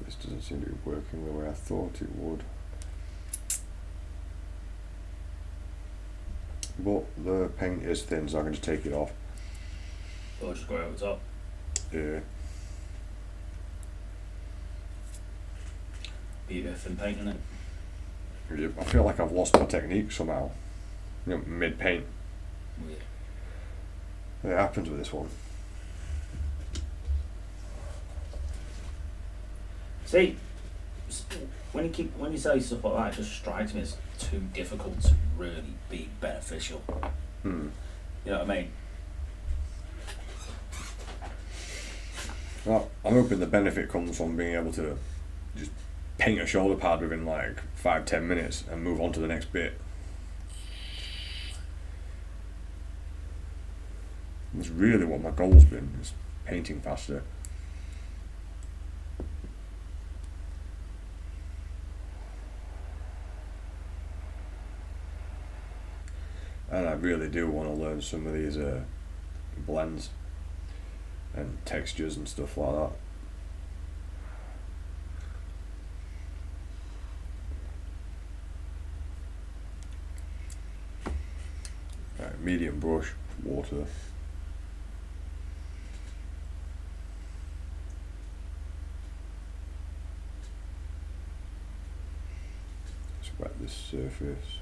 This doesn't seem to be working the way I thought it would. But the paint is thin, so I can just take it off. Or just go over the top. Yeah. Beauty of thin paint, isn't it? Yeah, I feel like I've lost my technique somehow. You know, mid-paint. Weird. It happens with this one. See, when you say stuff like that, it just strikes me as too difficult to really be beneficial. Hmm. You know what I mean? Well, I'm hoping the benefit comes from being able to just paint a shoulder pad within like 5-10 minutes and move on to the next bit. That's really what my goal's been, is painting faster. And I really do want to learn some of these blends and textures and stuff like that. Right, medium brush, water. Just wet this surface.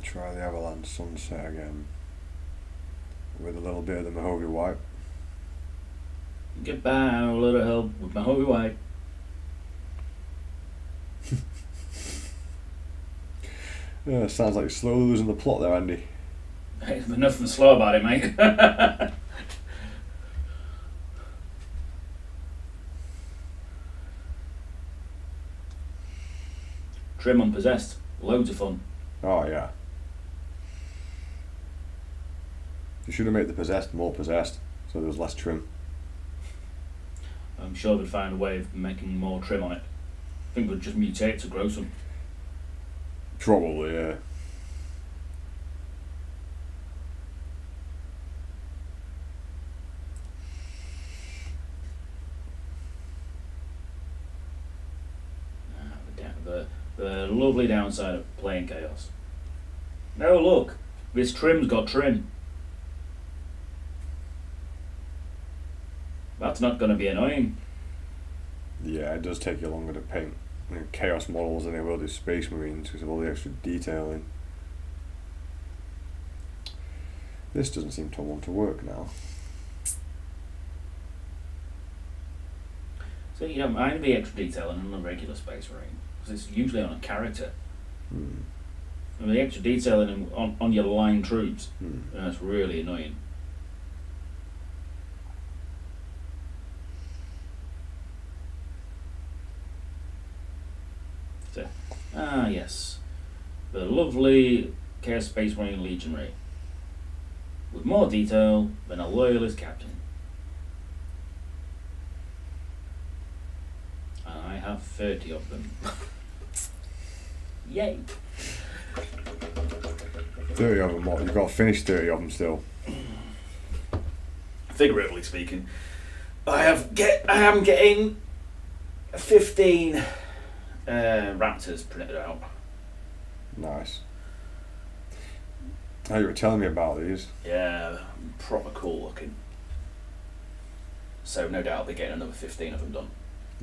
Try the Avalanche Sunset again with a little bit of the Mahogany White. Get by a little help with Mahogany White. Sounds like you're slowly losing the plot there, Andy. Hey, there's nothing slow about it, mate. Trim on Possessed. Loads of fun. Oh yeah. You should have made the Possessed more possessed, so there was less trim. I'm sure they'd find a way of making more trim on it. I think they'd just mutate to grow some. Probably, yeah. The lovely downside of playing Chaos. No, look, this trim's got trim. That's not going to be annoying. Yeah, it does take you longer to paint Chaos models than it will do Space Marines because of all the extra detailing. This doesn't seem to want to work now. So you don't mind the extra detailing on a regular Space Marine, because it's usually on a character. And the extra detailing on your line troops, that's really annoying. So, yes. the lovely Chaos Space Marine Legionary, with more detail than a loyalist captain. And I have 30 of them. Yay! 30 of them, what? You've got to finish 30 of them still. Figuratively speaking, I am getting 15 Raptors printed out. Nice. Oh, you were telling me about these. Yeah, proper cool looking. So no doubt I'll be getting another 15 of them done.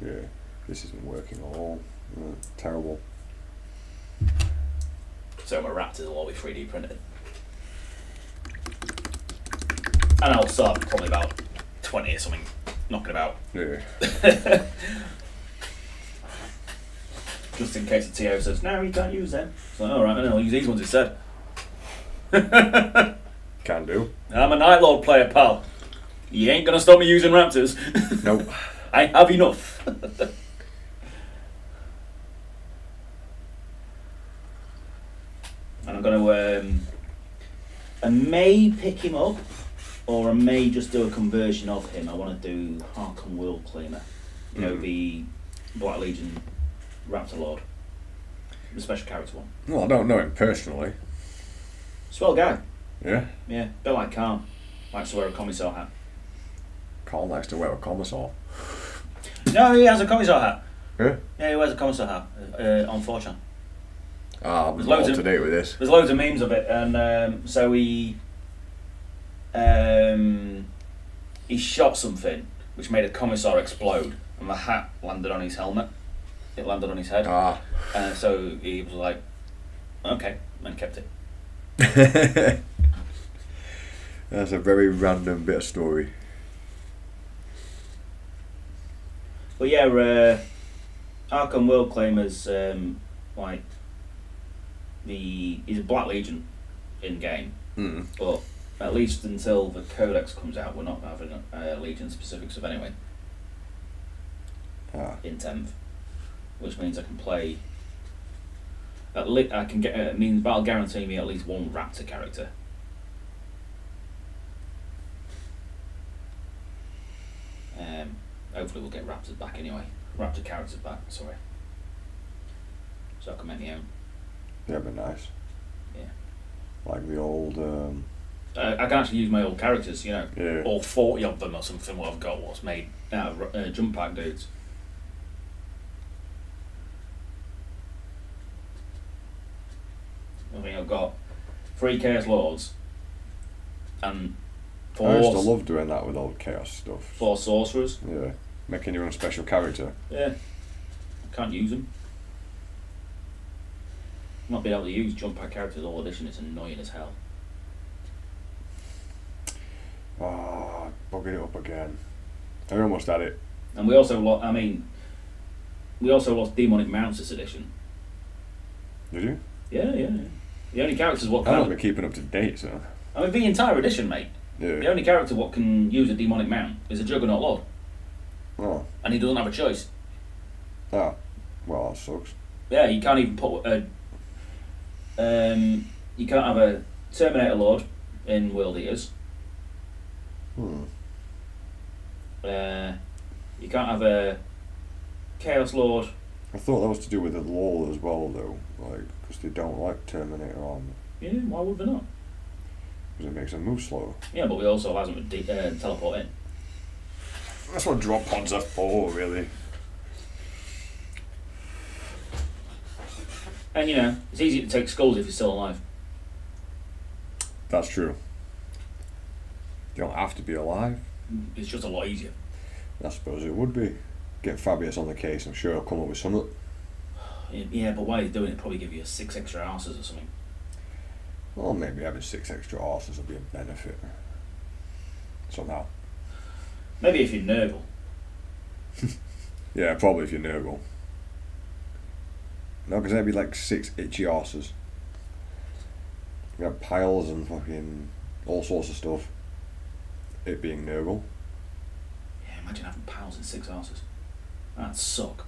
Yeah, this isn't working at all. Terrible. So my Raptors will all be 3D printed. And I'll start probably about 20 or something, knocking about. Yeah. Just in case the TO says, no, you can't use them. So, alright, I'll use these ones instead. Can do. I'm a Night Lord player, pal. You ain't gonna stop me using Raptors. Nope. I have enough. And I'm gonna, I may pick him up, or I may just do a conversion of him. I want to do Harkon World Claimer. You know, the Black Legion Raptor Lord. The special character one. Well, I don't know him personally. Swell guy. Yeah? Yeah, bit like Khan. Likes to wear a commissar hat. Carl likes to wear a commissar. No, he has a commissar hat. Yeah? Yeah, he wears a commissar hat on 4chan. I'm not up to date with this. There's loads of memes of it, and so he shot something which made a commissar explode, and the hat landed on his helmet. It landed on his head. So he was like, okay, and kept it. That's a very random bit of story. But yeah, Arkham World Claimer's like he's a Black Legion in game, but at least until the Codex comes out, we're not having Legion specifics of anyway. In 10th, which means I can play. I can get. It means that'll guarantee me at least one Raptor character. Hopefully we'll get Raptors back anyway. Raptor characters back, sorry. So I can make my own. That'd be nice. Yeah. Like the old. I can actually use my old characters, you know. Yeah. All 40 of them or something. What I've got was made out of jump pack dudes. I think I've got 3 Chaos Lords and 4. I used to love doing that with old Chaos stuff. 4 Sorcerers. Yeah. Making your own special character. Yeah. Can't use them. Not being able to use jump pack characters all edition is annoying as hell. Bugging it up again. I almost had it. And we also lost. We also lost Demonic Mounts this edition. Did you? Yeah. The only characters what I've can. not been keeping up to date, so. I mean, the entire edition, mate. Yeah. The only character what can use a Demonic Mount is a Juggernaut Lord. Oh. And he doesn't have a choice. Well, that sucks. Yeah, you can't even put a. You can't have a Terminator Lord in World Eaters. You can't have a Chaos Lord. I thought that was to do with the law as well, though, like because they don't like Terminator armor. Yeah, why would they not? Because it makes them move slower. Yeah, but we also allow them to teleport in. That's what drop pods are for, really. And you know, it's easy to take skulls if you're still alive. That's true. You don't have to be alive. It's just a lot easier. I suppose it would be. Get Fabius on the case, I'm sure he'll come up with something. Yeah, but while he's doing it, probably give you 6 extra arses or something. Well, maybe having 6 extra horses will be a benefit. Somehow. Maybe if you're Nurgle. Yeah, probably if you're Nurgle. No, because there'd be like 6 itchy horses. You have piles and fucking all sorts of stuff. It being Nurgle. Yeah, imagine having piles and 6 arses. That'd suck.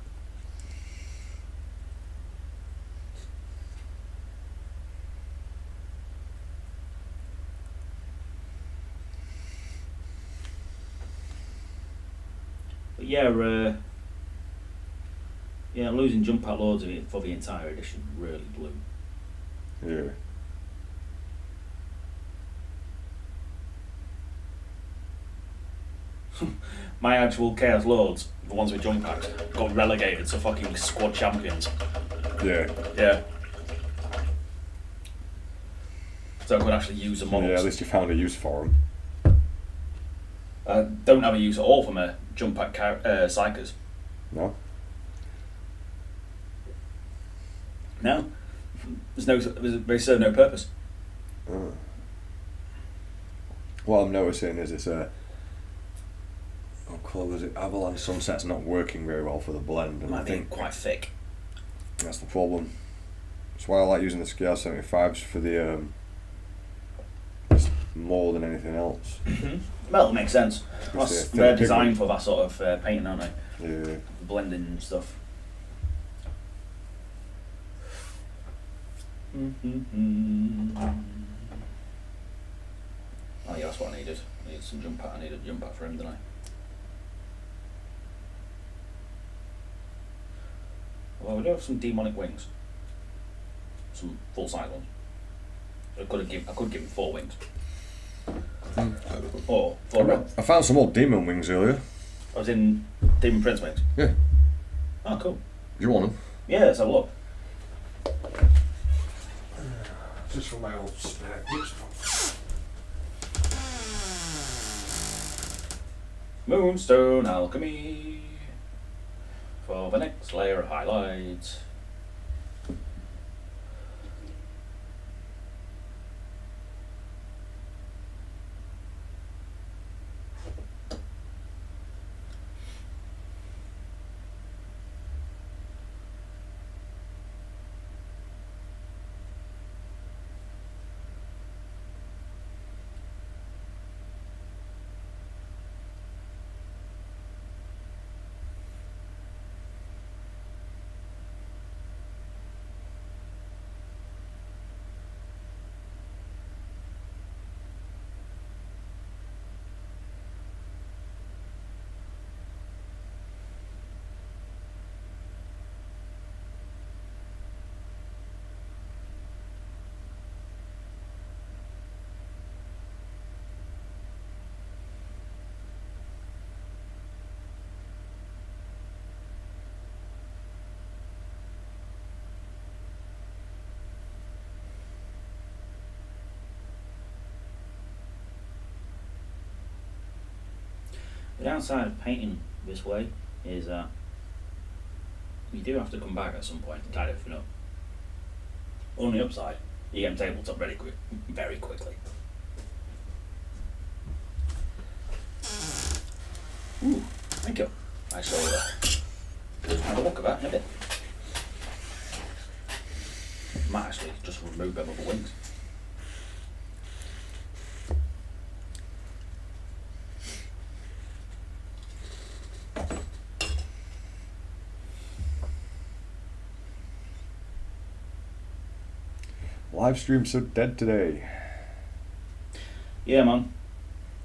But yeah, losing jump pack loads of it for the entire edition really blew. Yeah. My actual Chaos Lords, the ones with jump packs, got relegated to fucking squad champions. Yeah. Yeah. So I could actually use the models. Yeah, at least you found a use for them. I don't have a use at all for my jump pack psychers. No? No. They serve no purpose. What I'm noticing is it's what colour was it? Avalanche Sunset's not working very well for the blend, and Might I be think quite thick. that's the problem. That's why I like using the Scale 75s for the more than anything else. Well, it makes sense. They're designed for that sort of painting, aren't they? Yeah. Blending and stuff. Oh yeah, that's what I needed. I needed some jump pack. I needed a jump pack for him, didn't I? Well, we do have some demonic wings. Some full size ones. I could give him 4 wings. Or 4 rounds. I found some old demon wings earlier. I was in Demon Prince wings. Yeah. Oh, cool. You want them? Yeah, let's have a look. Just for my old spare. Moonstone Alchemy for the next layer of highlights. The downside of painting this way is that you do have to come back at some point to tidy everything up. On the upside, you get them tabletop ready very quickly. Ooh, thank you. I shall have a look at that in a bit. Might actually just remove them other wings. Live stream so dead today. Yeah, man.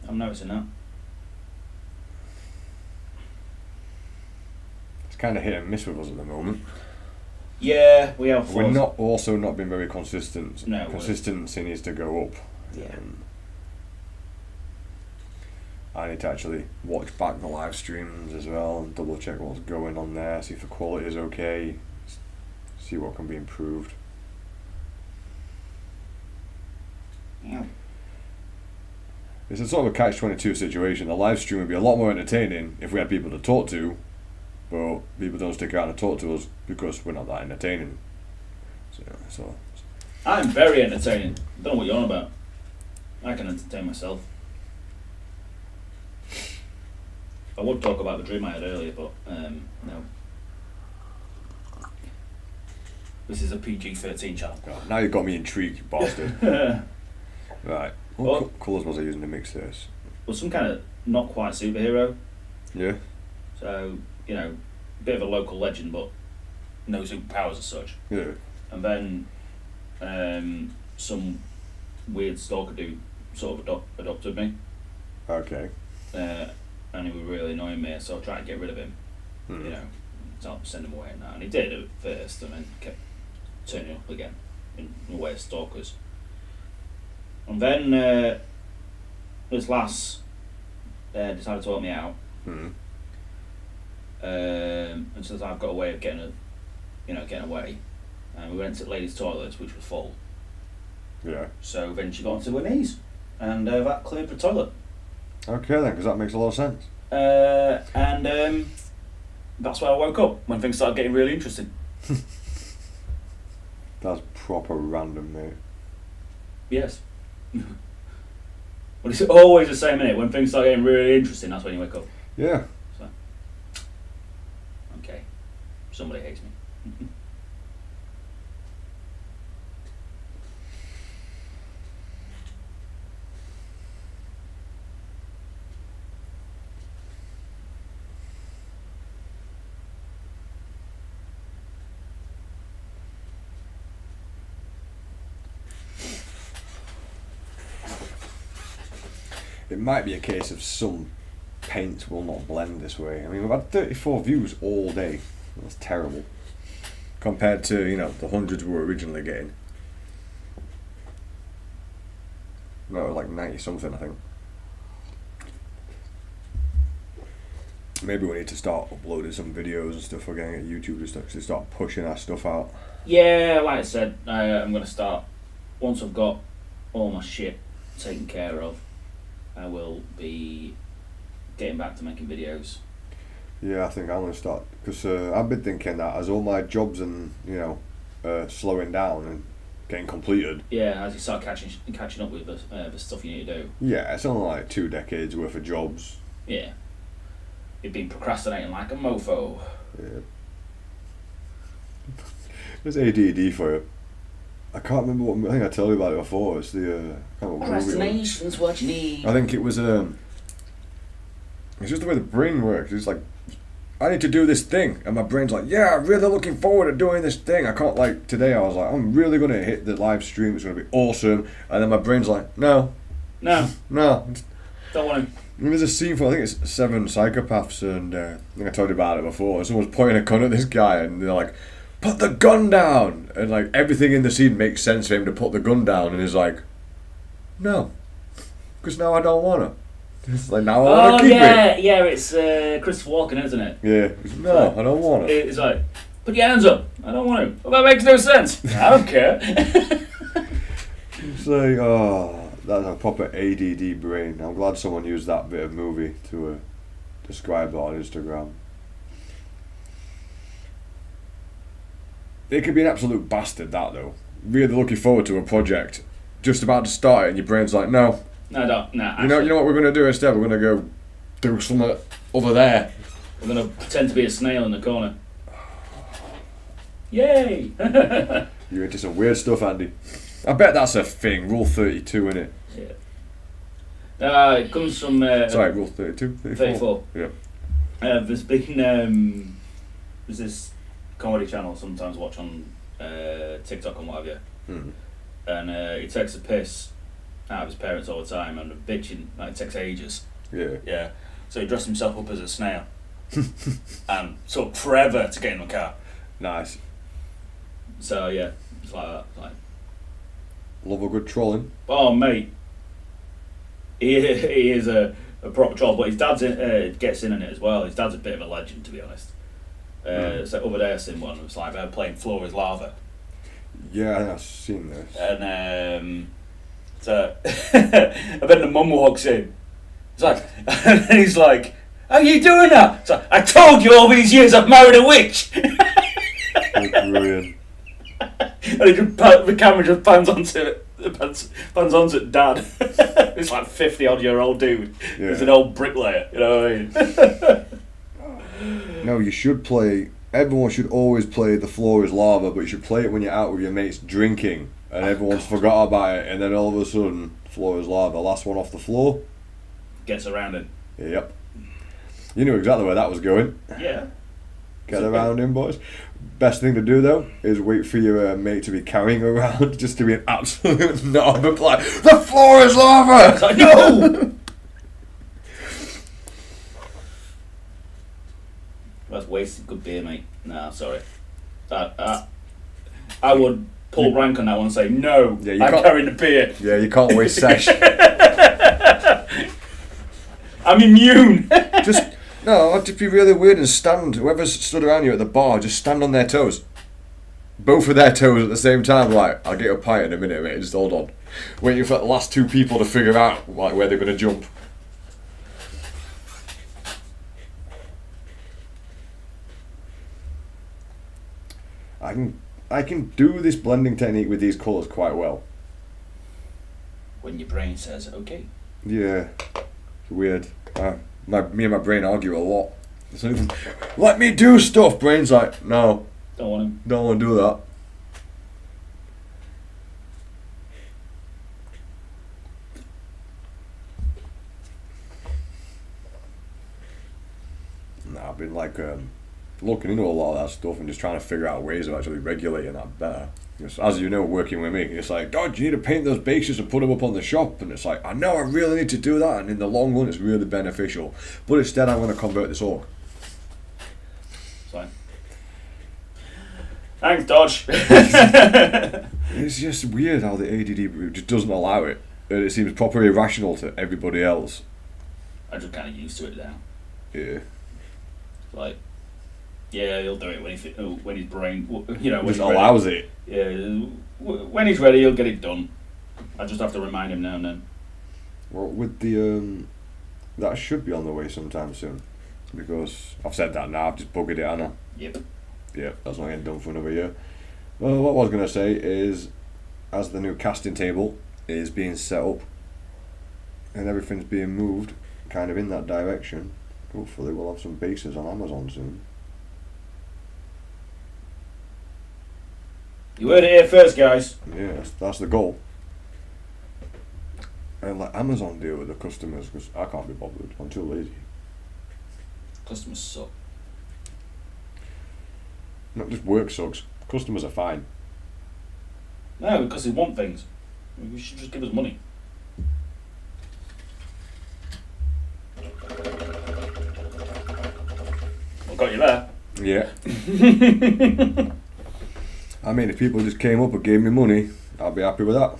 I'm noticing that. It's kind of hit and miss with us at the moment. Yeah, we have. We're not been very consistent. No, consistency needs to go up. Yeah. I need to actually watch back the live streams as well and double check what's going on there, see if the quality is okay, see what can be improved. Yeah. It's a sort of a catch-22 situation. The live stream would be a lot more entertaining if we had people to talk to, but people don't stick around and talk to us because we're not that entertaining. So I'm very entertaining. Don't know what you're on about. I can entertain myself. I would talk about the dream I had earlier, but no. This is a PG-13 channel. oh, now you've got me intrigued, you bastard. Right. What colours was I using to mix this? Well, some kind of not quite superhero. Yeah. So, you know, a bit of a local legend, but no superpowers as such. Yeah. And then some weird stalker dude sort of adopted me. Okay. and he was really annoying me, so I tried to get rid of him. You know, so send him away and that. And he did at first, and then kept turning up again in the way of stalkers. And then this lass decided to help me out. And so I've got a way of getting away. And we went to the ladies' toilets, which was full. Yeah. So then she got onto her knees, and that cleared the toilet. Okay then, because that makes a lot of sense. And that's where I woke up, when things started getting really interesting. That's proper random, mate. Yes. But it's always the same, innit? When things start getting really interesting, that's when you wake up. Yeah. So. Okay. Somebody hates me. It might be a case of some paints will not blend this way. I mean, we've had 34 views all day. That's terrible. Compared to, the hundreds we were originally getting. No, like 90 something, I think. Maybe we need to start uploading some videos and stuff again at YouTube and stuff, to start pushing our stuff out. Yeah, like I said, I'm going to start, once I've got all my shit taken care of, I will be getting back to making videos. Yeah, I think I'm going to start, because I've been thinking that as all my jobs and, slowing down and getting completed. Yeah, as you start catching up with the stuff you need to do. Yeah, it's only like 2 decades worth of jobs. Yeah. You've been procrastinating like a mofo. Yeah. There's ADD for you. I can't remember what, I think I told you about it before. It's the, procrastination's what you need. I think it was, it's just the way the brain works. It's like, I need to do this thing. And my brain's like, yeah, I'm really looking forward to doing this thing. I can't, like, today I was like, I'm really going to hit the live stream. It's going to be awesome. And then my brain's like, no. No. No. Don't want to. There's a scene for, I think it's 7 Psychopaths, and I think I told you about it before. Someone's pointing a gun at this guy, and they're like, put the gun down! And like, everything in the scene makes sense for him to put the gun down, and he's like, no. Because now I don't want to. It's like, now I want to keep it. Yeah, it's Christopher Walken, isn't it? Yeah. No, I don't want it. It's like, put your hands up. I don't want to. Well, that makes no sense. I don't care. It's like, oh, that's a proper ADD brain. I'm glad someone used that bit of movie to describe that on Instagram. It could be an absolute bastard, that though. Really looking forward to a project, just about to start it, and your brain's like, no. No, don't. No. You know what we're gonna do instead? We're gonna go do something over there. We're gonna pretend to be a snail in the corner. Yay! You're into some weird stuff, Andy. I bet that's a thing. Rule 32, innit? Yeah. It comes from. Sorry, Rule 32? 34. Yeah. There's been. There's this comedy channel I sometimes watch on TikTok and what have you. And he takes a piss out of his parents all the time and bitching, like, it takes ages. Yeah. Yeah. So he dressed himself up as a snail and took forever to get in the car. Nice. So yeah, it's like that. Like, love a good trolling. oh mate, he is a proper troll, but his dad's gets in on it as well. His dad's a bit of a legend, to be honest. So over there, I seen one. It was like they're playing Floor is Lava. Yeah, I've seen this. And so and then the mum walks in. It's like, and he's like, "How are you doing that?" It's like, "I told you all these years I've married a witch." Brilliant. And the camera just pans onto it. Pans onto Dad. It's like 50-odd-year-old dude. Yeah. He's an old bricklayer. You know what I mean? No, you should play. Everyone should always play The Floor is Lava, but you should play it when you're out with your mates drinking, and everyone's forgot about it, and then all of a sudden, Floor is Lava, last one off the floor. Gets around it. Yep. You knew exactly where that was going. Yeah. Get around him, boys. Best thing to do though is wait for your mate to be carrying around, just to be an absolute knob and like, the floor is lava. It's like, no. That's wasted good beer, mate. Nah, sorry. I would pull rank on that one and say, no, Yeah, you I'm can't- carrying the beer. Yeah, you can't waste sesh. I'm immune. It'd just be really weird and stand. Whoever's stood around you at the bar, just stand on their toes. Both of their toes at the same time. Like, I'll get a pint in a minute, mate. Just hold on. Waiting for the last two people to figure out like where they're gonna jump. I can do this blending technique with these colours quite well. When your brain says, okay. Yeah, it's weird. Me and my brain argue a lot. It's not even, let me do stuff. Brain's like, no, Don't don't want to do that. Nah, I've been like looking into a lot of that stuff and just trying to figure out ways of actually regulating that better. Because as you know, working with me, it's like, God, you need to paint those bases and put them up on the shop. And it's like, I know I really need to do that. And in the long run, it's really beneficial. But instead, I'm going to convert this org. Fine. Thanks, Dodge. It's just weird how the ADD just doesn't allow it. And it seems properly irrational to everybody else. I'm just kind of used to it now. Yeah. Like, yeah, he'll do it when his brain, you know, when Just he's ready. allows it. Yeah, when he's ready, he'll get it done. I just have to remind him now and then. Well, with the that should be on the way sometime soon, because I've said that now. I've just buggered it, Anna. Yep. Yeah, that's not getting done for another year. Well, what I was gonna say is, as the new casting table is being set up, and everything's being moved, kind of in that direction. Hopefully, we'll have some bases on Amazon soon. You heard it here first, guys. Yeah, that's the goal. And let Amazon deal with the customers, because I can't be bothered. I'm too lazy. Customers suck. Not just work sucks. Customers are fine. No, because they want things. You should just give us money. Well, got you there. Yeah. I mean, if people just came up and gave me money, I'd be happy with that.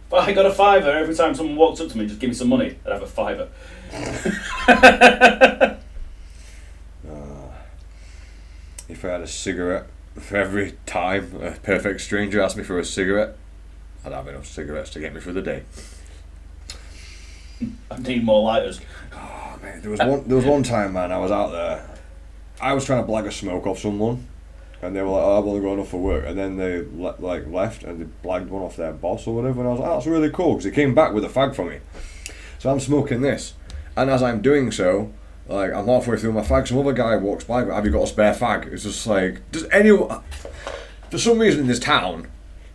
If I got a fiver every time someone walks up to me, just give me some money, I'd have a fiver. If I had a cigarette for every time a perfect stranger asked me for a cigarette, I'd have enough cigarettes to get me through the day. I need more lighters. Oh, mate, there was one time, man, I was out there. I was trying to blag a smoke off someone, and they were like, "Oh, I've only got enough for work," and then they left and they blagged one off their boss or whatever, and I was like, "Oh, that's really cool," because he came back with a fag for me. So I'm smoking this, and as I'm doing so, like, I'm halfway through my fag, some other guy walks by, "Have you got a spare fag?" It's just like, does anyone? For some reason in this town,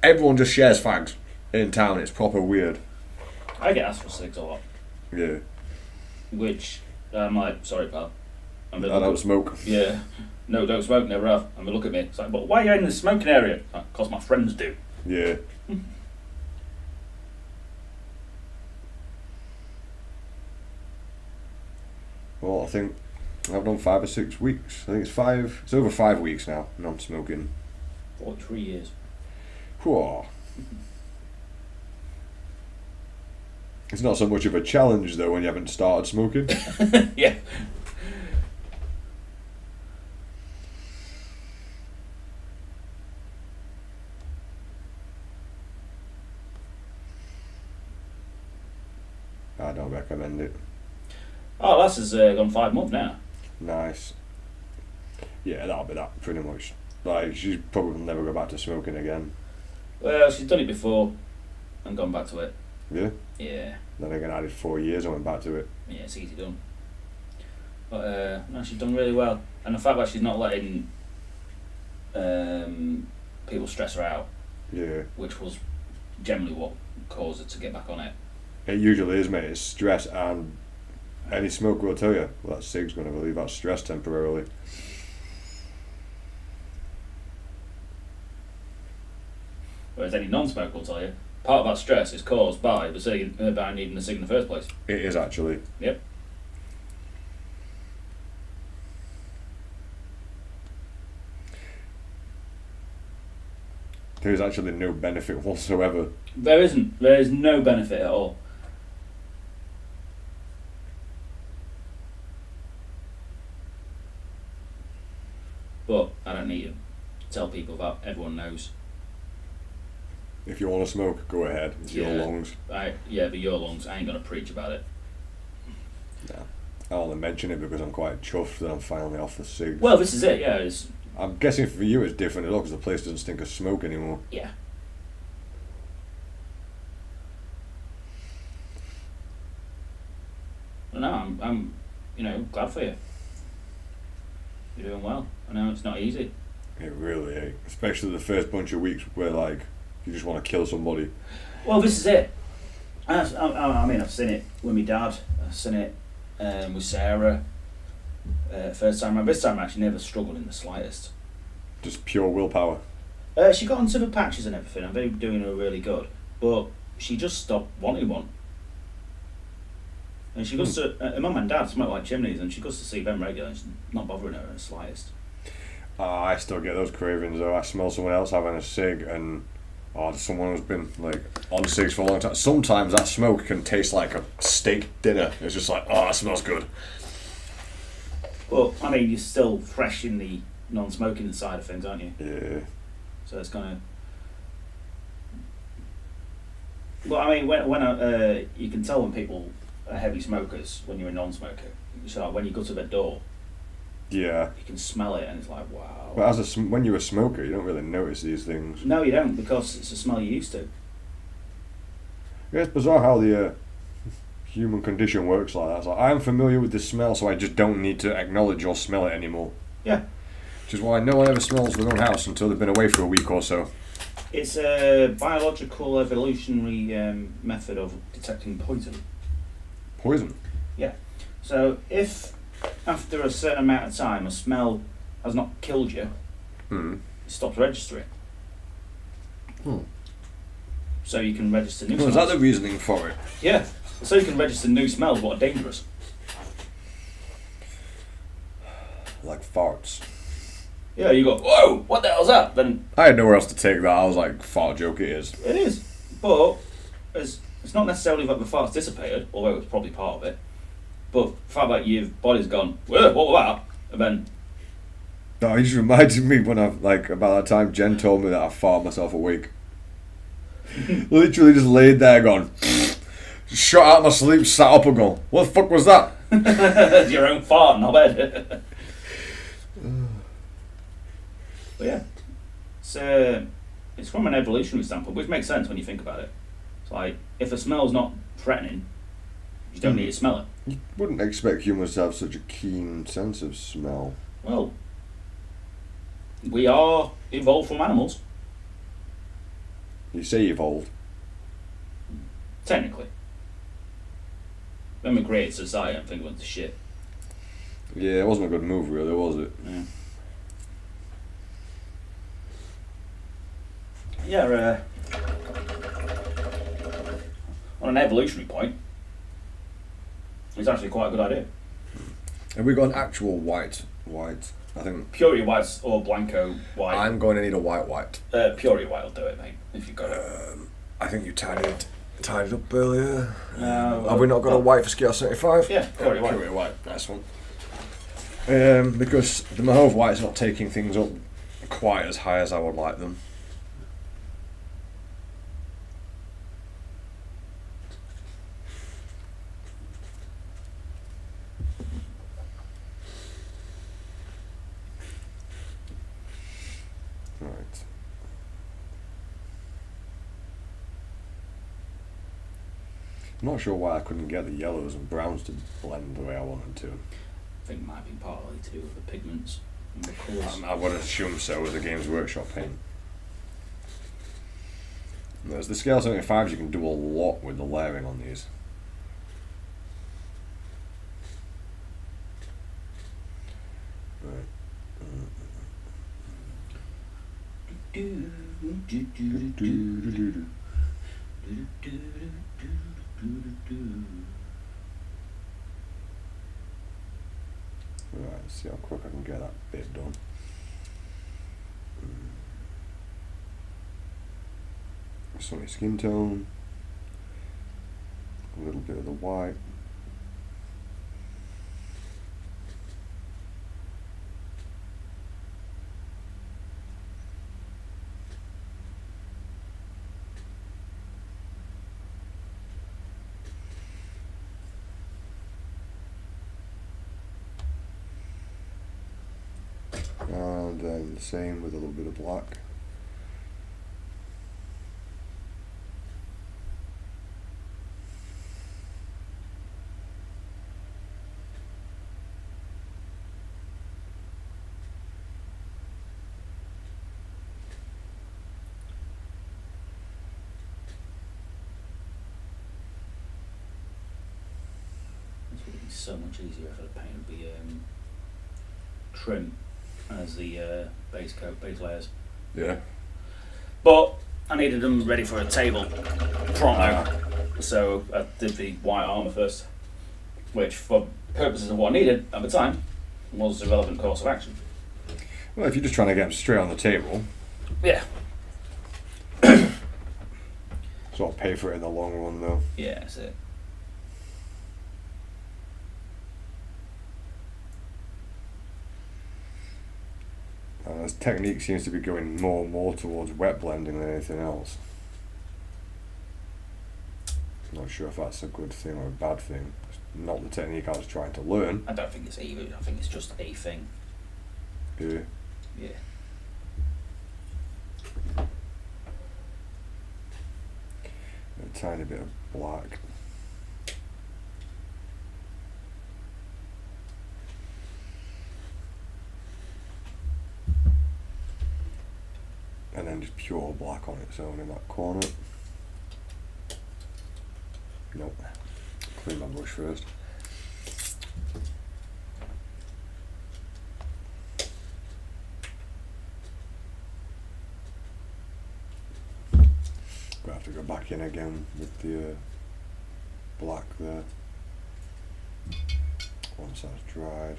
everyone just shares fags in town. It's proper weird. I get asked for cigs a lot. Yeah. Which, I'm like, sorry, pal. I don't smoke. Yeah. No, don't smoke, never have. And they look at me, it's like, but why are you in the smoking area? Because my friends do. Yeah. Well, I think I've done 5 or 6 weeks. I think it's over 5 weeks now, and I'm smoking. 43 years. Whoa. It's not so much of a challenge though when you haven't started smoking. Yeah. I don't recommend it. Oh, Lass has gone 5 months now. Nice. Yeah, that'll be that, pretty much. Like, she probably will never go back to smoking again. Well, she's done it before and gone back to it. Yeah? Yeah. Then again, I did 4 years and went back to it. Yeah, it's easy done. But no, she's done really well. And the fact that she's not letting people stress her out, Yeah. which was generally what caused her to get back on it. It usually is, mate. It's stress, and any smoker will tell you, well, that cig's going to relieve that stress temporarily. Whereas any non-smoker will tell you, part of that stress is caused by by needing the cig in the first place. It is actually. Yep. There's actually no benefit whatsoever. There isn't. There is no benefit at all. But I don't need to tell people that. Everyone knows. If you want to smoke, go ahead. It's your lungs. But your lungs. I ain't gonna preach about it. Nah. I only mention it because I'm quite chuffed that I'm finally off the cigs. Well, this is it. Yeah, I'm guessing for you it's different as well because the place doesn't stink of smoke anymore. Yeah. Well, no, I'm glad for you. You're doing well. I know it's not easy. It really ain't. Especially the first bunch of weeks where like you just want to kill somebody. Well, this is it. I mean, I've seen it with my dad. I've seen it with Sarah. First time. This time I actually never struggled in the slightest. Just pure willpower. She got onto the patches and everything. I'm very doing her really good, but she just stopped wanting one. And she goes to her mum and dad smoke like chimneys, and she goes to see them regularly. And she's not bothering her in the slightest. I still get those cravings though. I smell someone else having a cig, and someone who's been like on cigs for a long time. Sometimes that smoke can taste like a steak dinner. It's just like, that smells good. Well, I mean, you're still fresh in the non-smoking side of things, aren't you? Yeah. So it's kind of. Well, I mean, when you can tell when people are heavy smokers when you're a non-smoker. So like when you go to the door, yeah, you can smell it, and it's like, wow. But when you're a smoker, you don't really notice these things. No, you don't, because it's a smell you're used to. Yeah, it's bizarre how the human condition works like that. It's like, I am familiar with this smell, so I just don't need to acknowledge or smell it anymore. Yeah. Which is why no one ever smells their own house until they've been away for a week or so. It's a biological evolutionary method of detecting poison. Poison? Yeah. So if after a certain amount of time a smell has not killed you, it stops registering. So you can register new smells. Is that the reasoning for it? Yeah. So you can register new smells what are dangerous. Like farts. Yeah, you go, whoa, what the hell's that? Then I had nowhere else to take that. I was like, fart joke it is. it is. But it's not necessarily that the fart's dissipated, although it's probably part of it. But the fact that your body's gone, whoa, what was that? And then No, it just reminded me when about that time Jen told me that I farted myself awake. Literally just laid there going, shot out my sleep, sat up and gone, what the fuck was that? it's your own fart, not bad. But yeah, it's from an evolutionary standpoint, which makes sense when you think about it. It's like, if a smell's not threatening, you don't need to smell it. You wouldn't expect humans to have such a keen sense of smell. Well, we are evolved from animals. You say evolved. Technically. When we created society, I think it went to shit. Yeah, it wasn't a good move really, was it? Yeah. Yeah, on an evolutionary point, it's actually quite a good idea. Have we got an actual white? I think Purity whites or Blanco white. I'm going to need a white. Purity white will do it, mate, if you've got it. I think you tidied it up earlier. No, Have we not got a white for Scale 75? Yeah, Purity white. Purity white, nice one. Because the Mahove white's not taking things up quite as high as I would like them. Right. I'm not sure why I couldn't get the yellows and browns to blend the way I wanted to. I think it might be partly to do with the pigments and the colours. I would assume so with the Games Workshop paint. Whereas the Scale 75s, you can do a lot with the layering on these. Right. Right, let's see how quick I can get that bit done. sunny skin tone, a little bit of the white. And then the same with a little bit of black. This would be so much easier if the paint would be trim as the base coat, base layers. Yeah. But I needed them ready for a table pronto, so I did the white armour first, which for purposes of what I needed at the time was the relevant course of action. Well, if you're just trying to get them straight on the table, Yeah. sort of pay for it in the long run though. Yeah, that's it. This technique seems to be going more and more towards wet blending than anything else. Not sure if that's a good thing or a bad thing. It's not the technique I was trying to learn. I don't think it's either. I think it's just a thing. Yeah. Yeah. A tiny bit of black. And then just pure black on its own in that corner. Nope. Clean my brush first. Gonna have to go back in again with the black there. Once that's dried.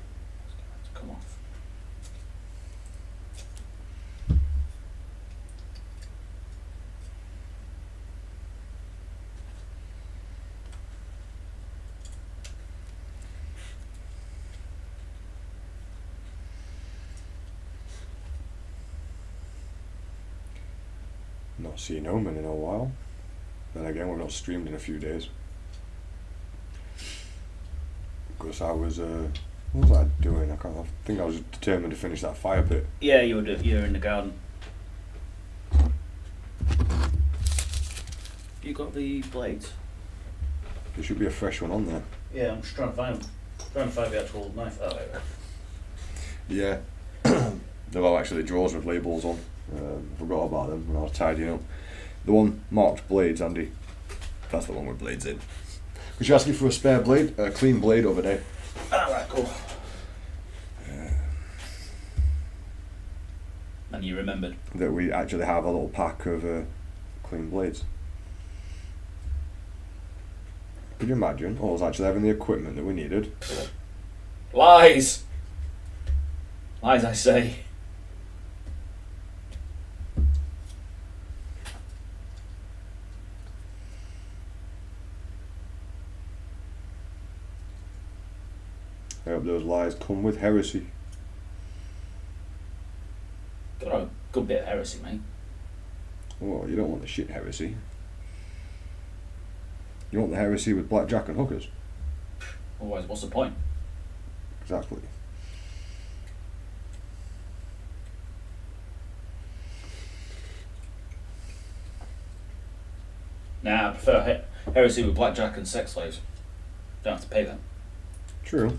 Come off. Not seen Omen in a while. Then again, we've not streamed in a few days. Because I was, what was I doing? I think I was determined to finish that fire pit. Yeah, you were in the garden. You got the blades? There should be a fresh one on there. Yeah, I'm just trying to find them. Trying to find the actual knife. Oh, there we go. Yeah. There are actually drawers with labels on. Forgot about them when I was tidying up. The one marked blades, Andy. That's the one with blades in. Was you asking for a spare blade? A clean blade over there. Alright, cool. And you remembered? That we actually have a little pack of clean blades. Could you imagine? I was actually having the equipment that we needed. Lies! Lies, I say. I hope those lies come with heresy. Got a good bit of heresy, mate. Well, you don't want the shit heresy. You want the heresy with blackjack and hookers. Otherwise, what's the point? Exactly. Nah, I prefer heresy with blackjack and sex slaves. Don't have to pay them. True.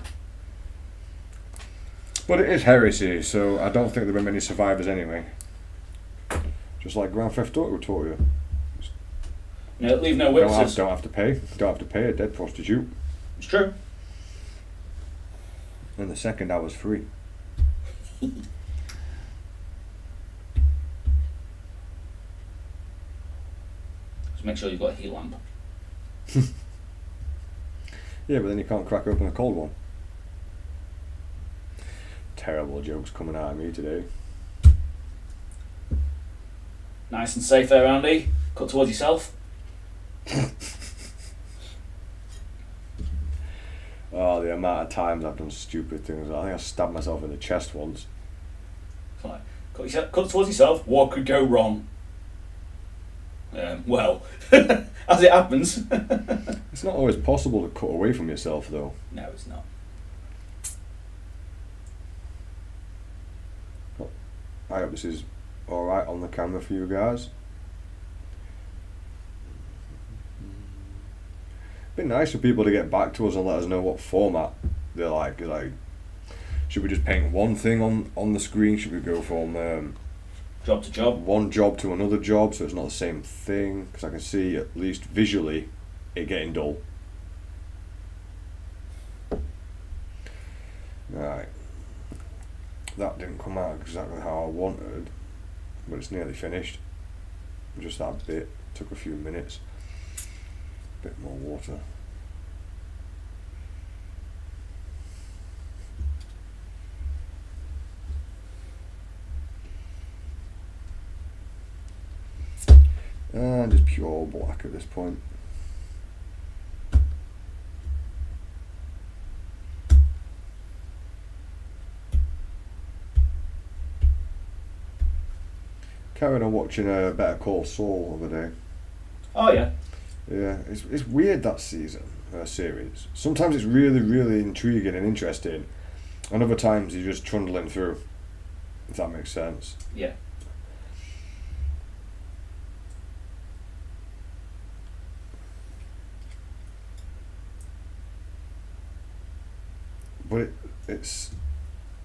But it is heresy, so I don't think there were many survivors anyway. Just like Grand Theft Auto taught you. No, leave no witnesses. Don't have to pay. Don't have to pay a dead prostitute. It's true. And the second I was free. Just make sure you've got a heat lamp. Yeah, but then you can't crack open a cold one. Terrible jokes coming out of me today. Nice and safe there, Andy. Cut towards yourself. Oh, the amount of times I've done stupid things. I think I stabbed myself in the chest once. Like, cut towards yourself. What could go wrong? Well, as it happens. It's not always possible to cut away from yourself, though. No, it's not. I hope this is alright on the camera for you guys. It'd be nice for people to get back to us and let us know what format they like. Like, should we just paint one thing on the screen? Should we go from Job to job? one job to another job so it's not the same thing? Because I can see, at least visually, it getting dull. Right. That didn't come out exactly how I wanted, but it's nearly finished. Just that bit took a few minutes. Bit more water. And just pure black at this point. Carried on watching Better Call Saul the other day. Oh yeah. Yeah, it's weird, that series. Sometimes it's really, really intriguing and interesting, and other times you're just trundling through, if that makes sense. Yeah. But it's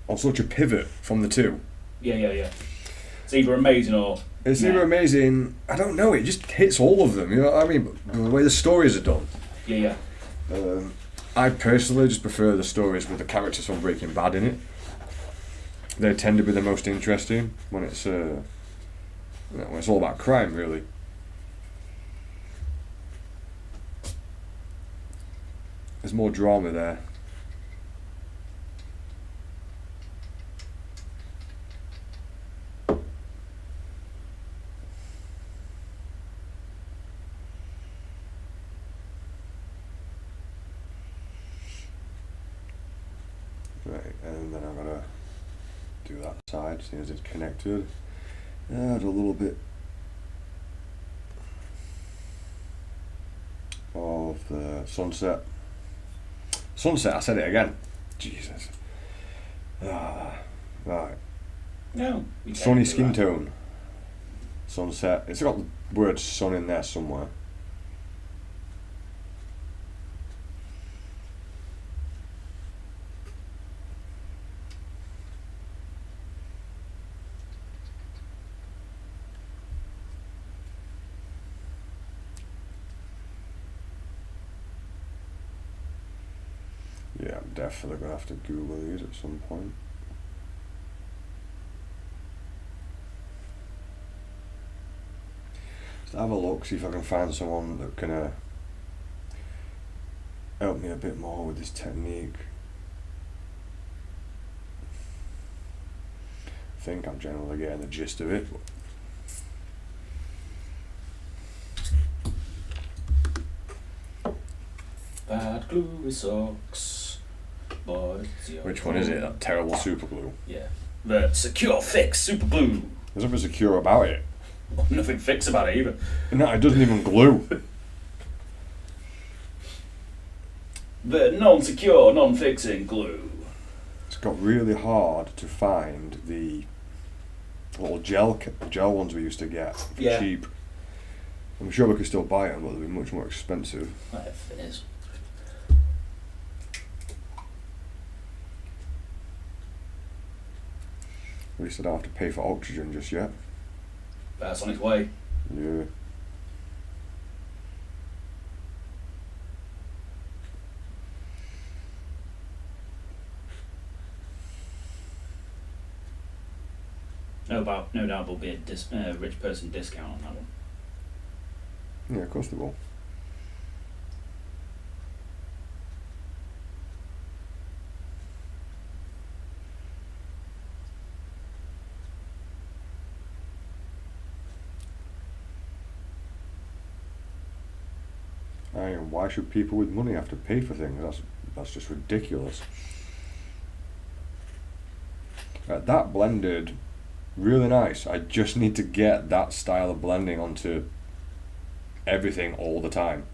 on such a pivot from the two. Yeah. It's either amazing or... It's either amazing, I don't know, it just hits all of them, you know what I mean? The way the stories are done. Yeah. I personally just prefer the stories with the characters from Breaking Bad in it. They tend to be the most interesting when it's when it's all about crime, really. There's more drama there. Right, and then I'm gonna do that side, seeing as it's connected. Add a little bit of the sunset. Sunset, I said it again. Jesus. Right. No. Sunny skin tone. Sunset. It's got the word sun in there somewhere. Yeah, I'm definitely going to have to Google these at some point. Just have a look, see if I can find someone that can help me a bit more with this technique. I think I'm generally getting the gist of it. Bad glue sucks. Which one is it? That terrible super glue? Yeah. The Secure Fix Super Glue. There's nothing secure about it. Well, nothing fix about it either. No, it doesn't even glue. The non-secure, non-fixing glue. It's got really hard to find the little gel ones we used to get for cheap. I'm sure we could still buy them, but they'll be much more expensive. It is. At least I don't have to pay for oxygen just yet. That's on its way. Yeah. No doubt there'll be a rich person discount on that one. Yeah, of course they will. I mean, why should people with money have to pay for things? That's just ridiculous. That blended really nice. I just need to get that style of blending onto everything all the time.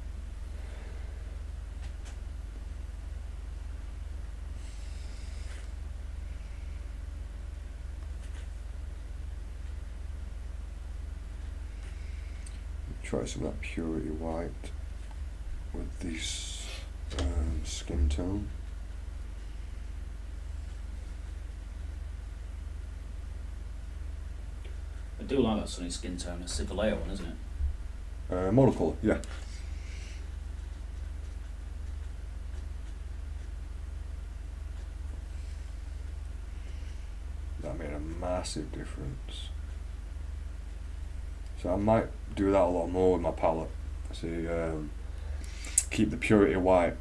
Try some of that Purity White with this skin tone. I do like that sunny skin tone, a Civileo one, isn't it? Monocolour, yeah. That made a massive difference. So I might do that a lot more with my palette. See, keep the Purity White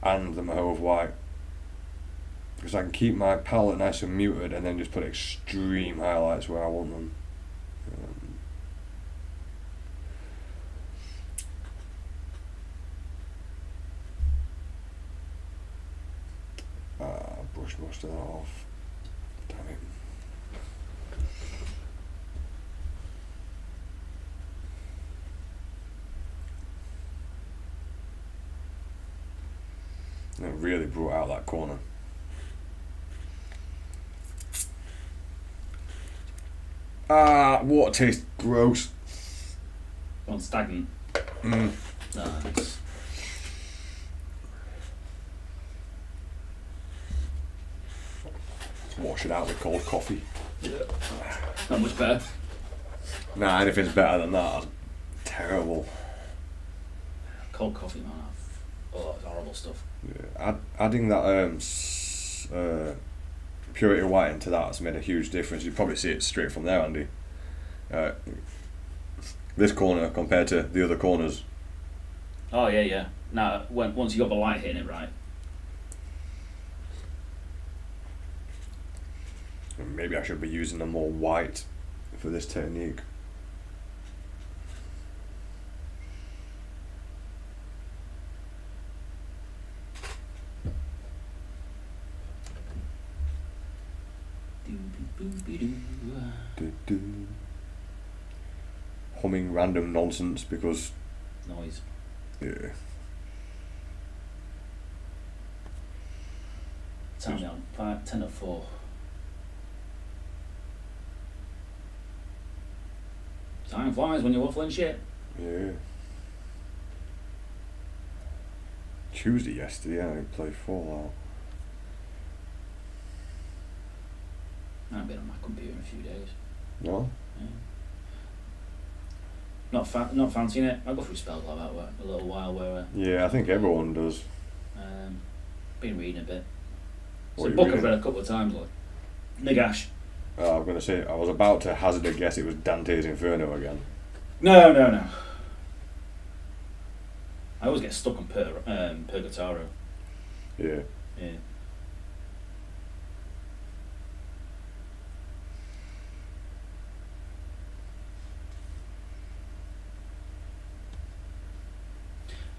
and the Mauve White, because I can keep my palette nice and muted and then just put extreme highlights where I want them. Brush most of that off. Damn it. It really brought out that corner. Water tastes gross. Gone stagnant. Nice. Wash it out with cold coffee. Yeah. Not much better. Nah, anything's better than that. That's terrible. Cold coffee, man. Oh, it's horrible stuff. Yeah, adding that Purity White into that has made a huge difference. You probably see it straight from there, Andy. This corner compared to the other corners. Oh yeah, yeah. Now, once you got the light hitting it right. Maybe I should be using a more white for this technique. Humming random nonsense because Noise. Yeah. Time down. 10 to 4. Time flies when you're waffling shit. Yeah. Tuesday yesterday, I didn't play Fallout. I haven't been on my computer in a few days. No? Yeah. Not fancying it. I go through spells like that where, a little while where. Yeah, I think everyone does. Been reading a bit. It's What a you book reading? I've read a couple of times, like Nagash. I'm going to say, I was about to hazard a guess it was Dante's Inferno again. No. I always get stuck on Purgatorio. Yeah. Yeah.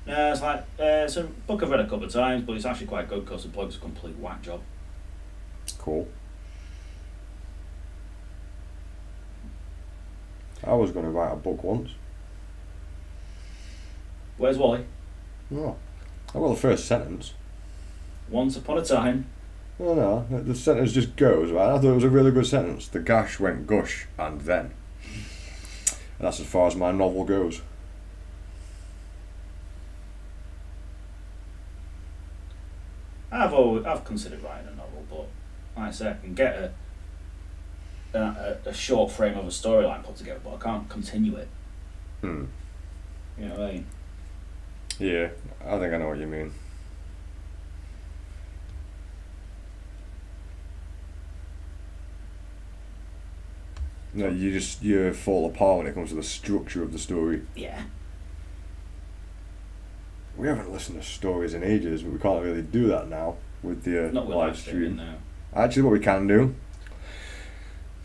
No, it's like it's a book I've read a couple of times, but it's actually quite good because the bloke's a complete whack job. Cool. I was going to write a book once. Where's Wally? Oh. Well, the first sentence. Once upon a time. No, the sentence just goes, right? I thought it was a really good sentence. The gash went gush, and then. And that's as far as my novel goes. I've considered writing a novel, but like I say, I can get a short frame of a storyline put together, but I can't continue it. You know what I mean? Yeah, I think I know what you mean. No, you fall apart when it comes to the structure of the story. Yeah. We haven't listened to stories in ages, but we can't really do that now with the Not with live stream. now. Actually, what we can do,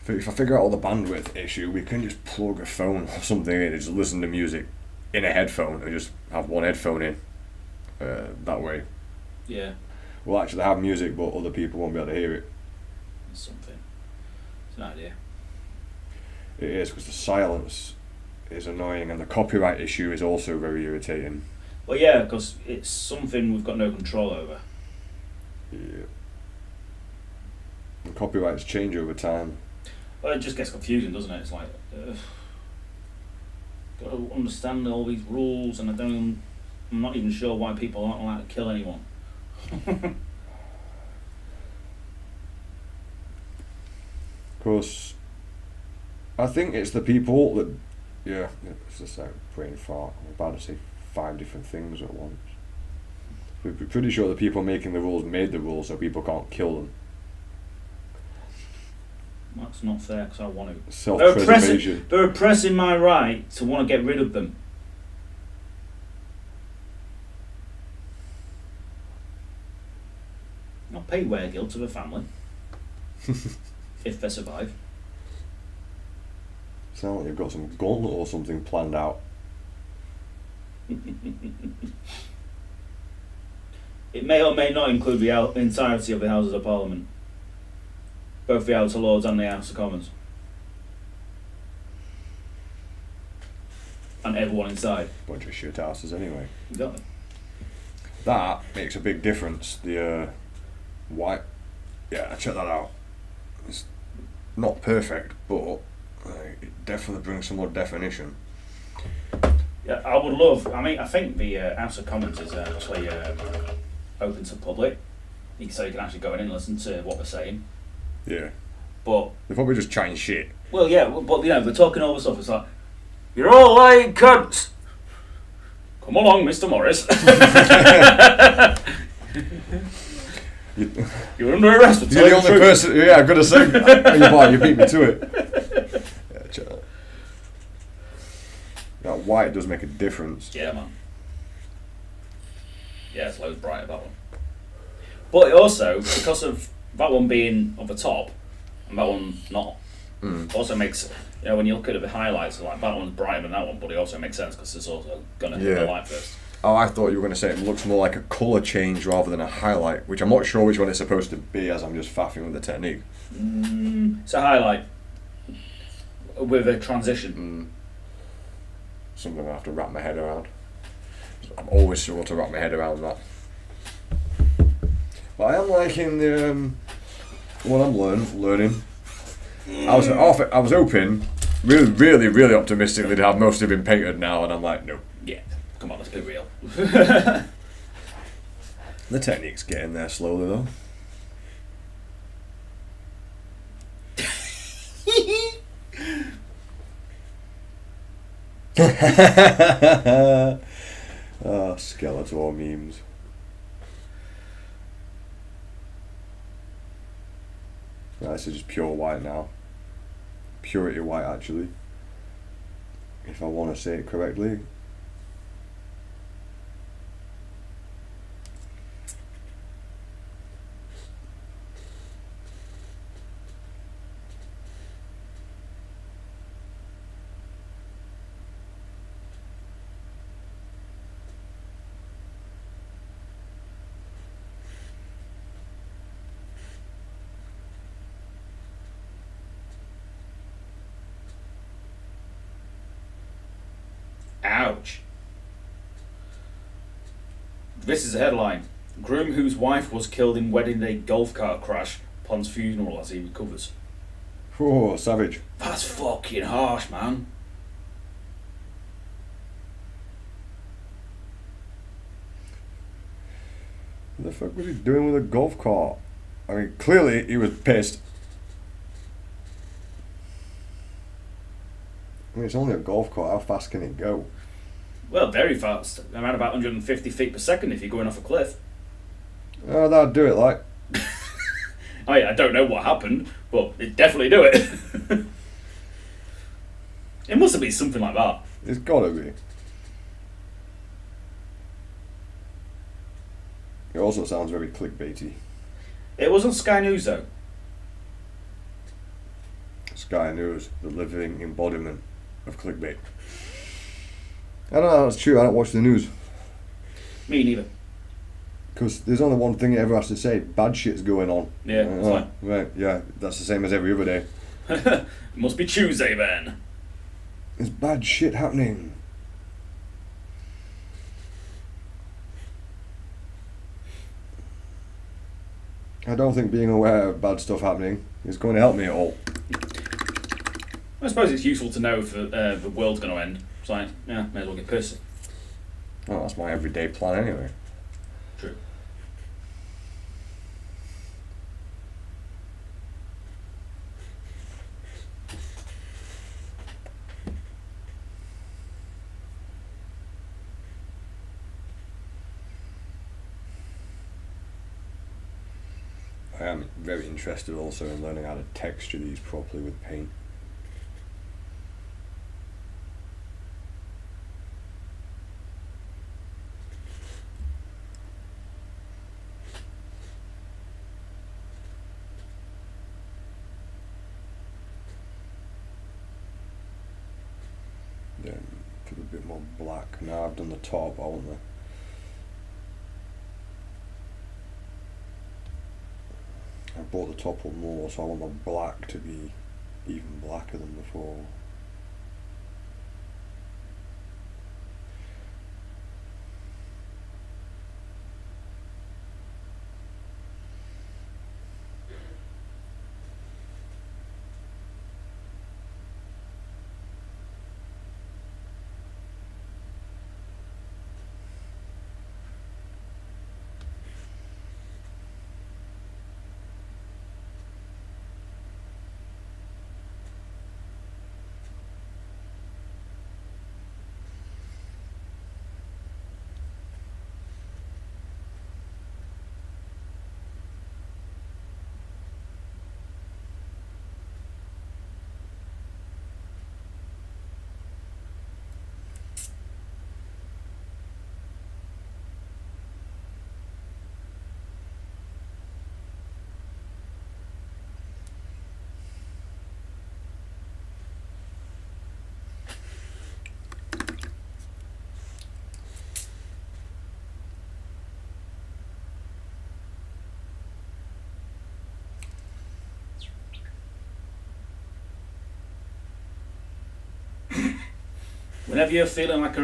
if I figure out all the bandwidth issue, we can just plug a phone or something in and just listen to music in a headphone and just have one headphone in. That way, Yeah, we'll actually have music, but other people won't be able to hear it. it's something. It's an idea. It is, because the silence is annoying, and the copyright issue is also very irritating. Well, yeah, because it's something we've got no control over. Yeah. And copyrights change over time. Well, it just gets confusing, doesn't it? It's like, got to understand all these rules, and I'm not even sure why people aren't allowed to kill anyone. Of course, I think it's the people that, yeah, it's just like brain fart. I'm about to say 5 different things at once. We're pretty sure the people making the rules made the rules so people can't kill them. That's not fair, because I want to. Self-preservation. They're oppressing my right to want to get rid of them. I'll pay weregill to the family. If they survive. Sound like you've got some gauntlet or something planned out. It may or may not include the entirety of the Houses of Parliament. Both the House of Lords and the House of Commons. And everyone inside. Bunch of shit houses anyway. Exactly. That makes a big difference. The white, yeah, check that out. It's not perfect, but it definitely brings some more definition. Yeah, I would love. I mean, I think the House of Commons is actually open to public, so you can actually go in and listen to what they're saying. Yeah. But they're probably just chatting shit. Well, yeah, but you know, they're talking all the stuff. It's like, you're all lying cunts. Come along, Mr. Morris. You're under arrest for telling the only person. Yeah, I'm gonna say. You beat me to it. Yeah, check that. That white does make a difference. Yeah, man. Yeah, it's loads brighter, that one. But it also, because of that one being on the top and that one not, also makes, you know, when you look at the highlights, like that one's brighter than that one, but it also makes sense because it's also going to hit the light first. Oh, I thought you were going to say it looks more like a colour change rather than a highlight, which I'm not sure which one it's supposed to be, as I'm just faffing with the technique. It's a highlight with a transition. Something I have to wrap my head around. I'm always struggle to wrap my head around that. But I am liking the what I'm learning. I was hoping, really optimistically, to have most of been painted now, and I'm like, no. Yeah, come on, let's be real. The technique's getting there slowly though. Skeletor memes. Right, this is just pure white now. Purity white, actually. If I want to say it correctly. Ouch. This is a headline. Groom whose wife was killed in wedding day golf cart crash plans funeral as he recovers. Oh, savage. That's fucking harsh, man. What the fuck was he doing with a golf cart? I mean, clearly he was pissed. I mean, it's only a golf cart. How fast can it go? Well, very fast. Around about 150 feet per second if you're going off a cliff. Oh, that'd do it, like. I don't know what happened, but it definitely do it. It must have been something like that. It's gotta be. It also sounds very clickbaity. It was on Sky News though. Sky News, the living embodiment of clickbait. I don't know, that's true. I don't watch the news. Me neither. Because there's only one thing it ever has to say: bad shit's going on. Yeah, that's fine. Right, yeah, that's the same as every other day. It must be Tuesday then. There's bad shit happening. I don't think being aware of bad stuff happening is going to help me at all. I suppose it's useful to know if the world's going to end. It's like, yeah, may as well get pissed. Oh, that's my everyday plan anyway. True. I am very interested also in learning how to texture these properly with paint. Then put a bit more black. Now I've done the top, I want I brought the top up more, so I want the black to be even blacker than before. Whenever you're feeling like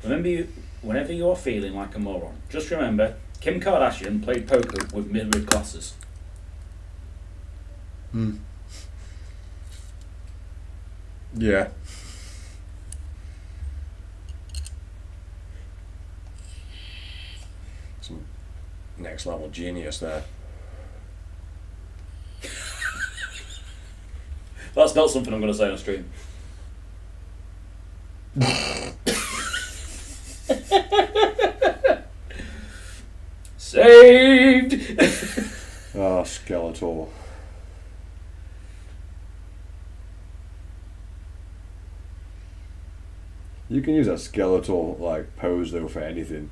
whenever you're feeling like a moron, just remember Kim Kardashian played poker with mid classes. Yeah. Some next level genius there. That's not something I'm going to say on stream. Saved! Ah, Skeletor. You can use that Skeletor like pose though for anything.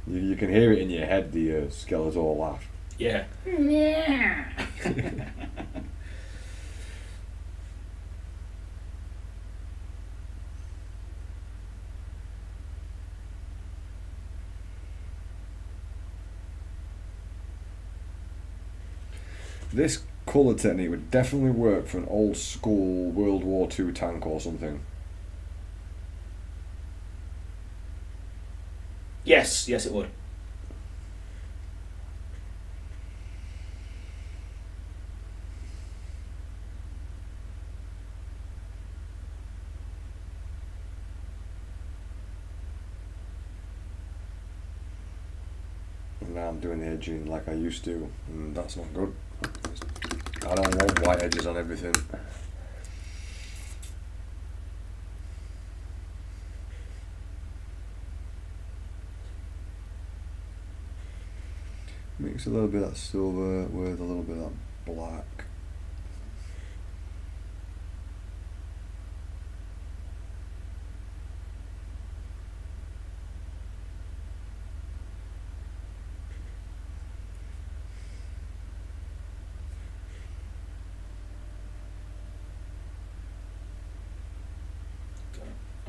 You can hear it in your head, the Skeletor laugh. Yeah. This colour technique would definitely work for an old school World War II tank or something. Yes, it would. And now I'm doing the edging like I used to, and that's not good. I don't want white edges on everything. Mix a little bit of that silver with a little bit of that black.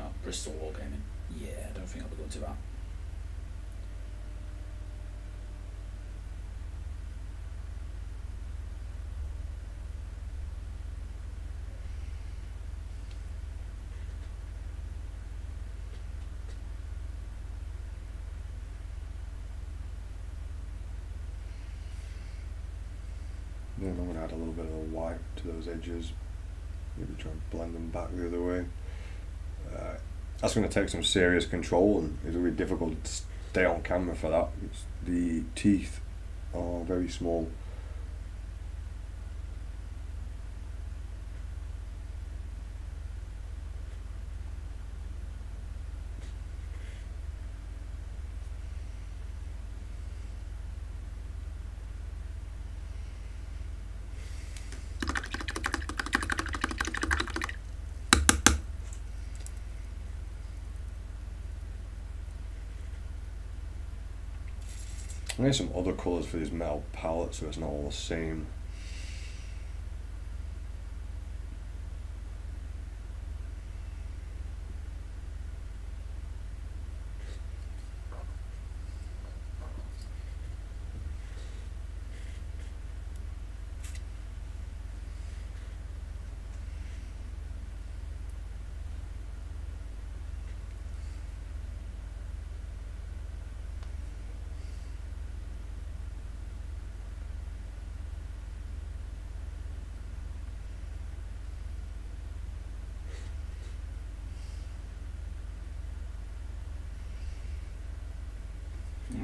Oh, Bristol Wargaming. Yeah, I don't think I'll be going to that. Then I'm going to add a little bit of a white to those edges. Maybe try and blend them back the other way. That's going to take some serious control, and it's going to be difficult to stay on camera for that. The teeth are very small. I need some other colours for this metal palette so it's not all the same.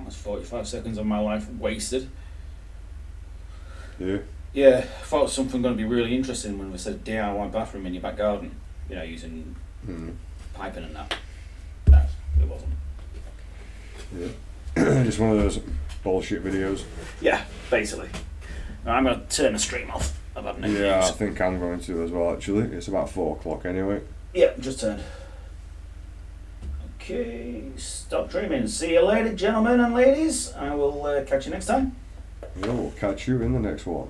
That's 45 seconds of my life wasted. Yeah. Yeah, I thought it was something going to be really interesting when we said DIY bathroom in your back garden. You know, using piping and that. No, it wasn't. Yeah. Just one of those bullshit videos. Yeah, basically. Now, I'm going to turn the stream off. I've had no Yeah, news. I think I'm going to as well actually. It's about 4 o'clock anyway. Yeah, just turned. Okay, stop dreaming. See you later, gentlemen and ladies. I will catch you next time. Yeah, we'll catch you in the next one.